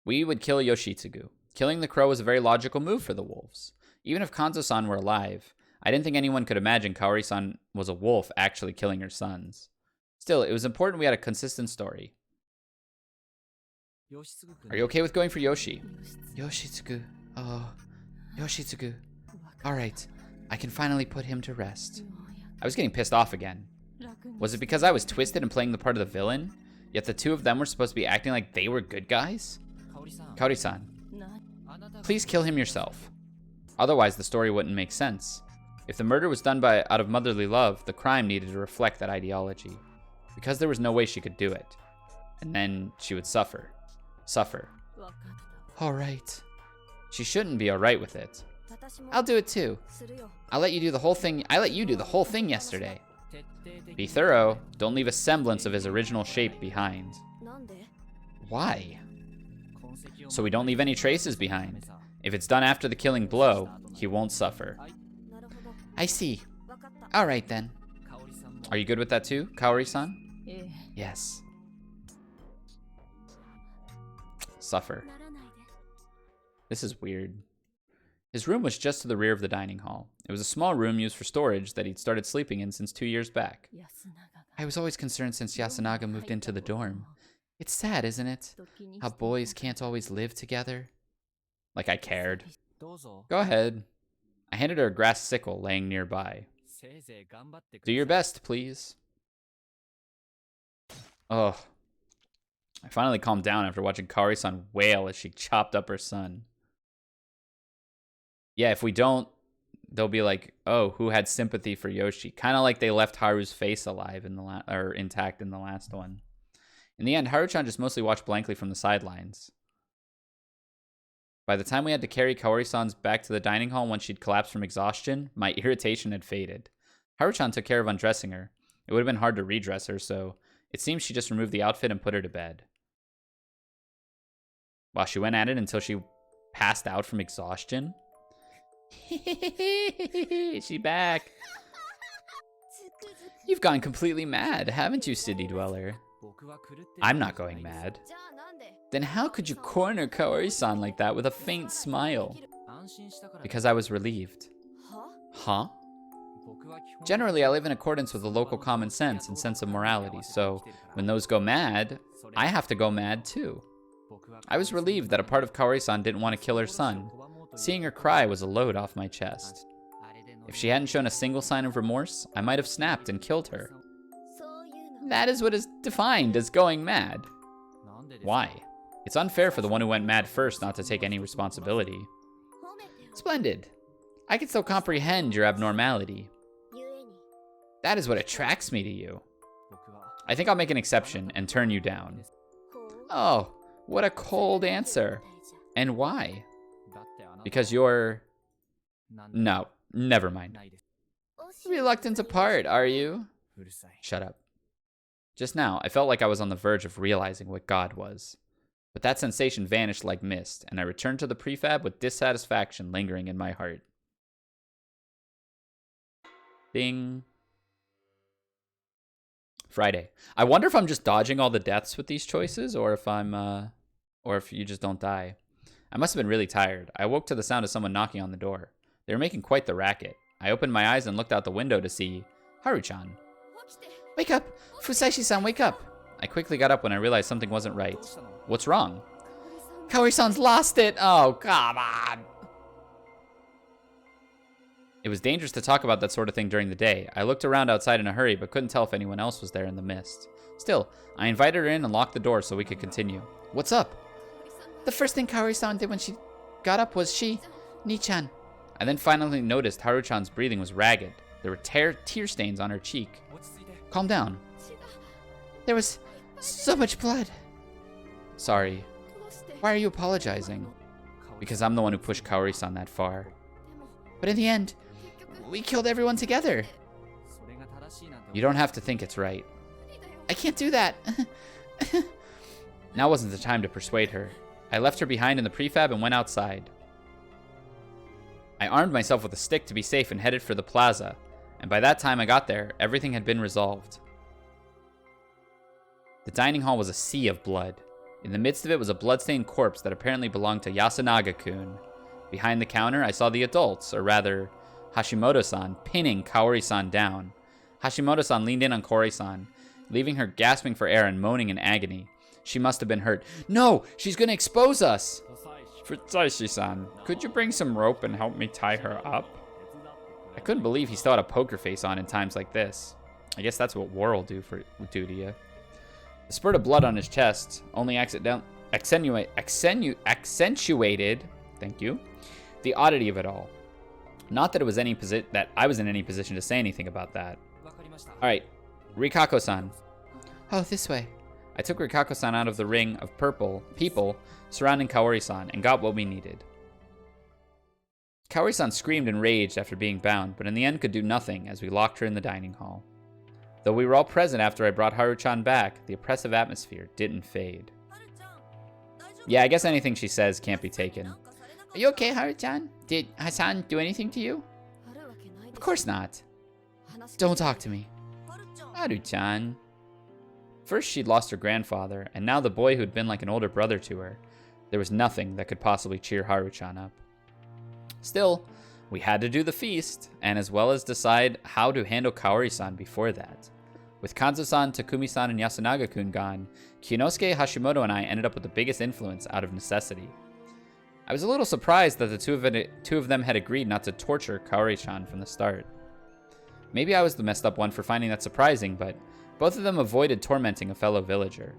We would kill Yoshitsugu. Killing the crow was a very logical move for the wolves. Even if Kanzo-san were alive, I didn't think anyone could imagine Kaori-san was a wolf actually killing her sons. Still, it was important we had a consistent story. Are you okay with going for Yoshi? Yoshitsugu. Oh, Yoshitsugu. Alright, I can finally put him to rest. I was getting pissed off again. Was it because I was twisted and playing the part of the villain? Yet the two of them were supposed to be acting like they were good guys? Kaori-san, please kill him yourself. Otherwise, the story wouldn't make sense. If the murder was done out of motherly love, the crime needed to reflect that ideology. Because there was no way she could do it. And then she would suffer. Alright. She shouldn't be alright with it. I'll do it too. I let you do the whole thing yesterday. Be thorough. Don't leave a semblance of his original shape behind. Why? So we don't leave any traces behind. If it's done after the killing blow, he won't suffer. I see. Alright then. Are you good with that too, Kaori-san? Yes. Suffer. This is weird. His room was just to the rear of the dining hall. It was a small room used for storage that he'd started sleeping in since 2 years back. I was always concerned since Yasunaga moved into the dorm. It's sad, isn't it? How boys can't always live together. Like I cared. Go ahead. I handed her a grass sickle laying nearby. Do your best, please. Ugh. I finally calmed down after watching Kaori-san wail as she chopped up her son. Yeah, if we don't, they'll be like, oh, who had sympathy for Yoshi? Kind of like they left Haru's face alive in the intact in the last one. In the end, Haruchan just mostly watched blankly from the sidelines. By the time we had to carry Kaori-san's back to the dining hall once she'd collapsed from exhaustion, my irritation had faded. Haruchan took care of undressing her. It would have been hard to redress her, so it seems she just removed the outfit and put her to bed. Wow, she went at it until she passed out from exhaustion? She back. You've gone completely mad, haven't you, City Dweller? I'm not going mad. Then how could you corner Kaori-san like that with a faint smile? Because I was relieved. Huh? Generally, I live in accordance with the local common sense and sense of morality, so when those go mad, I have to go mad too. I was relieved that a part of Kaori-san didn't want to kill her son. Seeing her cry was a load off my chest. If she hadn't shown a single sign of remorse, I might have snapped and killed her. That is what is defined as going mad. Why? It's unfair for the one who went mad first not to take any responsibility. Splendid. I can still comprehend your abnormality. That is what attracts me to you. I think I'll make an exception and turn you down. Oh, what a cold answer. And why? Because you're... No, never mind. Reluctant to part, are you? Shut up. Just now, I felt like I was on the verge of realizing what God was. But that sensation vanished like mist, and I returned to the prefab with dissatisfaction lingering in my heart. Ding. Friday. I wonder if I'm just dodging all the deaths with these choices, or if you just don't die. I must have been really tired. I awoke to the sound of someone knocking on the door. They were making quite the racket. I opened my eyes and looked out the window to see Haru-chan. Wake up! Fusashi-san, wake up! I quickly got up when I realized something wasn't right. What's wrong? Kaori-san's lost it! Oh, come on! It was dangerous to talk about that sort of thing during the day. I looked around outside in a hurry, but couldn't tell if anyone else was there in the mist. Still, I invited her in and locked the door so we could continue. What's up? The first thing Kaori-san did when she got up was Ni-chan. I then finally noticed Haru-chan's breathing was ragged. There were tear stains on her cheek. Calm down. There was so much blood. Sorry. Why are you apologizing? Because I'm the one who pushed Kaori-san that far. But in the end, we killed everyone together. You don't have to think it's right. I can't do that. Now wasn't the time to persuade her. I left her behind in the prefab and went outside. I armed myself with a stick to be safe and headed for the plaza, and by that time I got there, everything had been resolved. The dining hall was a sea of blood. In the midst of it was a bloodstained corpse that apparently belonged to Yasunaga-kun. Behind the counter, I saw the adults, or rather, Hashimoto-san, pinning Kaori-san down. Hashimoto-san leaned in on Kaori-san, leaving her gasping for air and moaning in agony. She must have been hurt. No! She's gonna expose us! Fusashi-san, could you bring some rope and help me tie her up? I couldn't believe he still had a poker face on in times like this. I guess that's what war will do to you. The spurt of blood on his chest only accentuated, thank you, the oddity of it all. Not that I was in any position to say anything about that. All right, Rikako-san. Oh, this way. I took Rikako-san out of the ring of people surrounding Kaori-san and got what we needed. Kaori-san screamed and raged after being bound, but in the end could do nothing as we locked her in the dining hall. Though we were all present after I brought Haru-chan back, the oppressive atmosphere didn't fade. Yeah, I guess anything she says can't be taken. Are you okay, Haru-chan? Did Hassan do anything to you? Of course not. Don't talk to me. Haru-chan. First she'd lost her grandfather, and now the boy who'd been like an older brother to her. There was nothing that could possibly cheer Haru-chan up. Still, we had to do the feast, and as well as decide how to handle Kaori-san before that. With Kanzo-san, Takumi-san, and Yasunaga-kun gone, Kinosuke, Hashimoto, and I ended up with the biggest influence out of necessity. I was a little surprised that the two of them had agreed not to torture Kaori-chan from the start. Maybe I was the messed up one for finding that surprising, but both of them avoided tormenting a fellow villager.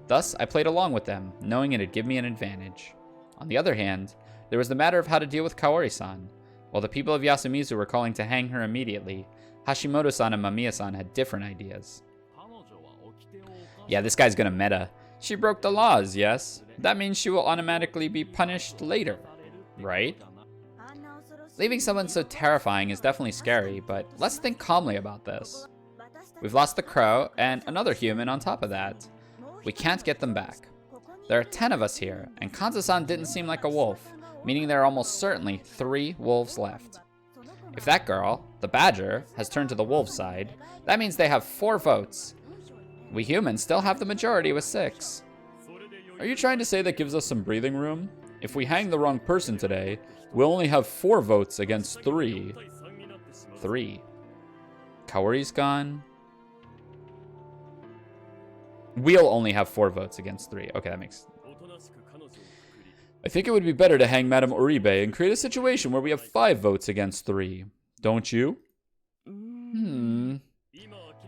Thus, I played along with them, knowing it'd give me an advantage. On the other hand, there was the matter of how to deal with Kaori-san. While the people of Yasumizu were calling to hang her immediately, Hashimoto-san and Mamiya-san had different ideas. Yeah, this guy's gonna meta. She broke the laws, yes? That means she will automatically be punished later, right? Leaving someone so terrifying is definitely scary, but let's think calmly about this. We've lost the crow and another human on top of that. We can't get them back. There are 10 of us here, and Kanza-san didn't seem like a wolf, meaning there are almost certainly 3 wolves left. If that girl, the badger, has turned to the wolf side, that means they have 4 votes. We humans still have the majority with 6. Are you trying to say that gives us some breathing room? If we hang the wrong person today, we'll only have 4 votes against 3. 3. Kaori's gone. We'll only have 4 votes against 3. Okay, that makes... I think it would be better to hang Madame Uribe and create a situation where we have 5 votes against 3. Don't you?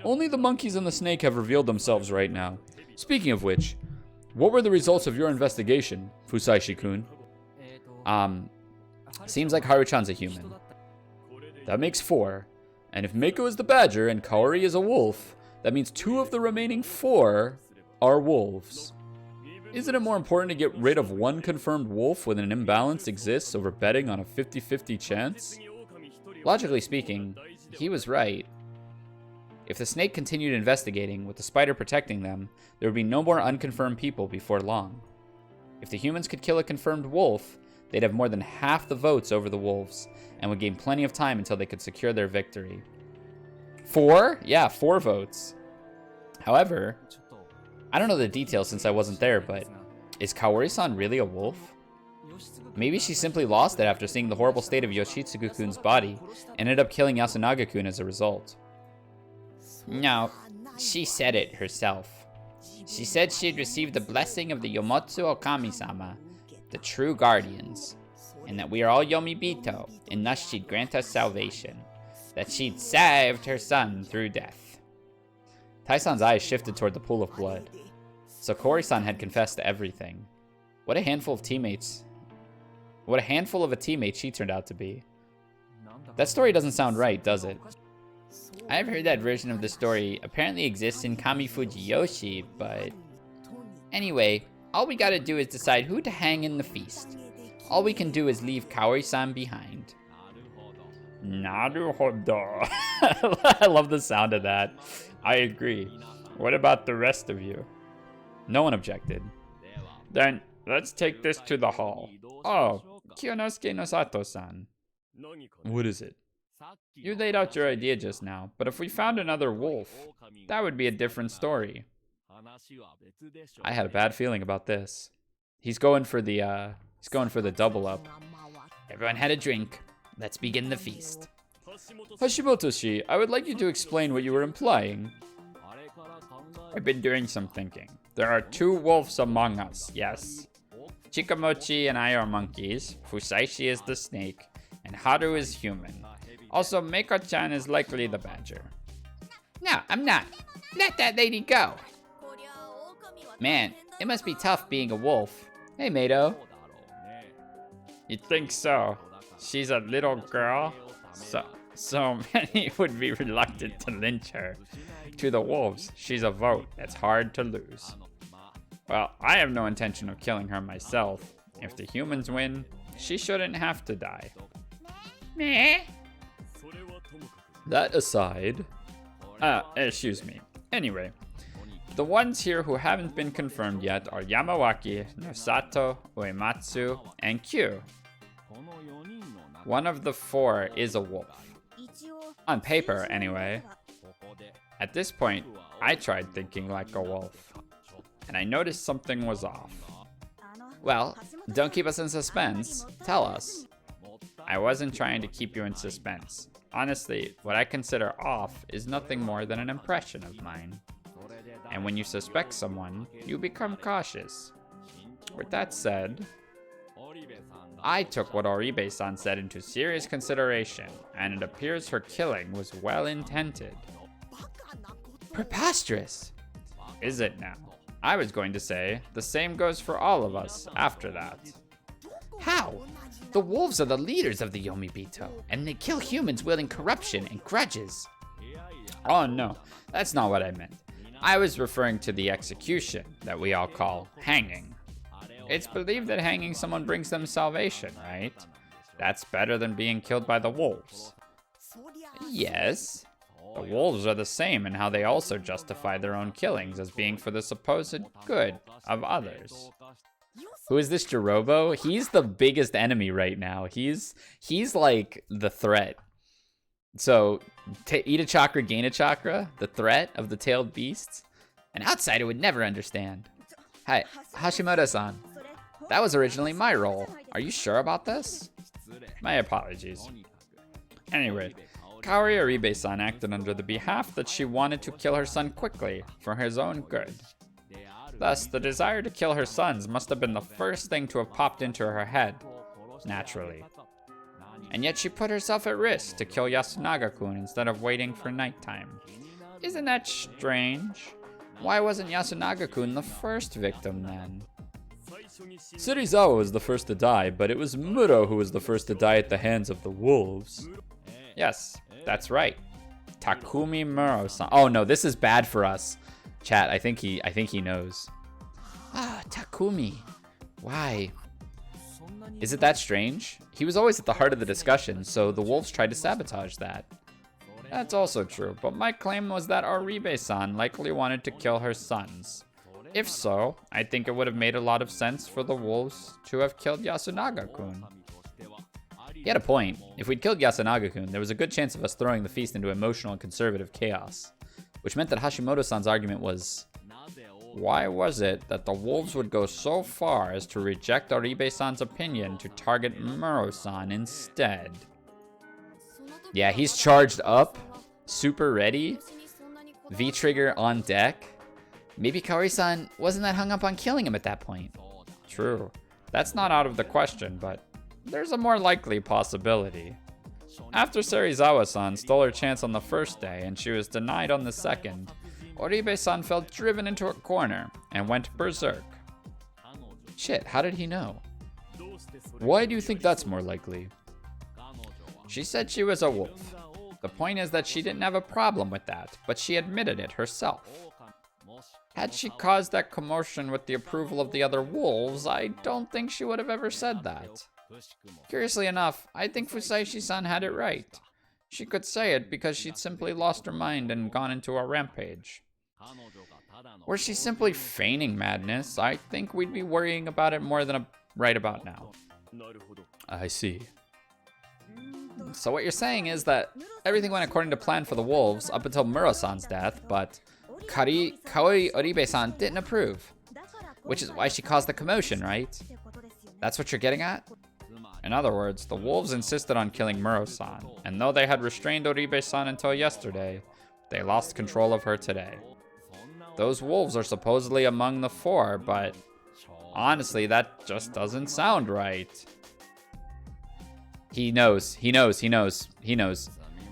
Only the monkeys and the snake have revealed themselves right now. Speaking of which, what were the results of your investigation, Fusaishi-kun? Seems like Haru-chan's a human. That makes 4. And if Meiko is the badger and Kaori is a wolf, that means 2 of the remaining 4 are wolves. Isn't it more important to get rid of one confirmed wolf when an imbalance exists over betting on a 50-50 chance? Logically speaking, he was right. If the snake continued investigating, with the spider protecting them, there would be no more unconfirmed people before long. If the humans could kill a confirmed wolf, they'd have more than half the votes over the wolves, and would gain plenty of time until they could secure their victory. 4? Yeah, 4 votes. However, I don't know the details since I wasn't there, but is Kaori-san really a wolf? Maybe she simply lost it after seeing the horrible state of Yoshitsugu-kun's body, and ended up killing Yasunaga-kun as a result. No, she said it herself. She said she had received the blessing of the Yomotsu Okami-sama, the true guardians, and that we are all Yomibito, and thus she'd grant us salvation. That she'd saved her son through death. Tai-san's eyes shifted toward the pool of blood. So Kaori-san had confessed to everything. What a handful of teammates. What a handful of a teammate she turned out to be. That story doesn't sound right, does it? I've heard that version of the story apparently exists in Kamifuji-yoshi, but... Anyway, all we gotta do is decide who to hang in the feast. All we can do is leave Kaori-san behind. Naruhodo. I love the sound of that. I agree. What about the rest of you? No one objected. Then, let's take this to the hall. Oh, Kiyonosuke no Sato-san. What is it? You laid out your idea just now, but if we found another wolf, that would be a different story. I had a bad feeling about this. He's going for the double up. Everyone had a drink. Let's begin the feast. Hashimoto-shi, I would like you to explain what you were implying. I've been doing some thinking. There are 2 wolves among us, yes? Chikamochi and I are monkeys, Fusaishi is the snake, and Haru is human. Also, Meiko-chan is likely the badger. No, I'm not. Let that lady go. Man, it must be tough being a wolf. Hey, Mato. You think so? She's a little girl? So many would be reluctant to lynch her. To the wolves, she's a vote that's hard to lose. Well, I have no intention of killing her myself. If the humans win, she shouldn't have to die. Meh. That aside... excuse me. Anyway, the ones here who haven't been confirmed yet are Yamawaki, Nosato, Uematsu, and Q. One of the 4 is a wolf. On paper, anyway. At this point, I tried thinking like a wolf, and I noticed something was off. Well, don't keep us in suspense. Tell us. I wasn't trying to keep you in suspense. Honestly, what I consider off is nothing more than an impression of mine. And when you suspect someone, you become cautious. With that said, I took what Oribe-san said into serious consideration, and it appears her killing was well intended. Preposterous! Is it now? I was going to say, the same goes for all of us after that. How? The wolves are the leaders of the Yomibito, and they kill humans wielding corruption and grudges. Oh no, that's not what I meant. I was referring to the execution that we all call hanging. It's believed that hanging someone brings them salvation, right? That's better than being killed by the wolves. Yes. The wolves are the same in how they also justify their own killings as being for the supposed good of others. Who is this Jirobo? He's the biggest enemy right now. He's like the threat. So, eat a chakra, gain a chakra, the threat of the tailed beasts. An outsider would never understand. Hi, Hashimoto-san. That was originally my role. Are you sure about this? My apologies. Anyway, Kaori Oribe-san acted under the behalf that she wanted to kill her son quickly for his own good. Thus, the desire to kill her sons must have been the first thing to have popped into her head, naturally. And yet she put herself at risk to kill Yasunaga-kun instead of waiting for nighttime. Isn't that strange? Why wasn't Yasunaga-kun the first victim then? Serizawa was the first to die, but it was Muro who was the first to die at the hands of the wolves. Yes, that's right. Takumi Muro-san. Oh no, this is bad for us. Chat, I think he knows. Ah, Takumi. Why? Is it that strange? He was always at the heart of the discussion, so the wolves tried to sabotage that. That's also true, but my claim was that Oribe-san likely wanted to kill her sons. If so, I think it would have made a lot of sense for the wolves to have killed Yasunaga-kun. He had a point. If we'd killed Yasunaga-kun, there was a good chance of us throwing the feast into emotional and conservative chaos. Which meant that Hashimoto-san's argument was, why was it that the wolves would go so far as to reject Oribe-san's opinion to target Muro-san instead? Yeah, he's charged up, super ready, V-trigger on deck. Maybe Kaori-san wasn't that hung up on killing him at that point. True. That's not out of the question, but there's a more likely possibility. After Serizawa-san stole her chance on the first day and she was denied on the second, Oribe-san felt driven into a corner and went berserk. Shit, how did he know? Why do you think that's more likely? She said she was a wolf. The point is that she didn't have a problem with that, but she admitted it herself. Had she caused that commotion with the approval of the other wolves, I don't think she would have ever said that. Curiously enough, I think Fusashi-san had it right. She could say it because she'd simply lost her mind and gone into a rampage. Were she simply feigning madness, I think we'd be worrying about it more than right about now. I see. So what you're saying is that everything went according to plan for the wolves up until Muro-san's death, but Kaori Oribe-san didn't approve. Which is why she caused the commotion, right? That's what you're getting at? In other words, the wolves insisted on killing Muro-san, and though they had restrained Oribe-san until yesterday, they lost control of her today. Those wolves are supposedly among the four, but honestly, that just doesn't sound right. He knows.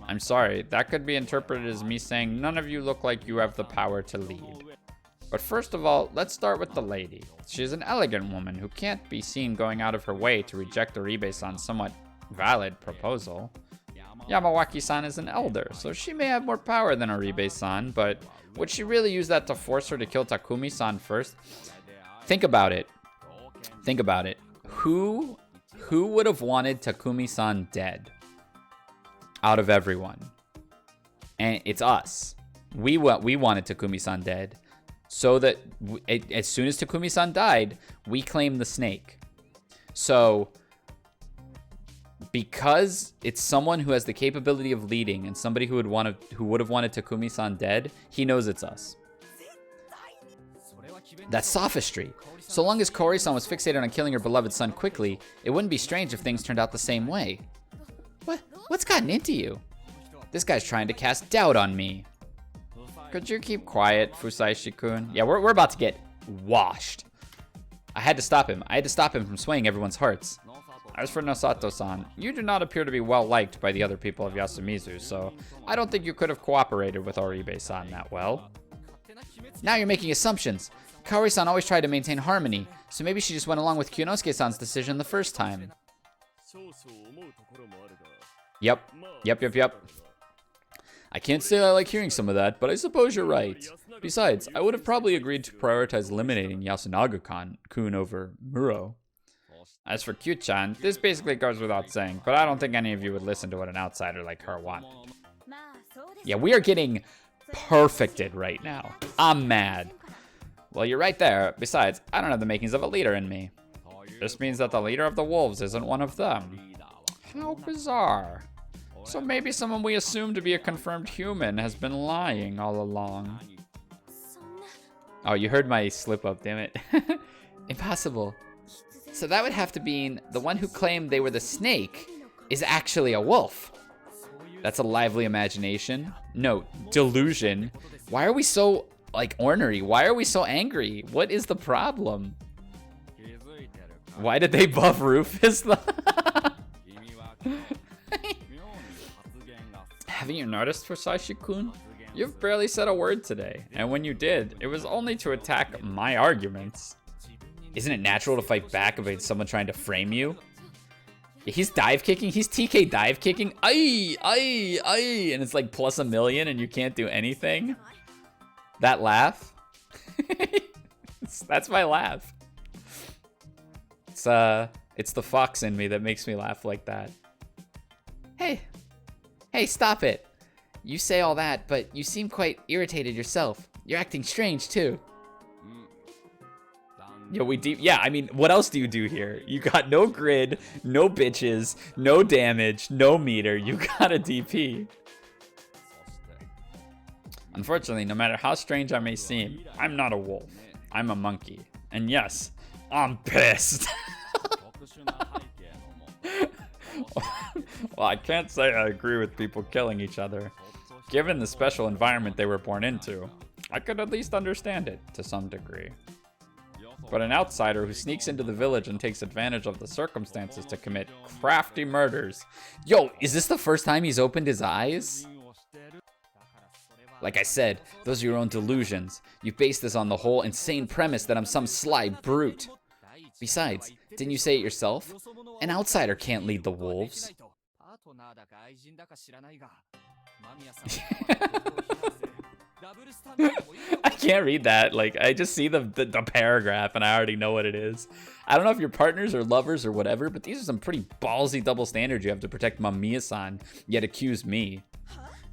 I'm sorry, that could be interpreted as me saying none of you look like you have the power to lead. But first of all, let's start with the lady. She's an elegant woman who can't be seen going out of her way to reject Oribe-san's somewhat valid proposal. Yamawaki-san is an elder, so she may have more power than Oribe-san, but would she really use that to force her to kill Takumi-san first? Think about it. Who would have wanted Takumi-san dead? Out of everyone. And it's us. We wanted Takumi-san dead. So that as soon as Takumi-san died, we claimed the snake. So, because it's someone who has the capability of leading and somebody who would have wanted Takumi-san dead, he knows it's us. That's sophistry. So long as Kaori-san was fixated on killing her beloved son quickly, it wouldn't be strange if things turned out the same way. What's gotten into you? This guy's trying to cast doubt on me. Could you keep quiet, Fusashi-kun? Yeah, we're about to get washed. I had to stop him. From swaying everyone's hearts. As for Nosato-san, you do not appear to be well liked by the other people of Yasumizu, so I don't think you could have cooperated with Oribe-san that well. Now you're making assumptions. Kaori-san always tried to maintain harmony, so maybe she just went along with Kyonosuke-san's decision the first time. Yep. I can't say I like hearing some of that, but I suppose you're right. Besides, I would have probably agreed to prioritize eliminating Yasunaga-kun over Muro. As for Q-chan, this basically goes without saying, but I don't think any of you would listen to what an outsider like her wanted. Yeah, we are getting perfected right now. I'm mad. Well, you're right there. Besides, I don't have the makings of a leader in me. This means that the leader of the wolves isn't one of them. How bizarre. So maybe someone we assume to be a confirmed human has been lying all along. Oh, you heard my slip up, damn it. Impossible. So that would have to mean the one who claimed they were the snake is actually a wolf. That's a lively imagination. No, Delusion. Why are we so, like, ornery? Why are we so angry? What is the problem? Why did they buff Rufus? Haven't you noticed, Fusashi-kun? You've barely said a word today, and when you did, it was only to attack my arguments. Isn't it natural to fight back against someone trying to frame you? Yeah, he's dive kicking. He's TK dive kicking. Aye, aye, aye. And it's like plus a million and you can't do anything. That laugh. That's my laugh. It's the fox in me that makes me laugh like that. Hey, stop it. You say all that, but you seem quite irritated yourself. You're acting strange too. Yeah, I mean, what else do you do here? You got no grid, no bitches, no damage, no meter. You got a DP. Unfortunately, no matter how strange I may seem, I'm not a wolf. I'm a monkey. And yes, I'm pissed. Well, I can't say I agree with people killing each other. Given the special environment they were born into, I could at least understand it to some degree. But an outsider who sneaks into the village and takes advantage of the circumstances to commit crafty murders. Yo, is this the first time he's opened his eyes? Like I said, those are your own delusions. You base this on the whole insane premise that I'm some sly brute. Besides, didn't you say it yourself? An outsider can't lead the wolves. I can't read that. Like, I just see the paragraph and I already know what it is. I don't know if you're partners or lovers or whatever, but these are some pretty ballsy double standards you have to protect Mamiya-san, yet accuse me.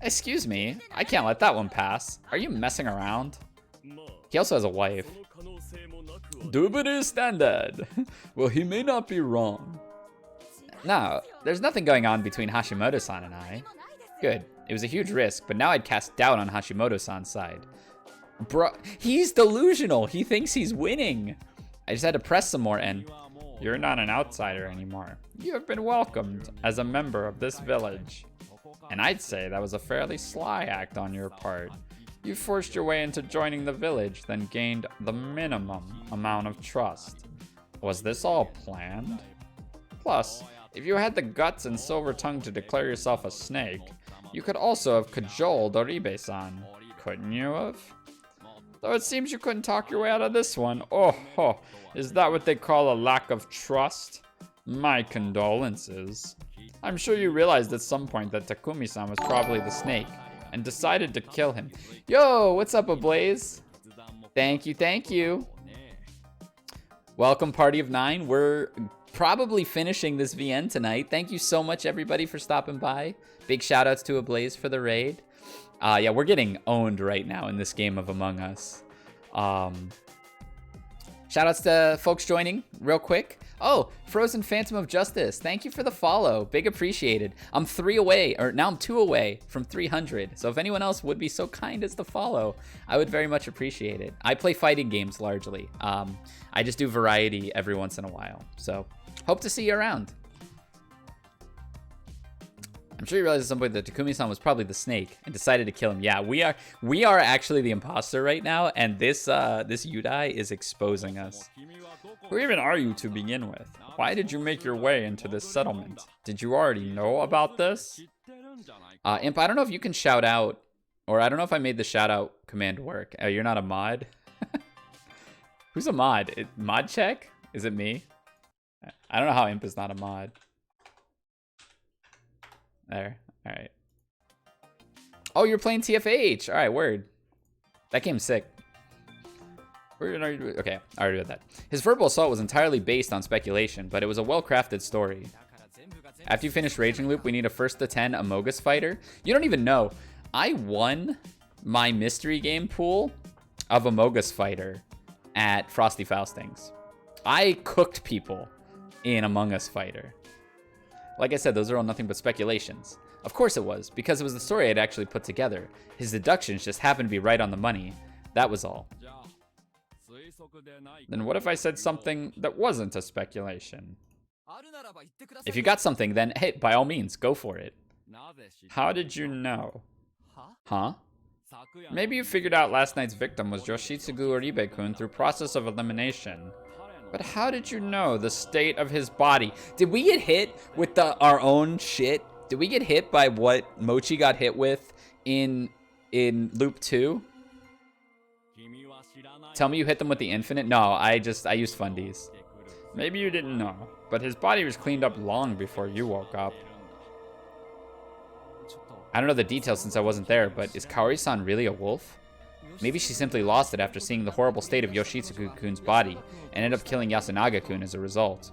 Excuse me, I can't let that one pass. Are you messing around? He also has a wife. Doobity standard. Well, he may not be wrong. No, there's nothing going on between Hashimoto-san and I. Good. It was a huge risk, but now I'd cast doubt on Hashimoto-san's side. Bro, he's delusional. He thinks he's winning. I just had to press some more and... You're not an outsider anymore. You have been welcomed as a member of this village. And I'd say that was a fairly sly act on your part. You forced your way into joining the village, then gained the minimum amount of trust. Was this all planned? Plus, if you had the guts and silver tongue to declare yourself a snake, you could also have cajoled Oribe-san, couldn't you have? Though it seems you couldn't talk your way out of this one. Oh, is that what they call a lack of trust? My condolences. I'm sure you realized at some point that Takumi-san was probably the snake, and decided to kill him. Yo, what's up, Ablaze? Thank you. Welcome, Party of 9. We're probably finishing this VN tonight. Thank you so much, everybody, for stopping by. Big shout-outs to Ablaze for the raid. Yeah, we're getting owned right now in this game of Among Us. Shout-outs to folks joining real quick. Oh, Frozen Phantom of Justice. Thank you for the follow. Big appreciated. I'm 3 away, or now I'm 2 away from 300. So if anyone else would be so kind as to follow, I would very much appreciate it. I play fighting games largely. I just do variety every once in a while. So hope to see you around. I'm sure you realize at some point that Takumi-san was probably the snake and decided to kill him. Yeah, we are actually the imposter right now, and this Yudai is exposing us. Who even are you to begin with? Why did you make your way into this settlement? Did you already know about this? Imp, I don't know if you can shout out, or I don't know if I made the shout out command work. Oh, you're not a mod? Who's a mod? Mod check? Is it me? I don't know how Imp is not a mod. There. All right. Oh, you're playing TFH. All right, word. That game's sick. Okay, I already read that. His verbal assault was entirely based on speculation, but it was a well-crafted story. After you finish Raging Loop, we need a first to 10 Amogus fighter. You don't even know. I won my mystery game pool of Amogus fighter at Frosty Faustings. I cooked people in Among Us fighter. Like I said, those are all nothing but speculations. Of course it was, because it was the story I'd actually put together. His deductions just happened to be right on the money. That was all. Then what if I said something that wasn't a speculation? If you got something, then hey, by all means, go for it. How did you know? Huh? Maybe you figured out last night's victim was Yoshitsugu Oribe-kun through process of elimination. But how did you know the state of his body? Did we get hit with our own shit? Did we get hit by what Mochi got hit with in Loop 2? Tell me you hit them with the infinite? No, I used fundies. Maybe you didn't know, but his body was cleaned up long before you woke up. I don't know the details since I wasn't there, but is Kaori-san really a wolf? Maybe she simply lost it after seeing the horrible state of Yoshitsugu-kun's body and ended up killing Yasunaga-kun as a result.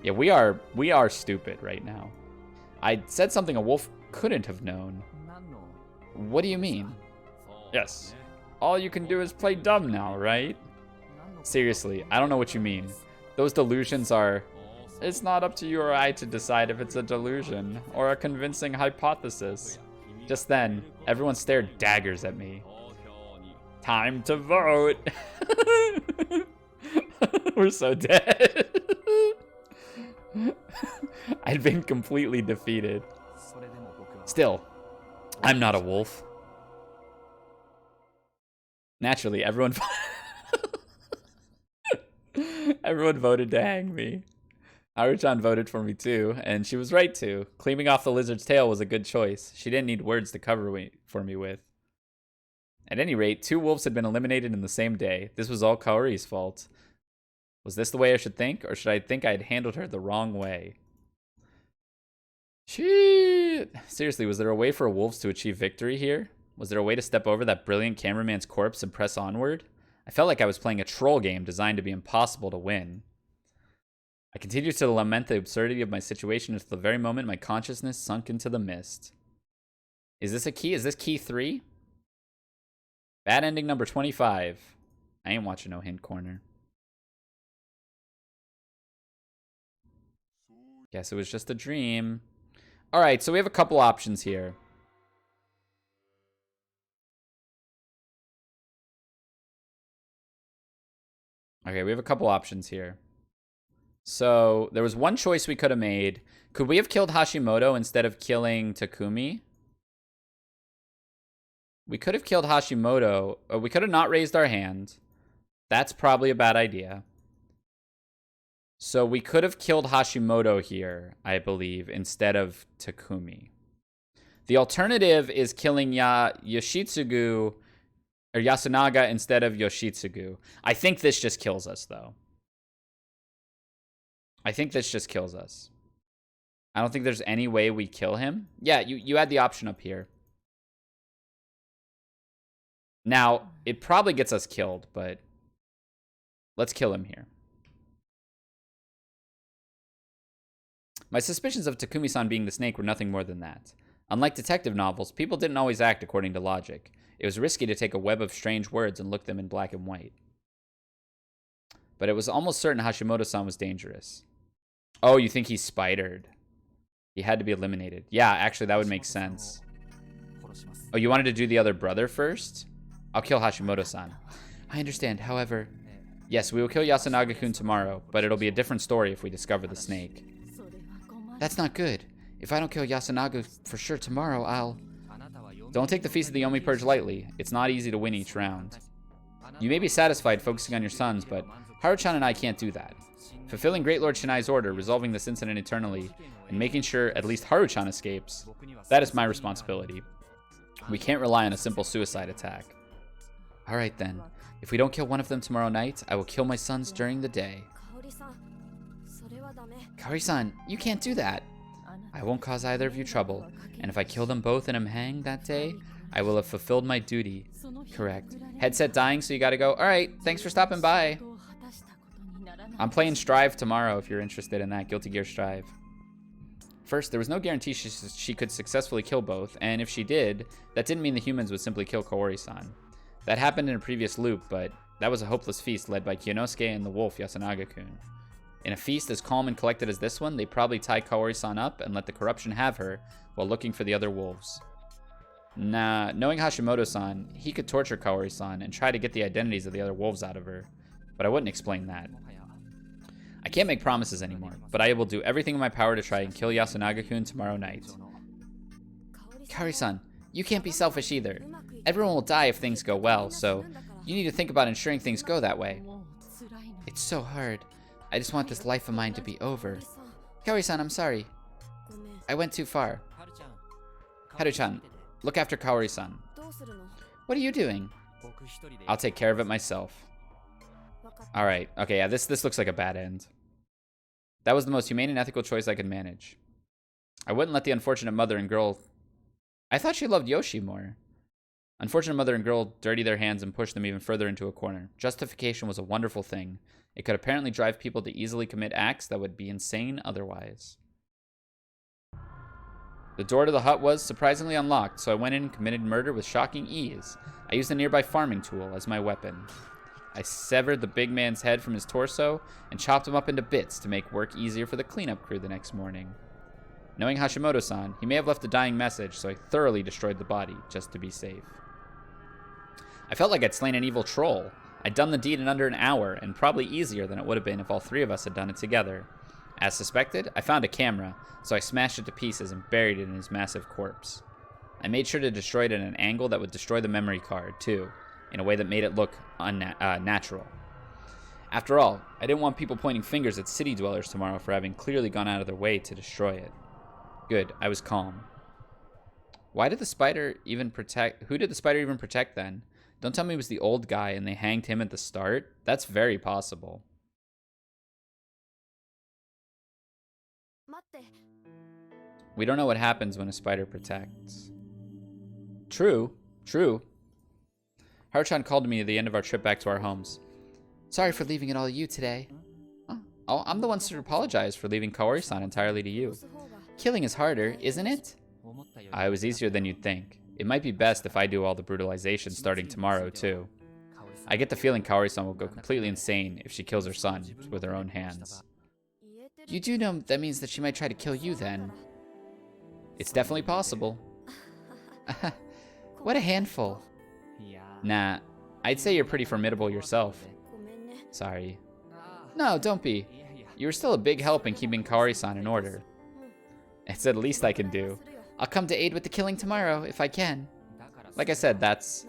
Yeah, we are stupid right now. I said something a wolf couldn't have known. What do you mean? Yes. All you can do is play dumb now, right? Seriously, I don't know what you mean. Those delusions are... It's not up to you or I to decide if it's a delusion or a convincing hypothesis. Just then, everyone stared daggers at me. Time to vote! We're so dead. I'd been completely defeated. Still, I'm not a wolf. Naturally, everyone voted to hang me. Haruchan voted for me too, and she was right to. Cleaning off the lizard's tail was a good choice. She didn't need words to cover for me with. At any rate, 2 wolves had been eliminated in the same day. This was all Kaori's fault. Was this the way I should think, or should I think I had handled her the wrong way? Shit. Seriously, was there a way for wolves to achieve victory here? Was there a way to step over that brilliant cameraman's corpse and press onward? I felt like I was playing a troll game designed to be impossible to win. I continued to lament the absurdity of my situation until the very moment my consciousness sunk into the mist. Is this a key? Is this key 3? Bad ending number 25. I ain't watching no hint corner. Guess it was just a dream. Alright, so we have a couple options here. Okay, we have a couple options here. So, there was one choice we could have made. Could we have killed Hashimoto instead of killing Takumi? We could have killed Hashimoto. We could have not raised our hand. That's probably a bad idea. So we could have killed Hashimoto here, I believe, instead of Takumi. The alternative is killing Yoshitsugu or Yasunaga instead of Yoshitsugu. I think this just kills us, though. I think this just kills us. I don't think there's any way we kill him. Yeah, you had the option up here. Now, it probably gets us killed, but let's kill him here. My suspicions of Takumi-san being the snake were nothing more than that. Unlike detective novels, people didn't always act according to logic. It was risky to take a web of strange words and look them in black and white. But it was almost certain Hashimoto-san was dangerous. Oh, you think he's spidered? He had to be eliminated. Yeah, actually, that would make sense. Oh, you wanted to do the other brother first? I'll kill Hashimoto-san. I understand, however... Yes, we will kill Yasunaga-kun tomorrow, but it'll be a different story if we discover the snake. That's not good. If I don't kill Yasunaga for sure tomorrow, I'll... Don't take the Feast of the Yomi Purge lightly. It's not easy to win each round. You may be satisfied focusing on your sons, but Haruchan and I can't do that. Fulfilling Great Lord Shinai's order, resolving this incident eternally, and making sure at least Haruchan escapes, that is my responsibility. We can't rely on a simple suicide attack. Alright then. If we don't kill one of them tomorrow night, I will kill my sons during the day. Kaori-san, you can't do that. I won't cause either of you trouble, and if I kill them both and am hanged that day, I will have fulfilled my duty. Correct. Headset dying, so you gotta go. Alright, thanks for stopping by. I'm playing Strive tomorrow if you're interested in that. Guilty Gear Strive. First, there was no guarantee she could successfully kill both, and if she did, that didn't mean the humans would simply kill Kaori-san. That happened in a previous loop, but that was a hopeless feast led by Kyonosuke and the wolf Yasunaga-kun. In a feast as calm and collected as this one, they'd probably tie Kaori-san up and let the corruption have her while looking for the other wolves. Nah, knowing Hashimoto-san, he could torture Kaori-san and try to get the identities of the other wolves out of her, but I wouldn't explain that. I can't make promises anymore, but I will do everything in my power to try and kill Yasunaga-kun tomorrow night. Kaori-san, you can't be selfish either. Everyone will die if things go well, so you need to think about ensuring things go that way. It's so hard. I just want this life of mine to be over. Kaori-san, I'm sorry. I went too far. Haru-chan, look after Kaori-san. What are you doing? I'll take care of it myself. Alright, okay, yeah, this looks like a bad end. That was the most humane and ethical choice I could manage. I wouldn't let the unfortunate mother and girl... I thought she loved Yoshi more. Unfortunate mother and girl dirty their hands and push them even further into a corner. Justification was a wonderful thing. It could apparently drive people to easily commit acts that would be insane otherwise. The door to the hut was surprisingly unlocked, so I went in and committed murder with shocking ease. I used a nearby farming tool as my weapon. I severed the big man's head from his torso and chopped him up into bits to make work easier for the cleanup crew the next morning. Knowing Hashimoto-san, he may have left a dying message, so I thoroughly destroyed the body just to be safe. I felt like I'd slain an evil troll. I'd done the deed in under an hour, and probably easier than it would have been if all three of us had done it together. As suspected, I found a camera, so I smashed it to pieces and buried it in his massive corpse. I made sure to destroy it at an angle that would destroy the memory card, too, in a way that made it look unnatural. After all, I didn't want people pointing fingers at city dwellers tomorrow for having clearly gone out of their way to destroy it. Good, I was calm. Why did the spider even protect... Who did the spider even protect then? Don't tell me it was the old guy and they hanged him at the start? That's very possible. We don't know what happens when a spider protects. True. Haru-chan called me at the end of our trip back to our homes. Sorry for leaving it all to you today. Oh, I'm the one to apologize for leaving Kaori-san entirely to you. Killing is harder, isn't it? It was easier than you'd think. It might be best if I do all the brutalization starting tomorrow, too. I get the feeling Kaori-san will go completely insane if she kills her son with her own hands. You do know that means that she might try to kill you then. It's definitely possible. What a handful. Nah, I'd say you're pretty formidable yourself. Sorry. No, don't be. You were still a big help in keeping Kaori-san in order. It's the least I can do. I'll come to aid with the killing tomorrow, if I can. Like I said, that's...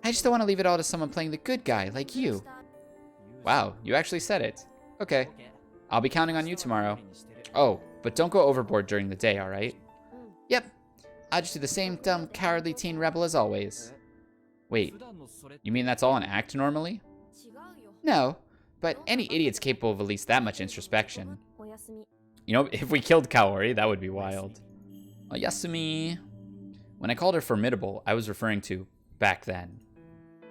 I just don't want to leave it all to someone playing the good guy, like you. Wow, you actually said it. Okay. I'll be counting on you tomorrow. Oh, but don't go overboard during the day, alright? Yep. I'll just do the same dumb, cowardly teen rebel as always. Wait, you mean that's all an act normally? No, but any idiot's capable of at least that much introspection. You know, if we killed Kaori, that would be wild. Oyasumi. When I called her formidable, I was referring to back then.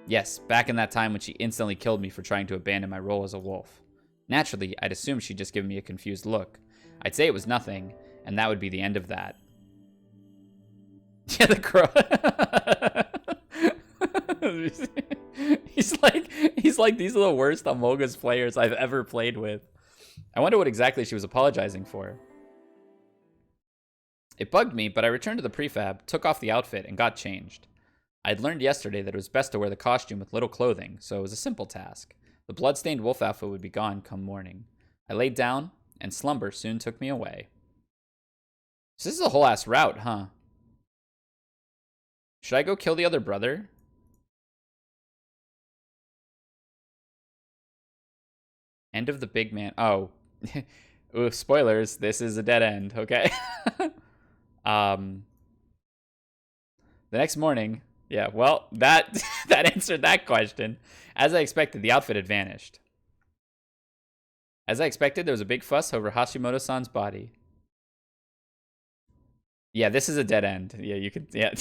Yes, back in that time when she instantly killed me for trying to abandon my role as a wolf. Naturally, I'd assume she'd just give me a confused look. I'd say it was nothing, and that would be the end of that. Yeah, the crow. he's like, these are the worst Among Us players I've ever played with. I wonder what exactly she was apologizing for. It bugged me, but I returned to the prefab, took off the outfit, and got changed. I'd learned yesterday that it was best to wear the costume with little clothing, so it was a simple task. The blood-stained wolf outfit would be gone come morning. I laid down, and slumber soon took me away. So this is a whole-ass route, huh? Should I go kill the other brother? End of the big man. Oh. Ooh, spoilers. This is a dead end, okay? The next morning, yeah, well, that answered that question. As I expected, the outfit had vanished. As I expected, there was a big fuss over Hashimoto-san's body. Yeah, this is a dead end. Yeah, you could. Yeah.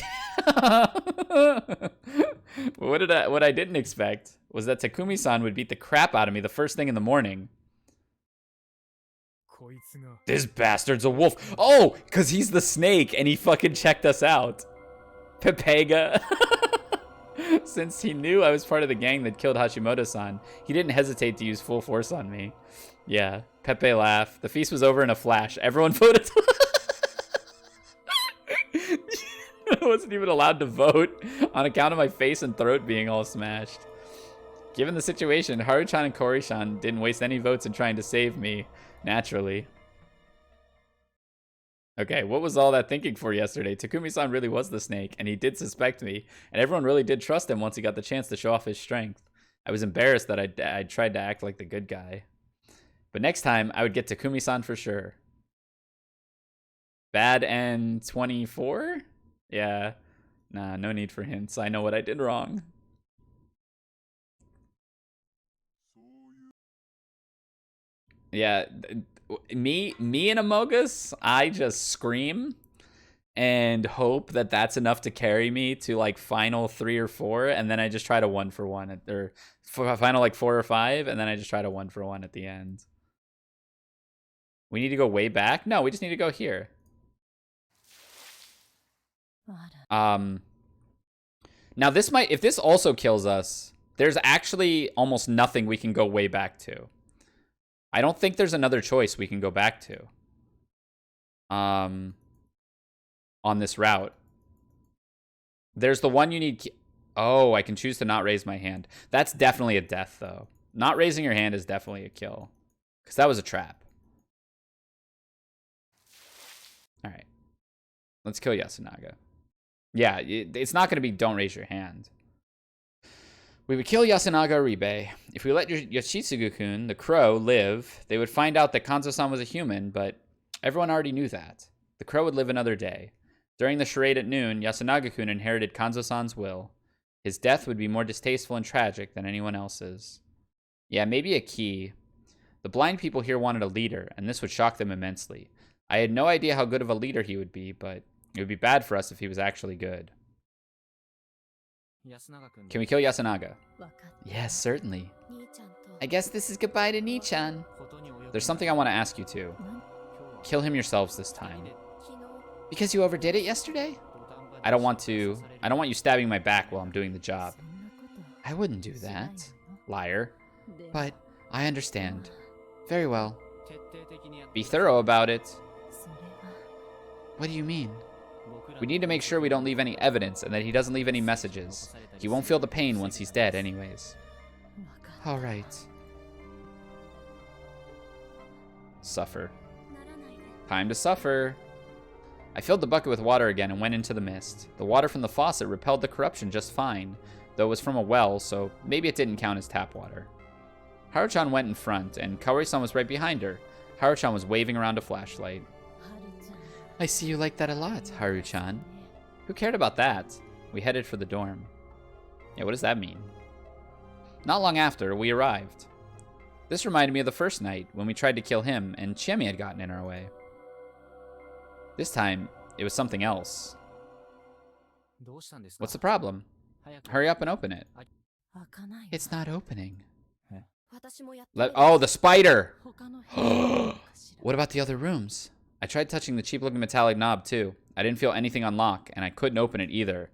What I didn't expect was that Takumi-san would beat the crap out of me the first thing in the morning. This bastard's a wolf. Oh, because he's the snake and he fucking checked us out. Pepega. Since he knew I was part of the gang that killed Hashimoto-san, he didn't hesitate to use full force on me. Yeah, Pepe laughed. The feast was over in a flash. Everyone voted. I wasn't even allowed to vote on account of my face and throat being all smashed. Given the situation, Haru-chan and Kori-chan didn't waste any votes in trying to save me, naturally. Okay, what was all that thinking for yesterday? Takumi-san really was the snake, and he did suspect me, and everyone really did trust him once he got the chance to show off his strength. I was embarrassed that I tried to act like the good guy. But next time, I would get Takumi-san for sure. Bad N24? Yeah. Nah, no need for hints. I know what I did wrong. Yeah, me and Amogus, I just scream and hope that that's enough to carry me to like final 3 or 4, and then I just try to 1 for 1 or final like 4 or 5, and then I just try to 1 for 1 at the end. We need to go way back? No, we just need to go here. Now this might, if this also kills us, there's actually almost nothing we can go way back to. I don't think there's another choice we can go back to. On this route. There's the one you need. Oh, I can choose to not raise my hand. That's definitely a death, though. Not raising your hand is definitely a kill. Because that was a trap. Alright. Let's kill Yasunaga. Yeah, it's not going to be don't raise your hand. We would kill Yasunaga Oribe. If we let Yoshitsugu-kun, the crow, live, they would find out that Kanzo-san was a human, but everyone already knew that. The crow would live another day. During the charade at noon, Yasunaga-kun inherited Kanzo-san's will. His death would be more distasteful and tragic than anyone else's. Yeah, maybe a key. The blind people here wanted a leader, and this would shock them immensely. I had no idea how good of a leader he would be, but it would be bad for us if he was actually good. Can we kill Yasunaga? Yes, certainly. I guess this is goodbye to Nii-chan. There's something I want to ask you two. Kill him yourselves this time. Because you overdid it yesterday? I don't want you stabbing my back while I'm doing the job. I wouldn't do that. Liar. But I understand. Very well. Be thorough about it. What do you mean? We need to make sure we don't leave any evidence and that he doesn't leave any messages. He won't feel the pain once he's dead anyways. All right. Suffer. Time to suffer. I filled the bucket with water again and went into the mist. The water from the faucet repelled the corruption just fine, though it was from a well, so maybe it didn't count as tap water. Haru-chan went in front, and Kaori-san was right behind her. Haru-chan was waving around a flashlight. I see you like that a lot, Haru-chan. Who cared about that? We headed for the dorm. Yeah, what does that mean? Not long after, we arrived. This reminded me of the first night, when we tried to kill him, and Chiemi had gotten in our way. This time, it was something else. What's the problem? Hurry up and open it. It's not opening. Oh, the spider! What about the other rooms? I tried touching the cheap-looking metallic knob, too. I didn't feel anything unlock, and I couldn't open it either.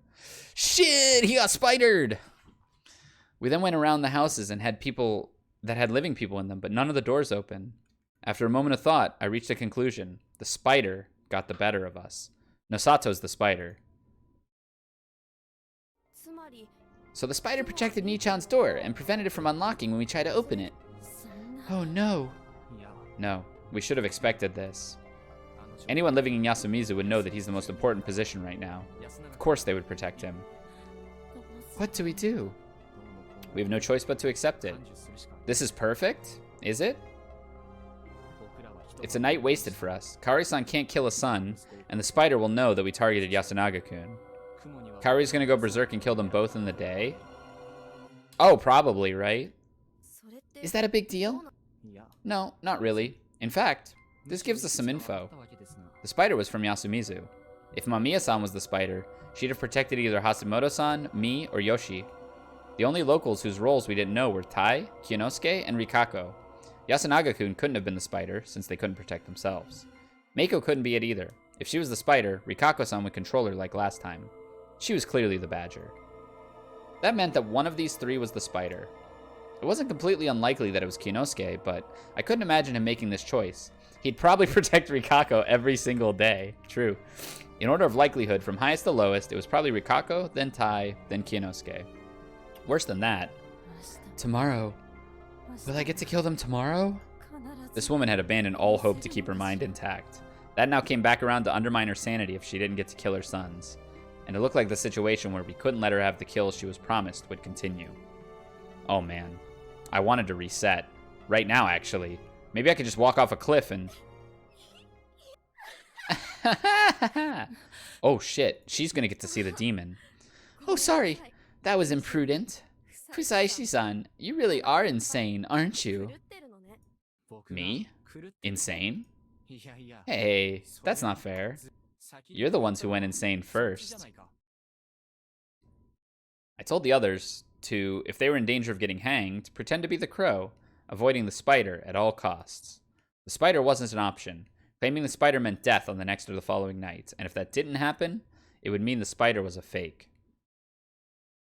Shit! He got spidered! We then went around the houses and had people that had living people in them, but none of the doors open. After a moment of thought, I reached a conclusion. The spider got the better of us. Nosato's the spider. So the spider protected Nii-chan's door and prevented it from unlocking when we tried to open it. Oh no. No, we should have expected this. Anyone living in Yasumizu would know that he's the most important position right now. Of course they would protect him. What do we do? We have no choice but to accept it. This is perfect? Is it? It's a night wasted for us. Kaori-san can't kill a son, and the spider will know that we targeted Yasunaga-kun. Kaori's gonna go berserk and kill them both in the day? Oh, probably, right? Is that a big deal? No, not really. In fact, this gives us some info. The spider was from Yasumizu. If Mamiya-san was the spider, she'd have protected either Hashimoto-san, me, or Yoshi. The only locals whose roles we didn't know were Tai, Kyonosuke, and Rikako. Yasunaga-kun couldn't have been the spider, since they couldn't protect themselves. Meiko couldn't be it either. If she was the spider, Rikako-san would control her like last time. She was clearly the badger. That meant that one of these three was the spider. It wasn't completely unlikely that it was Kyonosuke, but I couldn't imagine him making this choice. He'd probably protect Rikako every single day. True. In order of likelihood, from highest to lowest, it was probably Rikako, then Tai, then Kyonosuke. Worse than that. Tomorrow. Will I get to kill them tomorrow? This woman had abandoned all hope to keep her mind intact. That now came back around to undermine her sanity if she didn't get to kill her sons. And it looked like the situation where we couldn't let her have the kills she was promised would continue. Oh man. I wanted to reset. Right now, actually. Maybe I could just walk off a cliff and... Oh shit, she's gonna get to see the demon. Oh, sorry. That was imprudent. Kusaishi-san, you really are insane, aren't you? Me? Insane? Hey, that's not fair. You're the ones who went insane first. I told the others to, if they were in danger of getting hanged, pretend to be the crow, avoiding the spider at all costs. The spider wasn't an option. Claiming the spider meant death on the next or the following night, and if that didn't happen, it would mean the spider was a fake.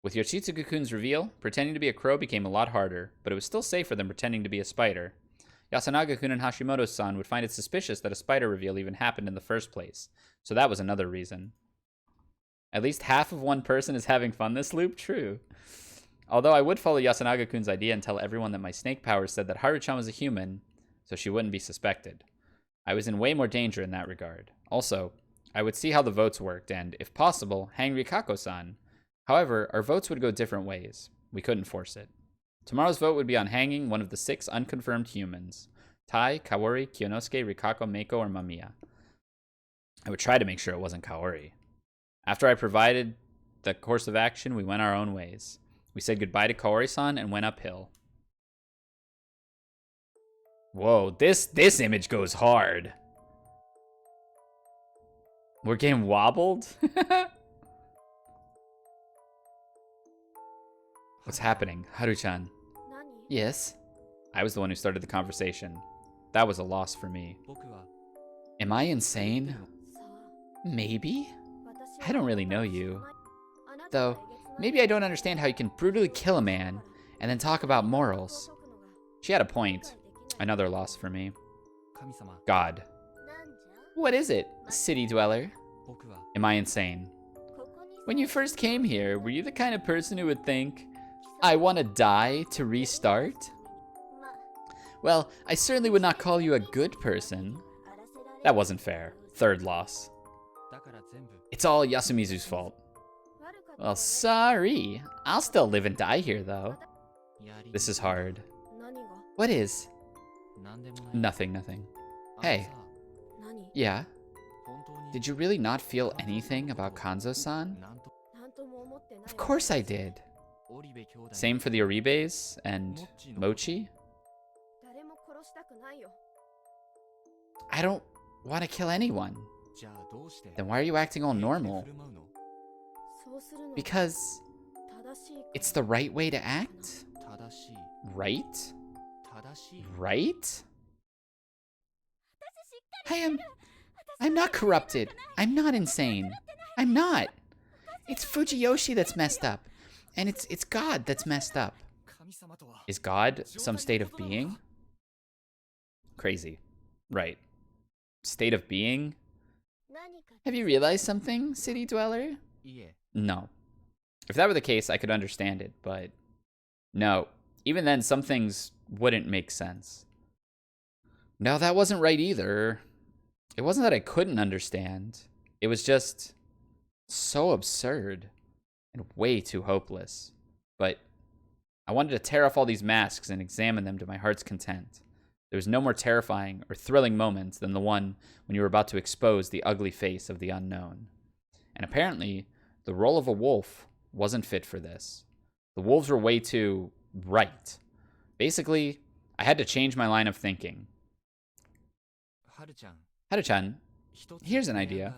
With Yoshitsugu-kun's reveal, pretending to be a crow became a lot harder, but it was still safer than pretending to be a spider. Yasunaga-kun and Hashimoto-san would find it suspicious that a spider reveal even happened in the first place, so that was another reason. At least half of one person is having fun this loop? True. Although I would follow Yasunaga-kun's idea and tell everyone that my snake powers said that Haru-chan was a human, so she wouldn't be suspected. I was in way more danger in that regard. Also, I would see how the votes worked and, if possible, hang Rikako-san. However, our votes would go different ways. We couldn't force it. Tomorrow's vote would be on hanging one of the 6 unconfirmed humans. Tai, Kaori, Kyonosuke, Rikako, Meiko, or Mamiya. I would try to make sure it wasn't Kaori. After I provided the course of action, we went our own ways. We said goodbye to Kaori-san and went uphill. Whoa, this image goes hard. We're getting wobbled? What's happening? Haru-chan. Yes? I was the one who started the conversation. That was a loss for me. Am I insane? Maybe? I don't really know you. Though, maybe I don't understand how you can brutally kill a man and then talk about morals. She had a point. Another loss for me. God. What is it, city dweller? Am I insane? When you first came here, were you the kind of person who would think, I want to die to restart? Well, I certainly would not call you a good person. That wasn't fair. Third loss. It's all Yasumizu's fault. Well, sorry. I'll still live and die here, though. This is hard. What is? Nothing. Hey. Yeah? Did you really not feel anything about Kanzo-san? Of course I did. Same for the Oribes and Mochi? I don't want to kill anyone. Then why are you acting all normal? Because it's the right way to act? Right? Right? I'm not corrupted. I'm not insane. I'm not. It's Fujiyoshi that's messed up. And it's God that's messed up. Is God some state of being? Crazy. Right. State of being? Have you realized something, city dweller? No. If that were the case, I could understand it, but no. Even then, some things wouldn't make sense. No, that wasn't right either. It wasn't that I couldn't understand. It was just so absurd and way too hopeless. But I wanted to tear off all these masks and examine them to my heart's content. There was no more terrifying or thrilling moments than the one when you were about to expose the ugly face of the unknown. And apparently, the role of a wolf wasn't fit for this. The wolves were way too right. Basically, I had to change my line of thinking. Haru-chan, here's an idea.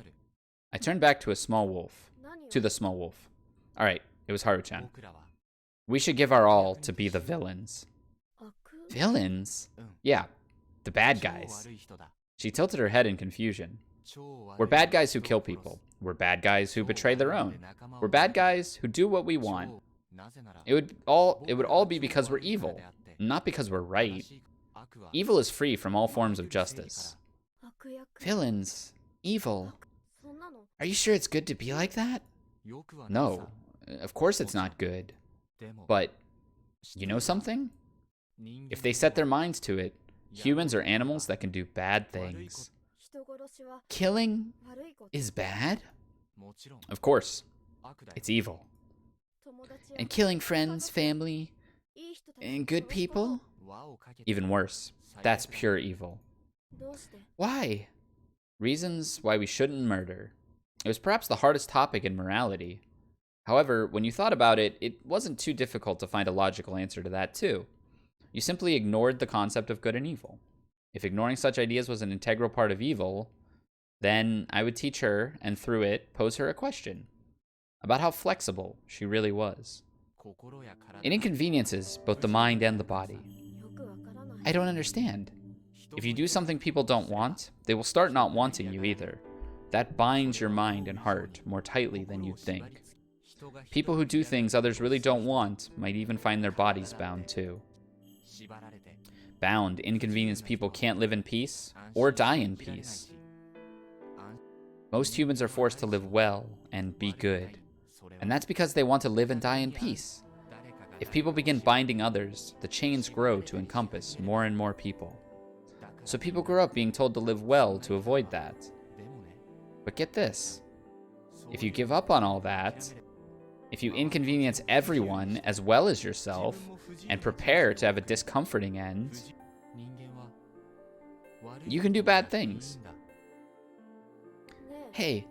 I turned back to a small wolf. To the small wolf. Alright, it was Haru-chan. We should give our all to be the villains. Villains? Yeah, the bad guys. She tilted her head in confusion. We're bad guys who kill people. We're bad guys who betray their own. We're bad guys who do what we want. It would all be because we're evil, not because we're right. Evil is free from all forms of justice. Villains? Evil? Are you sure it's good to be like that? No, of course it's not good. But, you know something? If they set their minds to it, humans are animals that can do bad things. Killing is bad? Of course, it's evil. And killing friends, family, and good people? Even worse, that's pure evil. Why? Reasons why we shouldn't murder. It was perhaps the hardest topic in morality. However, when you thought about it, it wasn't too difficult to find a logical answer to that too. You simply ignored the concept of good and evil. If ignoring such ideas was an integral part of evil, then I would teach her, and through it, pose her a question about how flexible she really was. It inconveniences both the mind and the body. I don't understand. If you do something people don't want, they will start not wanting you either. That binds your mind and heart more tightly than you'd think. People who do things others really don't want might even find their bodies bound too. Bound, inconvenienced people can't live in peace or die in peace. Most humans are forced to live well and be good, and that's because they want to live and die in peace. If people begin binding others, the chains grow to encompass more and more people. So people grow up being told to live well to avoid that. But get this, if you give up on all that, if you inconvenience everyone as well as yourself, and prepare to have a discomforting end, you can do bad things. Hey,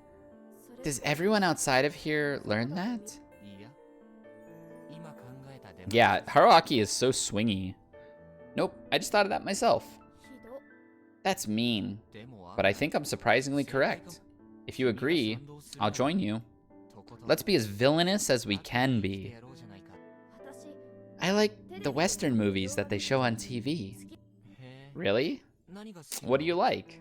does everyone outside of here learn that? Yeah, Haruaki is so swingy. Nope, I just thought of that myself. That's mean. But I think I'm surprisingly correct. If you agree, I'll join you. Let's be as villainous as we can be. I like the Western movies that they show on TV. Really? What do you like?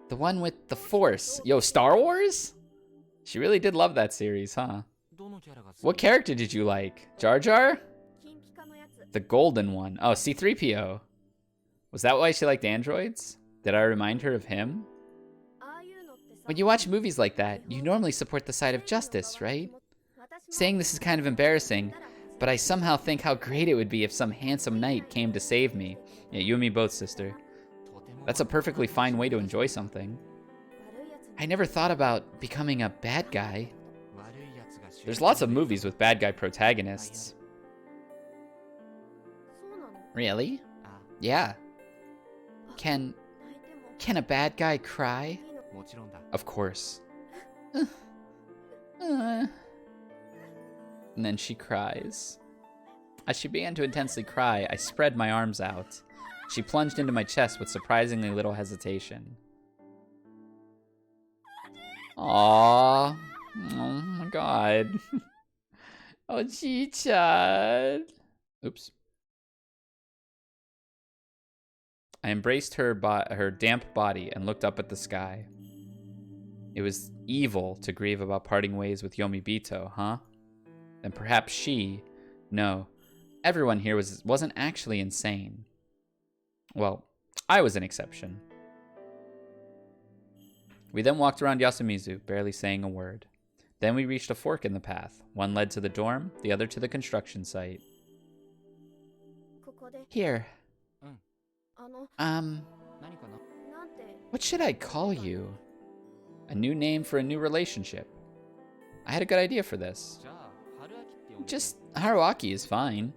The one with the Force. Yo, Star Wars? She really did love that series, huh? What character did you like? Jar Jar? The golden one. Oh, C-3PO. Was that why she liked androids? Did I remind her of him? When you watch movies like that, you normally support the side of justice, right? Saying this is kind of embarrassing, but I somehow think how great it would be if some handsome knight came to save me. Yeah, you and me both, sister. That's a perfectly fine way to enjoy something. I never thought about becoming a bad guy. There's lots of movies with bad guy protagonists. Really? Yeah. Can a bad guy cry? Of course. And then she cries. As she began to intensely cry, I spread my arms out. She plunged into my chest with surprisingly little hesitation. Aww. Oh my god. Oh, Chi-chan. Oops. I embraced her damp body and looked up at the sky. It was evil to grieve about parting ways with Yomibito, huh? Then perhaps no, everyone here wasn't actually insane. Well, I was an exception. We then walked around Yasumizu, barely saying a word. Then we reached a fork in the path. One led to the dorm, the other to the construction site. Here. What should I call you? A new name for a new relationship. I had a good idea for this. Just Haruaki is fine.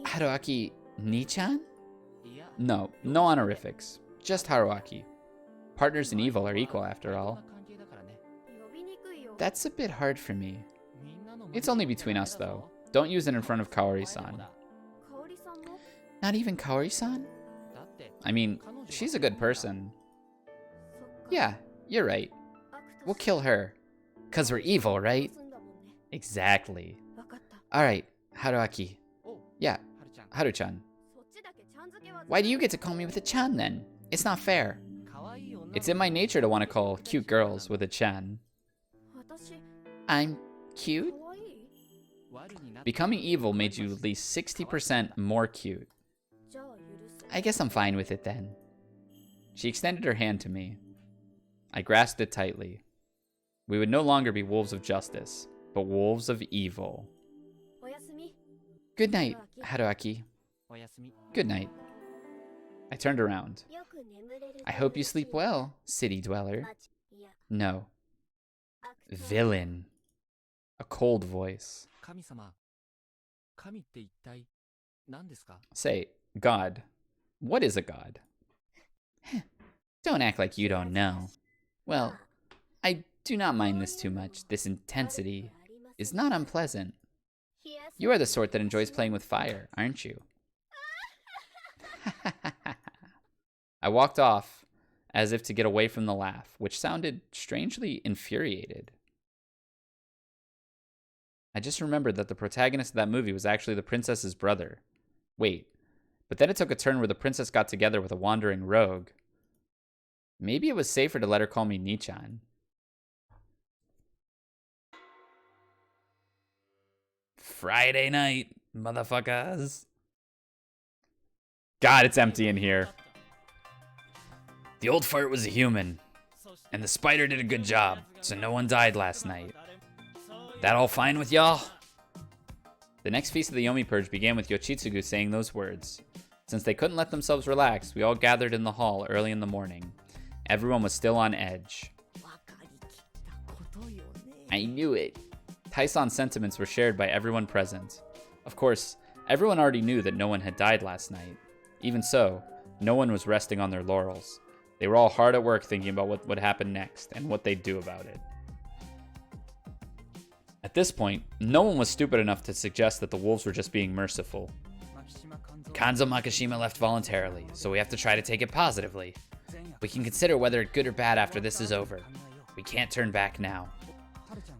Haruaki Ni-chan? No honorifics. Just Haruaki. Partners in evil are equal after all. That's a bit hard for me. It's only between us though. Don't use it in front of Kaori-san. Not even Kaori-san? I mean, she's a good person. Yeah, You're right. We'll kill her. 'Cause we're evil, right? Exactly. Alright, Haruaki. Yeah, Haru-chan. Why do you get to call me with a chan then? It's not fair. It's in my nature to want to call cute girls with a chan. I'm cute? Becoming evil made you at least 60% more cute. I guess I'm fine with it then. She extended her hand to me. I grasped it tightly. We would no longer be wolves of justice, but wolves of evil. Good night, Haruaki. Good night. I turned around. I hope you sleep well, city dweller. No. Villain. A cold voice. Say, God. What is a god? Don't act like you don't know. Well, I do not mind this too much. This intensity is not unpleasant. You are the sort that enjoys playing with fire, aren't you? I walked off as if to get away from the laugh, which sounded strangely infuriated. I just remembered that the protagonist of that movie was actually the princess's brother. Wait, but then it took a turn where the princess got together with a wandering rogue. Maybe it was safer to let her call me Nichan. Friday night, motherfuckers. God, it's empty in here. The old fart was a human, and the spider did a good job, so no one died last night. That all fine with y'all? The next feast of the Yomi Purge began with Yoshitsugu saying those words. Since they couldn't let themselves relax, we all gathered in the hall early in the morning. Everyone was still on edge. I knew it. Taison's sentiments were shared by everyone present. Of course, everyone already knew that no one had died last night. Even so, no one was resting on their laurels. They were all hard at work thinking about what would happen next and what they'd do about it. At this point, no one was stupid enough to suggest that the wolves were just being merciful. Kanzo Makishima left voluntarily, so we have to try to take it positively. We can consider whether good or bad after this is over. We can't turn back now.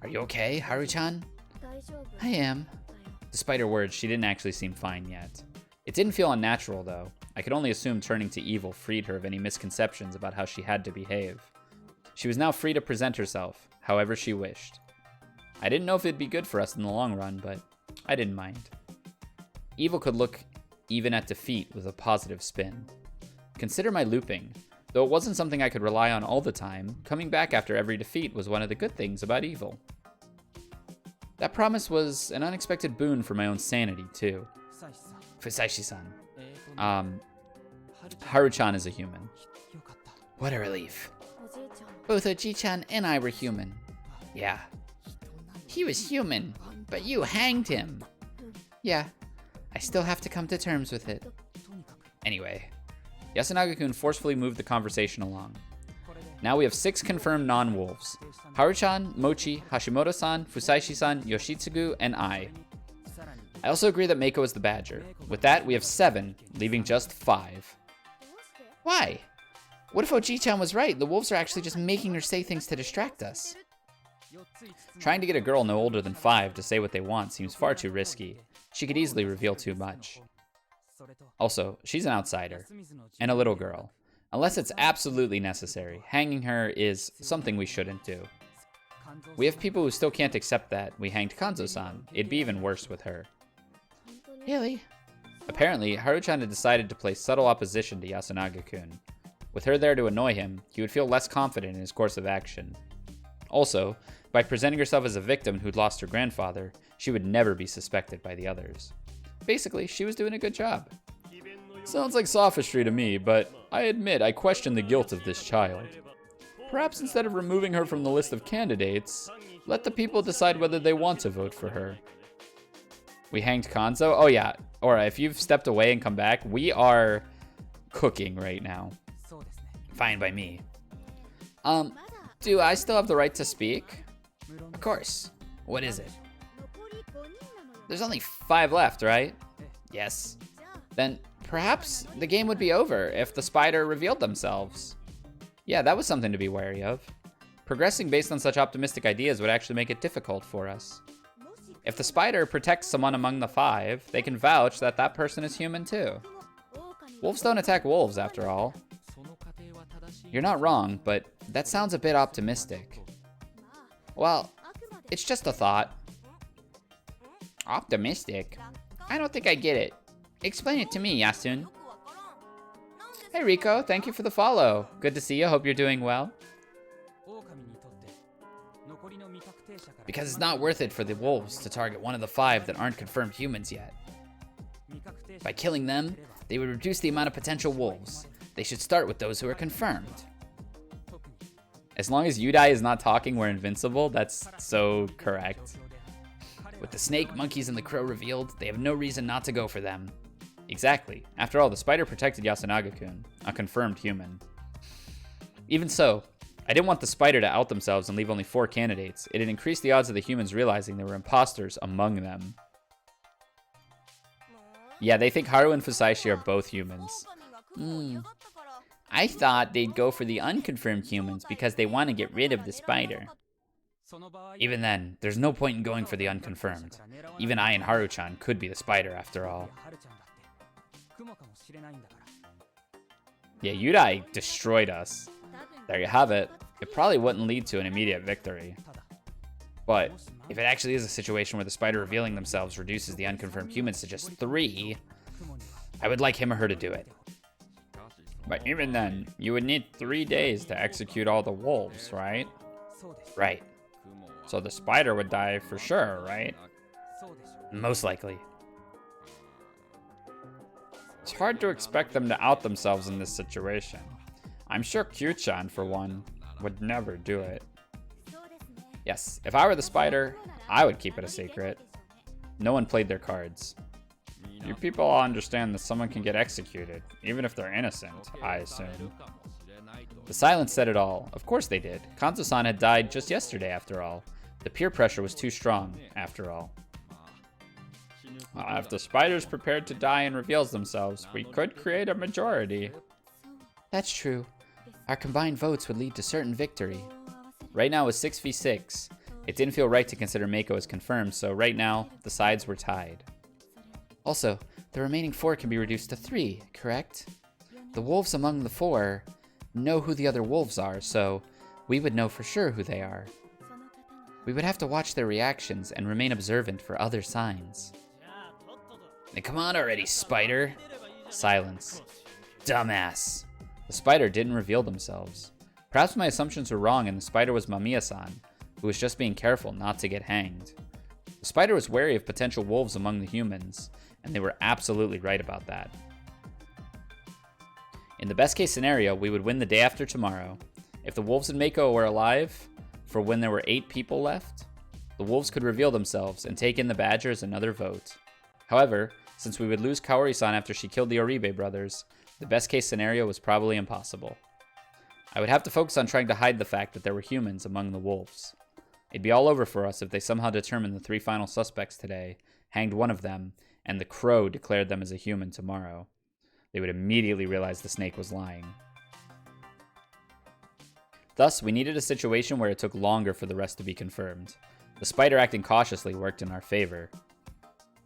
Are you okay, Haru-chan? I am. Despite her words, she didn't actually seem fine yet. It didn't feel unnatural, though. I could only assume turning to evil freed her of any misconceptions about how she had to behave. She was now free to present herself, however she wished. I didn't know if it'd be good for us in the long run, but I didn't mind. Evil could look even at defeat with a positive spin. Consider my looping. Though it wasn't something I could rely on all the time, coming back after every defeat was one of the good things about evil. That promise was an unexpected boon for my own sanity, too. Fusashi-san. Haru-chan is a human. What a relief. Both Oji-chan and I were human. Yeah. He was human, but you hanged him. Yeah, I still have to come to terms with it. Anyway, Yasunaga-kun forcefully moved the conversation along. Now we have 6 confirmed non-wolves. Haru-chan, Mochi, Hashimoto-san, Fusashi-san, Yoshitsugu, and I. I also agree that Meiko is the badger. With that, we have 7, leaving just 5. Why? What if Oji-chan was right? The wolves are actually just making her say things to distract us. Trying to get a girl no older than 5 to say what they want seems far too risky. She could easily reveal too much. Also, she's an outsider, and a little girl. Unless it's absolutely necessary, hanging her is something we shouldn't do. We have people who still can't accept that we hanged Kanzo-san. It'd be even worse with her. Really? Apparently, Haru-chan had decided to play subtle opposition to Yasunaga-kun. With her there to annoy him, he would feel less confident in his course of action. Also, by presenting herself as a victim who'd lost her grandfather, she would never be suspected by the others. Basically, she was doing a good job. Sounds like sophistry to me, but I admit I question the guilt of this child. Perhaps instead of removing her from the list of candidates, let the people decide whether they want to vote for her. We hanged Kanzo? Oh yeah, Aura, if you've stepped away and come back, we are cooking right now. Fine by me. Do I still have the right to speak? Of course. What is it? There's only 5 left, right? Yes. Then perhaps the game would be over if the spider revealed themselves. Yeah, that was something to be wary of. Progressing based on such optimistic ideas would actually make it difficult for us. If the spider protects someone among the 5, they can vouch that that person is human too. Wolves don't attack wolves, after all. You're not wrong, but that sounds a bit optimistic. Well, it's just a thought. Optimistic? I don't think I get it. Explain it to me, Yasun. Hey Rico, thank you for the follow. Good to see you, hope you're doing well. Because it's not worth it for the wolves to target one of the 5 that aren't confirmed humans yet. By killing them, they would reduce the amount of potential wolves. They should start with those who are confirmed. As long as Yudai is not talking, we're invincible. That's so correct. With the snake, monkeys, and the crow revealed, they have no reason not to go for them. Exactly. After all, the spider protected Yasunaga-kun, a confirmed human. Even so, I didn't want the spider to out themselves and leave only 4 candidates. It'd increase the odds of the humans realizing there were imposters among them. Yeah, they think Haru and Fusaishi are both humans. I thought they'd go for the unconfirmed humans because they want to get rid of the spider. Even then, there's no point in going for the unconfirmed. Even I and Haru-chan could be the spider after all. Yeah, Yudai destroyed us. There you have it. It probably wouldn't lead to an immediate victory. But if it actually is a situation where the spider revealing themselves reduces the unconfirmed humans to just 3, I would like him or her to do it. But even then, you would need 3 days to execute all the wolves, right? Right. So the spider would die for sure, right? Most likely. It's hard to expect them to out themselves in this situation. I'm sure Q-chan, for one, would never do it. Yes, if I were the spider, I would keep it a secret. No one played their cards. You people all understand that someone can get executed, even if they're innocent, I assume. The silence said it all. Of course they did. Kanzo-san had died just yesterday, after all. The peer pressure was too strong, after all. If the spider's prepared to die and reveals themselves, we could create a majority. That's true. Our combined votes would lead to certain victory. Right now it's 6v6. It didn't feel right to consider Mako as confirmed, so right now, the sides were tied. Also, the remaining 4 can be reduced to 3, correct? The wolves among the 4 know who the other wolves are, so we would know for sure who they are. We would have to watch their reactions and remain observant for other signs. Then come on already, spider. Silence. Dumbass. The spider didn't reveal themselves. Perhaps my assumptions were wrong and the spider was Mamiya-san, who was just being careful not to get hanged. The spider was wary of potential wolves among the humans, and they were absolutely right about that. In the best case scenario, we would win the day after tomorrow. If the wolves in Mako were alive, for when there were 8 people left, the wolves could reveal themselves and take in the badger as another vote. However, since we would lose Kaori-san after she killed the Oribe brothers, the best case scenario was probably impossible. I would have to focus on trying to hide the fact that there were humans among the wolves. It'd be all over for us if they somehow determined the 3 final suspects today, hanged one of them, and the crow declared them as a human tomorrow. They would immediately realize the snake was lying. Thus, we needed a situation where it took longer for the rest to be confirmed. The spider acting cautiously worked in our favor.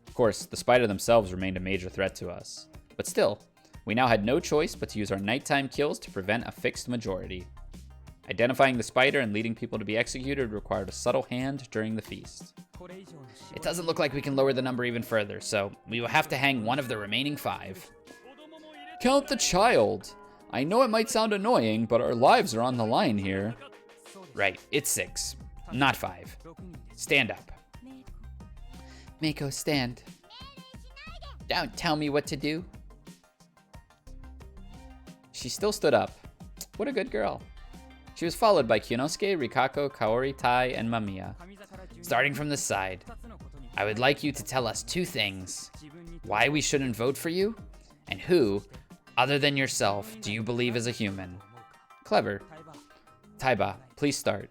Of course, the spider themselves remained a major threat to us. But still, we now had no choice but to use our nighttime kills to prevent a fixed majority. Identifying the spider and leading people to be executed required a subtle hand during the feast. It doesn't look like we can lower the number even further, so we will have to hang one of the remaining 5. Count the child! I know it might sound annoying, but our lives are on the line here. Right, it's 6, not 5. Stand up. Mako, stand. Don't tell me what to do. She still stood up. What a good girl. She was followed by Kyonosuke, Rikako, Kaori, Tai, and Mamiya. Starting from the side, I would like you to tell us 2 things. Why we shouldn't vote for you, and who, other than yourself, do you believe is a human? Clever. Taiba, please start.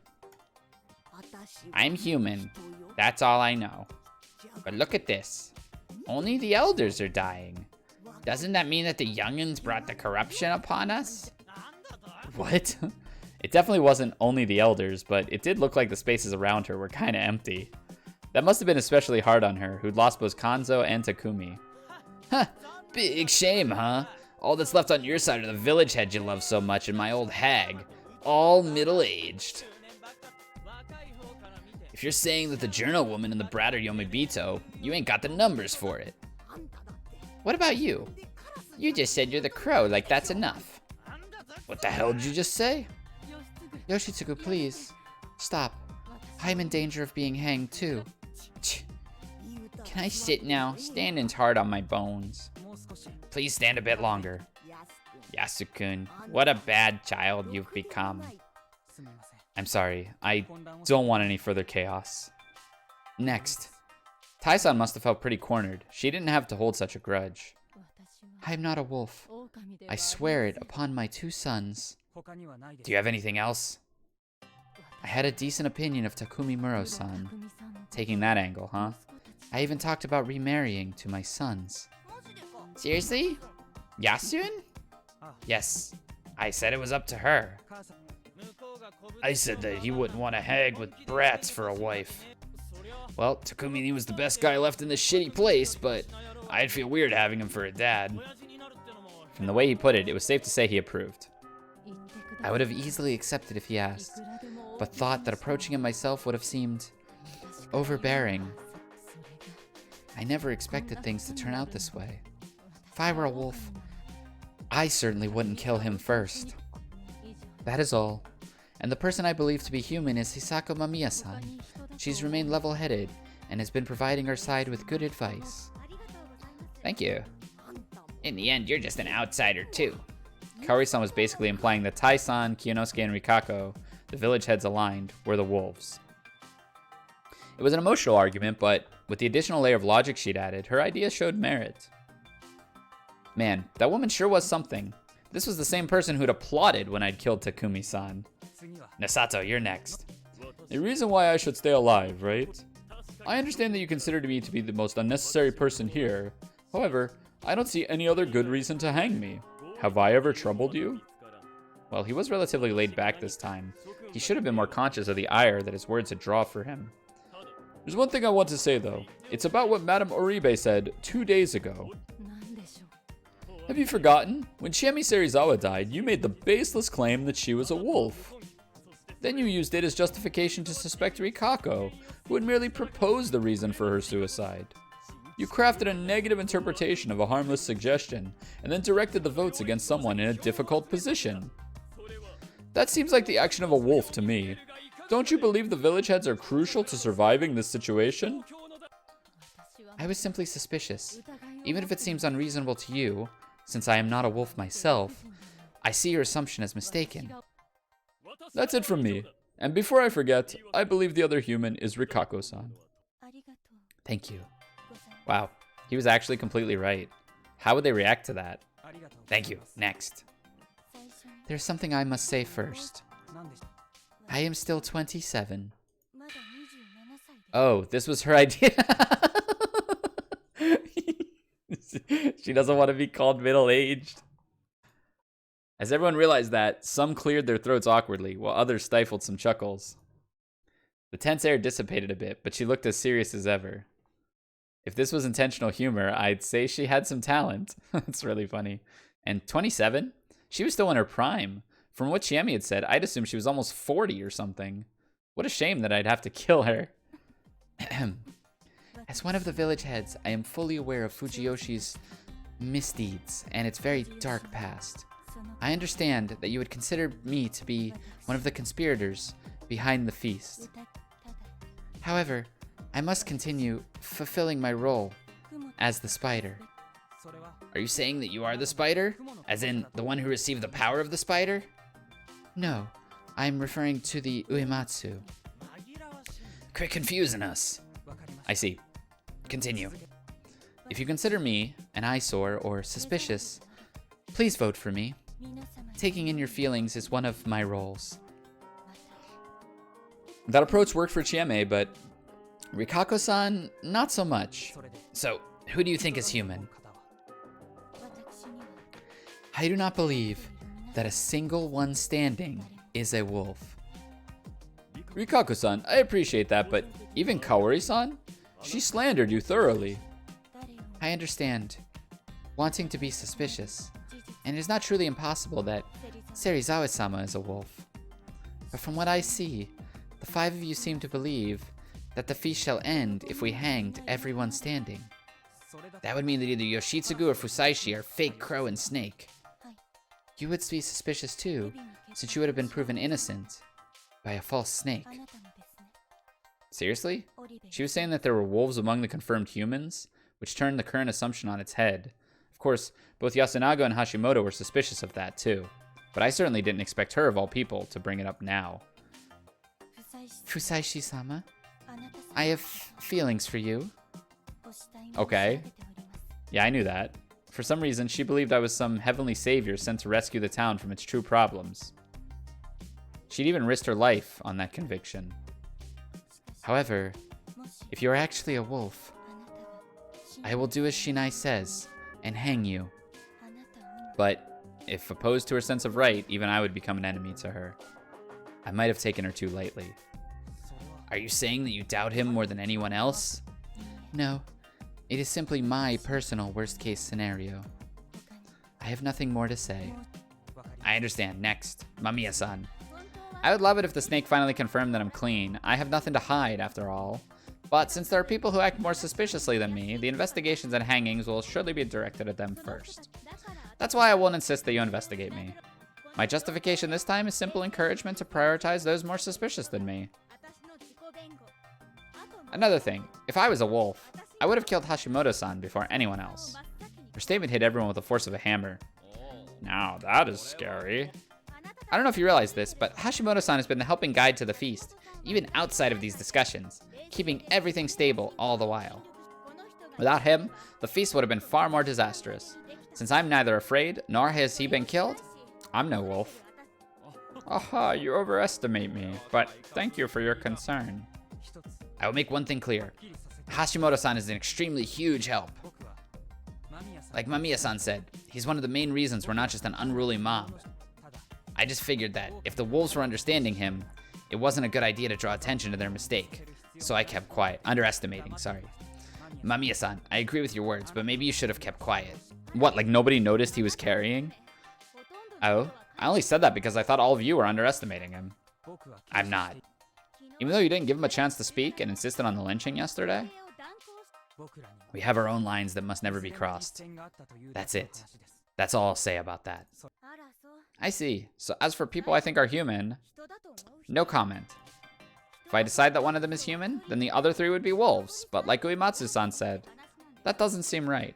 I'm human. That's all I know. But look at this. Only the elders are dying. Doesn't that mean that the youngins brought the corruption upon us? What? It definitely wasn't only the elders, but it did look like the spaces around her were kinda empty. That must have been especially hard on her, who'd lost both Kanzo and Takumi. Huh, big shame, huh? All that's left on your side are the village heads you love so much and my old hag. All middle-aged. If you're saying that the journal woman and the brat are Yomibito, you ain't got the numbers for it. What about you? You just said you're the crow, like that's enough. What the hell did you just say? Yoshitsugu, please. Stop. I'm in danger of being hanged too. Can I sit now? Standing's hard on my bones. Please stand a bit longer. Yasukun, what a bad child you've become. I'm sorry, I don't want any further chaos. Next. Tai-san must have felt pretty cornered. She didn't have to hold such a grudge. I'm not a wolf. I swear it upon my 2 sons. Do you have anything else? I had a decent opinion of Takumi Muro-san. Taking that angle, huh? I even talked about remarrying to my sons. Seriously? Yasun? Yes, I said it was up to her. I said that he wouldn't want a hag with brats for a wife. Well, Takumi, he was the best guy left in this shitty place, but I'd feel weird having him for a dad. From the way he put it, it was safe to say he approved. I would have easily accepted if he asked, but thought that approaching him myself would have seemed overbearing. I never expected things to turn out this way. If I were a wolf, I certainly wouldn't kill him first. That is all. And the person I believe to be human is Hisako Mamiya-san. She's remained level-headed and has been providing our side with good advice. Thank you. In the end, you're just an outsider too. Kaori-san was basically implying that Tai-san, Kiyonosuke, and Rikako, the village heads aligned, were the wolves. It was an emotional argument, but with the additional layer of logic she'd added, her idea showed merit. Man, that woman sure was something. This was the same person who'd applauded when I'd killed Takumi-san. Nasato, you're next. A reason why I should stay alive, right? I understand that you consider me to be the most unnecessary person here. However, I don't see any other good reason to hang me. Have I ever troubled you? Well, he was relatively laid back this time. He should have been more conscious of the ire that his words had drawn for him. There's one thing I want to say, though. It's about what Madame Oribe said 2 days ago. Have you forgotten? When Chiemi Serizawa died, you made the baseless claim that she was a wolf. Then you used it as justification to suspect Rikako, who had merely proposed the reason for her suicide. You crafted a negative interpretation of a harmless suggestion, and then directed the votes against someone in a difficult position. That seems like the action of a wolf to me. Don't you believe the village heads are crucial to surviving this situation? I was simply suspicious. Even if it seems unreasonable to you, since I am not a wolf myself, I see your assumption as mistaken. That's it from me. And before I forget, I believe the other human is Rikako-san. Thank you. Wow, he was actually completely right. How would they react to that? Thank you. Next. There's something I must say first. I am still 27. Oh, this was her idea. She doesn't want to be called middle-aged. As everyone realized that, some cleared their throats awkwardly, while others stifled some chuckles. The tense air dissipated a bit, but she looked as serious as ever. If this was intentional humor, I'd say she had some talent. That's really funny. And 27? She was still in her prime. From what Chiemi had said, I'd assume she was almost 40 or something. What a shame that I'd have to kill her. As one of the village heads, I am fully aware of Fujiyoshi's misdeeds and its very dark past. I understand that you would consider me to be one of the conspirators behind the feast. However, I must continue fulfilling my role as the spider. Are you saying that you are the spider? As in, the one who received the power of the spider? No, I'm referring to the Uematsu. Quit confusing us. I see. Continue. If you consider me an eyesore or suspicious, please vote for me. Taking in your feelings is one of my roles. That approach worked for Chiemi, but Rikako-san, not so much. So, who do you think is human? I do not believe that a single one standing is a wolf. Rikaku-san, I appreciate that, but even Kaori-san? She slandered you thoroughly. I understand. Wanting to be suspicious. And it is not truly impossible that Serizawa-sama is a wolf. But from what I see, the 5 of you seem to believe that the feast shall end if we hanged everyone standing. That would mean that either Yoshitsugu or Fusaishi are fake crow and snake. You would be suspicious too, since you would have been proven innocent by a false snake. Seriously? She was saying that there were wolves among the confirmed humans, which turned the current assumption on its head. Of course, both Yasunaga and Hashimoto were suspicious of that too, but I certainly didn't expect her, of all people, to bring it up now. Fusaishi-sama, I have feelings for you. Okay. Yeah, I knew that. For some reason, she believed I was some heavenly savior sent to rescue the town from its true problems. She'd even risked her life on that conviction. However, if you are actually a wolf, I will do as Shinai says and hang you. But if opposed to her sense of right, even I would become an enemy to her. I might have taken her too lightly. Are you saying that you doubt him more than anyone else? No, it is simply my personal worst-case scenario. I have nothing more to say. I understand. Next, Mamiya-san. I would love it if the snake finally confirmed that I'm clean. I have nothing to hide, after all. But since there are people who act more suspiciously than me, the investigations and hangings will surely be directed at them first. That's why I won't insist that you investigate me. My justification this time is simple encouragement to prioritize those more suspicious than me. Another thing, if I was a wolf, I would have killed Hashimoto-san before anyone else. Her statement hit everyone with the force of a hammer. Now that is scary. I don't know if you realize this, but Hashimoto-san has been the helping guide to the feast, even outside of these discussions, keeping everything stable all the while. Without him, the feast would have been far more disastrous. Since I'm neither afraid, nor has he been killed, I'm no wolf. Aha, you overestimate me, but thank you for your concern. I will make one thing clear. Hashimoto-san is an extremely huge help. Like Mamiya-san said, he's one of the main reasons we're not just an unruly mob. I just figured that if the wolves were understanding him, it wasn't a good idea to draw attention to their mistake. So I kept quiet. Underestimating, sorry. Mamiya-san, I agree with your words, but maybe you should have kept quiet. What, like nobody noticed he was carrying? Oh, I only said that because I thought all of you were underestimating him. I'm not. Even though you didn't give him a chance to speak and insisted on the lynching yesterday? We have our own lines that must never be crossed. That's it. That's all I'll say about that. I see. So as for people I think are human, no comment. If I decide that one of them is human, then the other 3 would be wolves. But like Uematsu-san said, that doesn't seem right.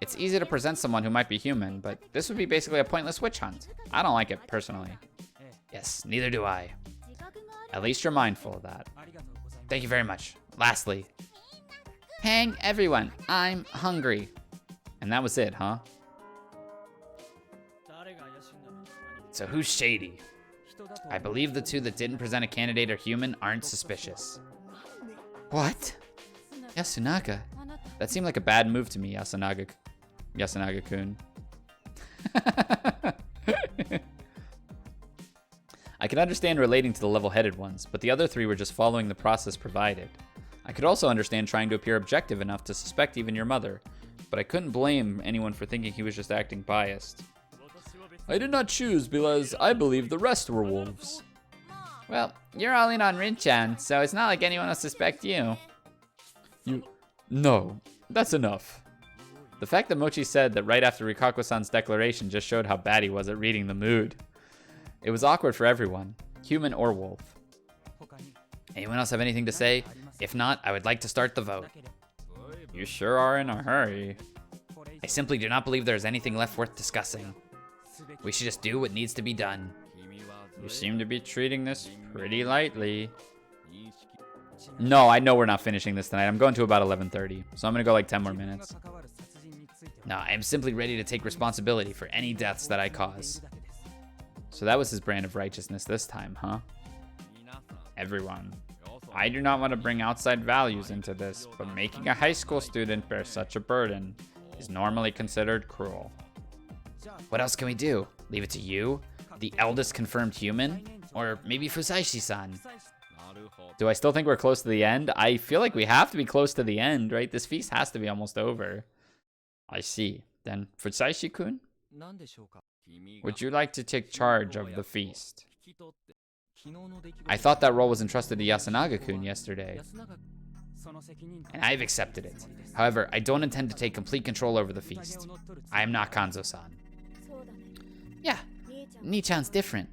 It's easy to present someone who might be human, but this would be basically a pointless witch hunt. I don't like it personally. Yes, neither do I. At least you're mindful of that. Thank you very much. Lastly, Hang everyone, I'm hungry. And that was it, huh? so who's shady? I believe the 2 that didn't present a candidate or human aren't suspicious. What? Yasunaga? That seemed like a bad move to me, Yasunaga-kun. I can understand relating to the level-headed ones, but the other 3 were just following the process provided. I could also understand trying to appear objective enough to suspect even your mother, but I couldn't blame anyone for thinking he was just acting biased. I did not choose because I believe the rest were wolves. Well, you're all in on Rin-chan, so it's not like anyone will suspect you. No, that's enough. The fact that Mochi said that right after Rikaku-san's declaration just showed how bad he was at reading the mood. It was awkward for everyone, human or wolf. Anyone else have anything to say? If not, I would like to start the vote. You sure are in a hurry. I simply do not believe there is anything left worth discussing. We should just do what needs to be done. You seem to be treating this pretty lightly. No, I know we're not finishing this tonight. I'm going to about 11:30, so I'm going to go like 10 more minutes. No, I am simply ready to take responsibility for any deaths that I cause. So that was his brand of righteousness this time, huh? Everyone, I do not want to bring outside values into this, but making a high school student bear such a burden is normally considered cruel. What else can we do? Leave it to you? The eldest confirmed human? Or maybe Fusaishi-san? Do I still think we're close to the end? I feel like we have to be close to the end, right? This feast has to be almost over. I see. Then, Fusaishi-kun? Would you like to take charge of the feast? I thought that role was entrusted to Yasunaga-kun yesterday, And I've accepted it. However, I don't intend to take complete control over the feast. I am not Kanzo-san. Yeah, Nii-chan's different.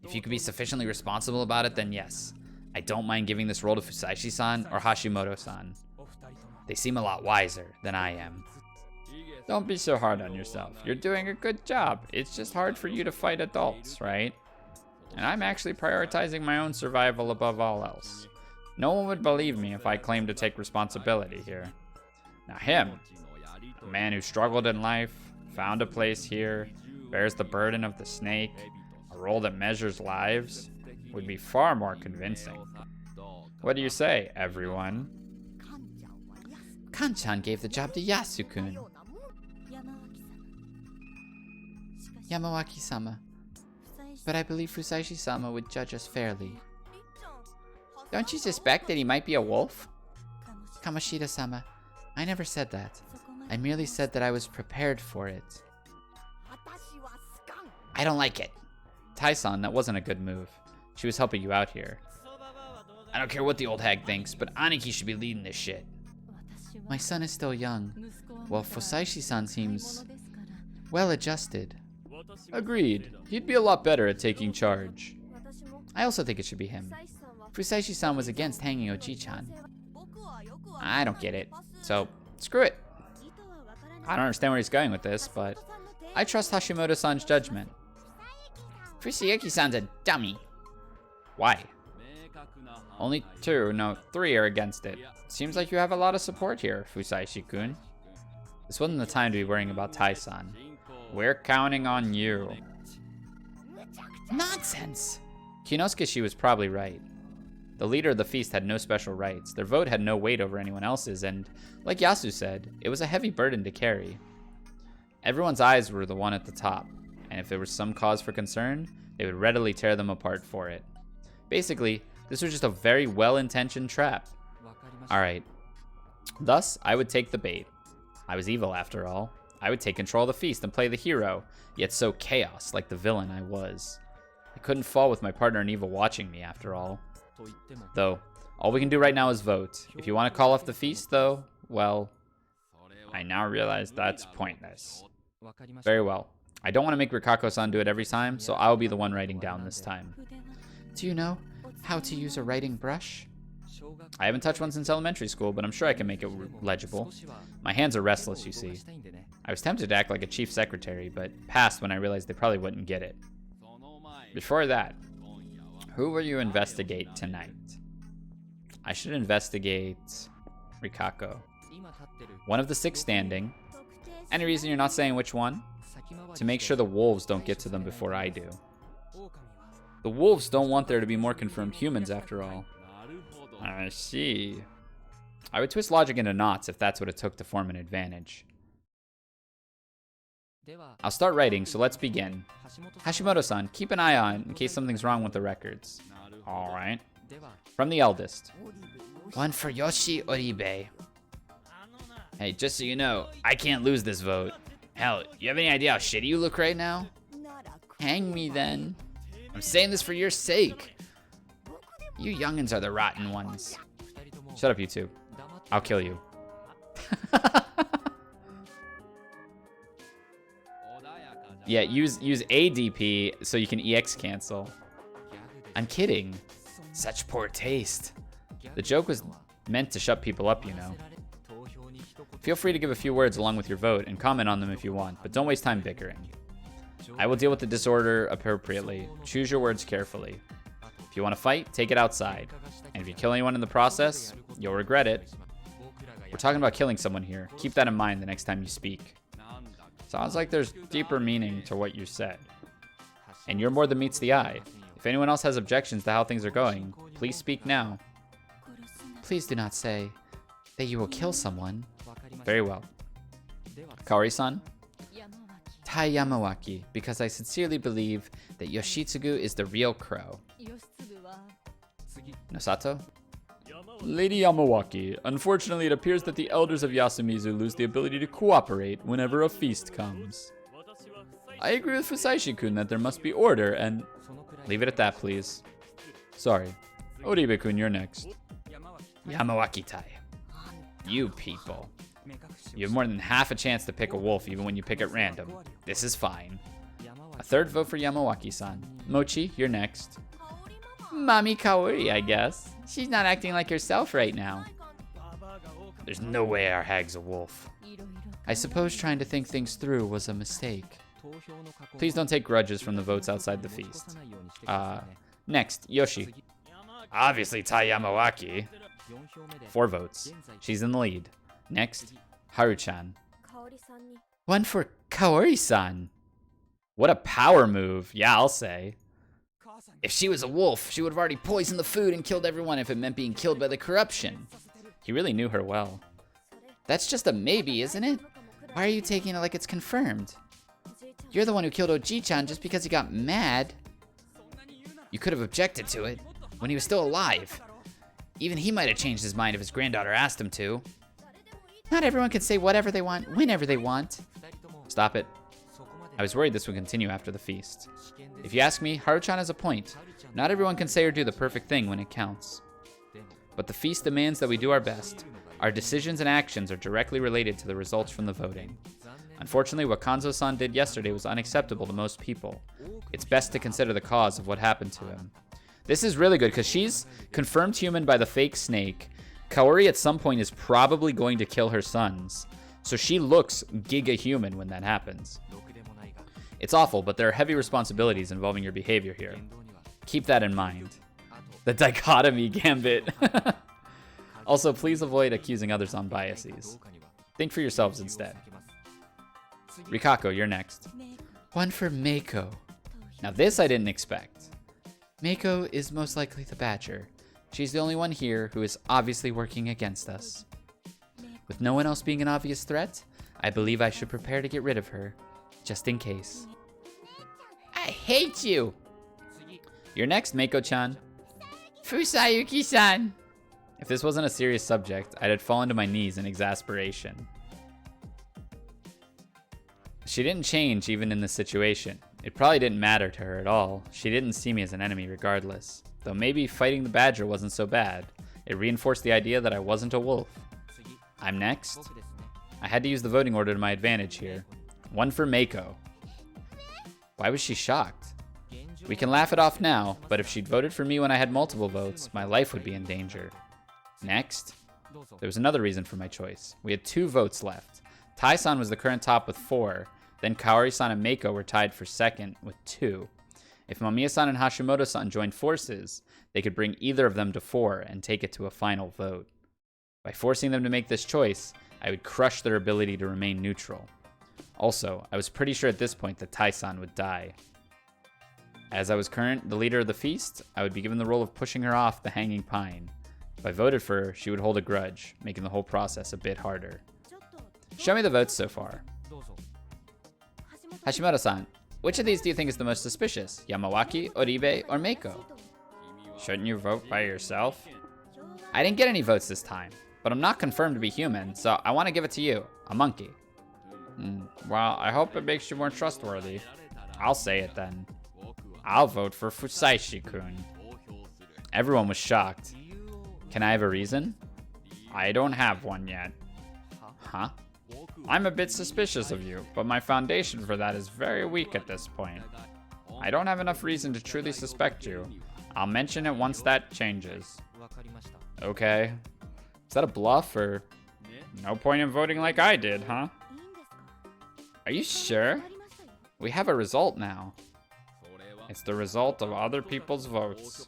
If you could be sufficiently responsible about it, then yes. I don't mind giving this role to Fusaishi-san or Hashimoto-san. They seem a lot wiser than I am. Don't be so hard on yourself. You're doing a good job. It's just hard for you to fight adults, right? And I'm actually prioritizing my own survival above all else. No one would believe me if I claimed to take responsibility here. Now him, a man who struggled in life, found a place here, bears the burden of the snake, a role that measures lives, would be far more convincing. What do you say, everyone? Kan-chan gave the job to Yasu-kun. Yamawaki-sama. But I believe Fusaishi-sama would judge us fairly. Don't you suspect that he might be a wolf? Kamoshida-sama, I never said that. I merely said that I was prepared for it. I don't like it. Tai-san, that wasn't a good move. She was helping you out here. I don't care what the old hag thinks, but Aniki should be leading this shit. My son is still young, while Fusaishi-san seems well-adjusted. Agreed. He'd be a lot better at taking charge. I also think it should be him. Fusaishi-san was against hanging Oji-chan. I don't get it. So, screw it. I don't understand where he's going with this, but I trust Hashimoto-san's judgment. Fusayuki-san's a dummy. Why? Only 2, no, 3 are against it. Seems like you have a lot of support here, Fusaishi-kun. This wasn't the time to be worrying about Tai-san. We're counting on you. Nonsense! Kinosuke was probably right. The leader of the feast had no special rights. Their vote had no weight over anyone else's, and, like Yasu said, it was a heavy burden to carry. Everyone's eyes were the one at the top, and if there was some cause for concern, they would readily tear them apart for it. Basically, this was just a very well-intentioned trap. Alright. Thus, I would take the bait. I was evil after all. I would take control of the feast and play the hero, yet so chaos like the villain I was. I couldn't fall with my partner in evil watching me after all. Though, all we can do right now is vote. If you want to call off the feast, though, well, I now realize that's pointless. Very well. I don't want to make Rikako-san do it every time, so I'll be the one writing down this time. Do you know how to use a writing brush? I haven't touched one since elementary school, but I'm sure I can make it legible. My hands are restless, you see. I was tempted to act like a chief secretary, but passed when I realized they probably wouldn't get it. Before that, who will you investigate tonight? I should investigate Rikako. One of the 6 standing. Any reason you're not saying which one? To make sure the wolves don't get to them before I do. The wolves don't want there to be more confirmed humans after all. I see. I would twist logic into knots if that's what it took to form an advantage. I'll start writing, so let's begin. Hashimoto-san, keep an eye on in case something's wrong with the records. Alright. From the eldest. One for Yoshi Oribe. Hey, just so you know, I can't lose this vote. Hell, you have any idea how shitty you look right now? Hang me then. I'm saying this for your sake. You youngins are the rotten ones. Shut up, you two. I'll kill you. Yeah, use ADP so you can EX cancel. I'm kidding. Such poor taste. The joke was meant to shut people up, you know. Feel free to give a few words along with your vote and comment on them if you want, but don't waste time bickering. I will deal with the disorder appropriately. Choose your words carefully. If you want to fight, take it outside. And if you kill anyone in the process, you'll regret it. We're talking about killing someone here. Keep that in mind the next time you speak. Sounds like there's deeper meaning to what you said. And you're more than meets the eye. If anyone else has objections to how things are going, please speak now. Please do not say that you will kill someone. Very well. Kaori-san? Tai Yamawaki, because I sincerely believe that Yoshitsugu is the real crow. Nosato? Lady Yamawaki, unfortunately it appears that the elders of Yasumizu lose the ability to cooperate whenever a feast comes. I agree with Fusaishi-kun that there must be order and... Leave it at that, please. Sorry. Oribe-kun, you're next. Yamawaki Tai. You people. You have more than half a chance to pick a wolf even when you pick at random. This is fine. A third vote for Yamawaki-san. Mochi, you're next. Mami Kaori, I guess. She's not acting like herself right now. There's no way our hag's a wolf. I suppose trying to think things through was a mistake. Please don't take grudges from the votes outside the feast. Next, Yoshi. Obviously, Tai Yamawaki. 4 votes. She's in the lead. Next, Haru-chan. 1 for Kaori-san. What a power move. Yeah, I'll say. If she was a wolf, she would have already poisoned the food and killed everyone if it meant being killed by the corruption. He really knew her well. That's just a maybe, isn't it? Why are you taking it like it's confirmed? You're the one who killed Oji-chan just because he got mad. You could have objected to it when he was still alive. Even he might have changed his mind if his granddaughter asked him to. Not everyone can say whatever they want, whenever they want. Stop it. I was worried this would continue after the feast. If you ask me, Haru-chan has a point. Not everyone can say or do the perfect thing when it counts. But the feast demands that we do our best. Our decisions and actions are directly related to the results from the voting. Unfortunately, what Kanzo-san did yesterday was unacceptable to most people. It's best to consider the cause of what happened to him. This is really good because she's confirmed human by the fake snake. Kaori at some point is probably going to kill her sons. So she looks giga human when that happens. It's awful, but there are heavy responsibilities involving your behavior here. Keep that in mind. The dichotomy gambit. Also, please avoid accusing others on biases. Think for yourselves instead. Rikako, you're next. 1 for Meiko. Now this I didn't expect. Meiko is most likely the Badger. She's the only one here who is obviously working against us. With no one else being an obvious threat, I believe I should prepare to get rid of her, just in case. I hate you! You're next, Meiko-chan. Fusayuki-san! If this wasn't a serious subject, I'd have fallen to my knees in exasperation. She didn't change even in this situation. It probably didn't matter to her at all. She didn't see me as an enemy regardless. Though maybe fighting the Badger wasn't so bad. It reinforced the idea that I wasn't a wolf. I'm next. I had to use the voting order to my advantage here. 1 for Meiko. Why was she shocked? We can laugh it off now, but if she'd voted for me when I had multiple votes, my life would be in danger. Next. There was another reason for my choice. We had 2 votes left. Tai-san was the current top with 4, then Kaori-san and Meiko were tied for second with 2. If Mamiya-san and Hashimoto-san joined forces, they could bring either of them to 4 and take it to a final vote. By forcing them to make this choice, I would crush their ability to remain neutral. Also, I was pretty sure at this point that Tai-san would die. As I was the leader of the feast, I would be given the role of pushing her off the hanging pine. If I voted for her, she would hold a grudge, making the whole process a bit harder. Show me the votes so far. Hashimoto-san, which of these do you think is the most suspicious? Yamawaki, Oribe, or Meiko? Shouldn't you vote by yourself? I didn't get any votes this time, but I'm not confirmed to be human, so I want to give it to you, a monkey. Well, I hope it makes you more trustworthy. I'll say it then. I'll vote for Fusaishi-kun. Everyone was shocked. Can I have a reason? I don't have one yet. Huh? I'm a bit suspicious of you, but my foundation for that is very weak at this point. I don't have enough reason to truly suspect you. I'll mention it once that changes. Okay. Is that a bluff or... No point in voting like I did, huh? Are you sure? We have a result now. It's the result of other people's votes.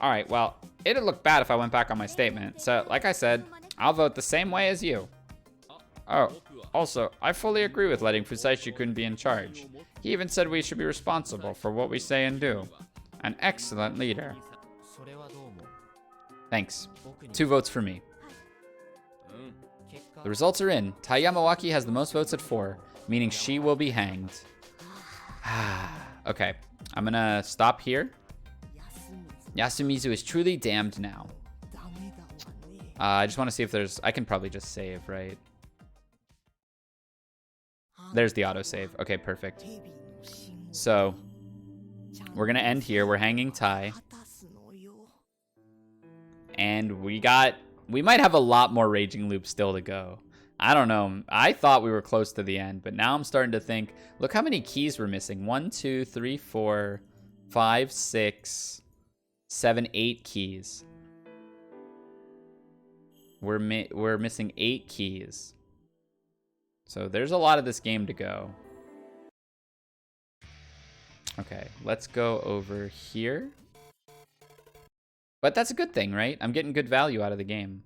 Alright, well, it'd look bad if I went back on my statement. So, like I said, I'll vote the same way as you. Oh, also, I fully agree with letting Fusaishi-kun be in charge. He even said we should be responsible for what we say and do. An excellent leader. Thanks. 2 votes for me. The results are in. Tai Yamawaki has the most votes at 4, meaning she will be hanged. Okay, I'm gonna stop here. Yasumizu is truly damned now. I just want to see if there's... I can probably just save, right? There's the autosave. Okay, perfect. So, we're going to end here. We're hanging Tai. And we might have a lot more Raging Loop still to go. I don't know. I thought we were close to the end, but now I'm starting to think, look how many keys we're missing. 1, 2, 3, 4, 5, 6, 7, 8 keys. We're missing 8 keys. So there's a lot of this game to go. Okay, let's go over here. But that's a good thing, right? I'm getting good value out of the game.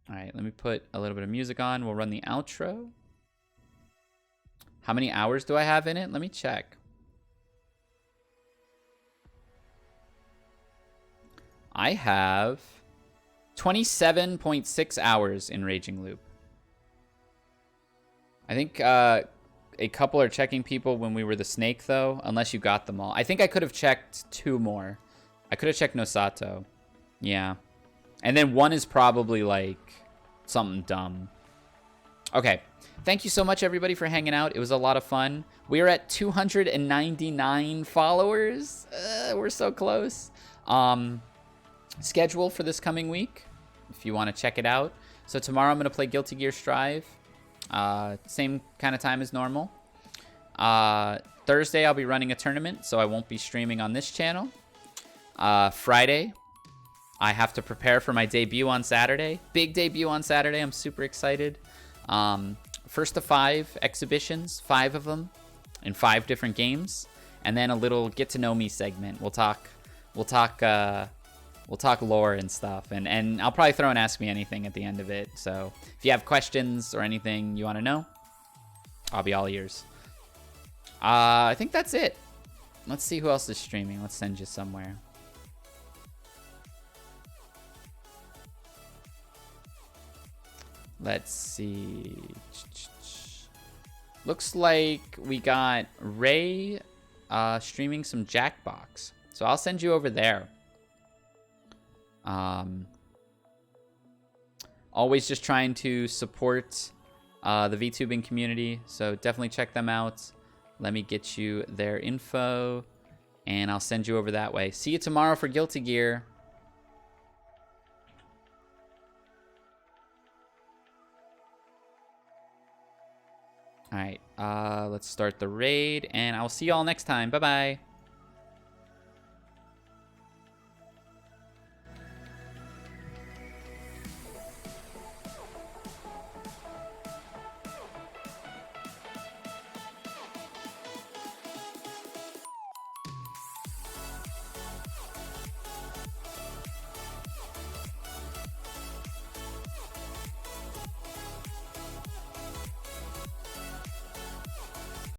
All right, let me put a little bit of music on. We'll run the outro. How many hours do I have in it? Let me check. I have 27.6 hours in Raging Loop. I think a couple are checking people when we were the snake, though, unless you got them all. I think I could have checked 2 more. I could have checked Nosato. Yeah. And then 1 is probably, like, something dumb. Okay. Thank you so much, everybody, for hanging out. It was a lot of fun. We are at 299 followers. We're so close. Schedule for this coming week, if you want to check it out. So tomorrow I'm going to play Guilty Gear Strive. Same kind of time as normal. Thursday I'll be running a tournament, so I won't be streaming on this channel. Friday, I have to prepare for my debut on Saturday. Big debut on Saturday. I'm super excited. First to 5 exhibitions, 5 of them, in 5 different games, and then a little get to know me segment. We'll talk lore and stuff, and I'll probably throw an Ask Me Anything at the end of it. So if you have questions or anything you want to know, I'll be all ears. I think that's it. Let's see who else is streaming. Let's send you somewhere. Let's see. Looks like we got Ray streaming some Jackbox. So I'll send you over there. Always just trying to support the VTubing community, so definitely check them out. Let me get you their info, and I'll send you over that way. See you tomorrow for Guilty Gear. All right, let's start the raid, and I'll see you all next time. Bye-bye.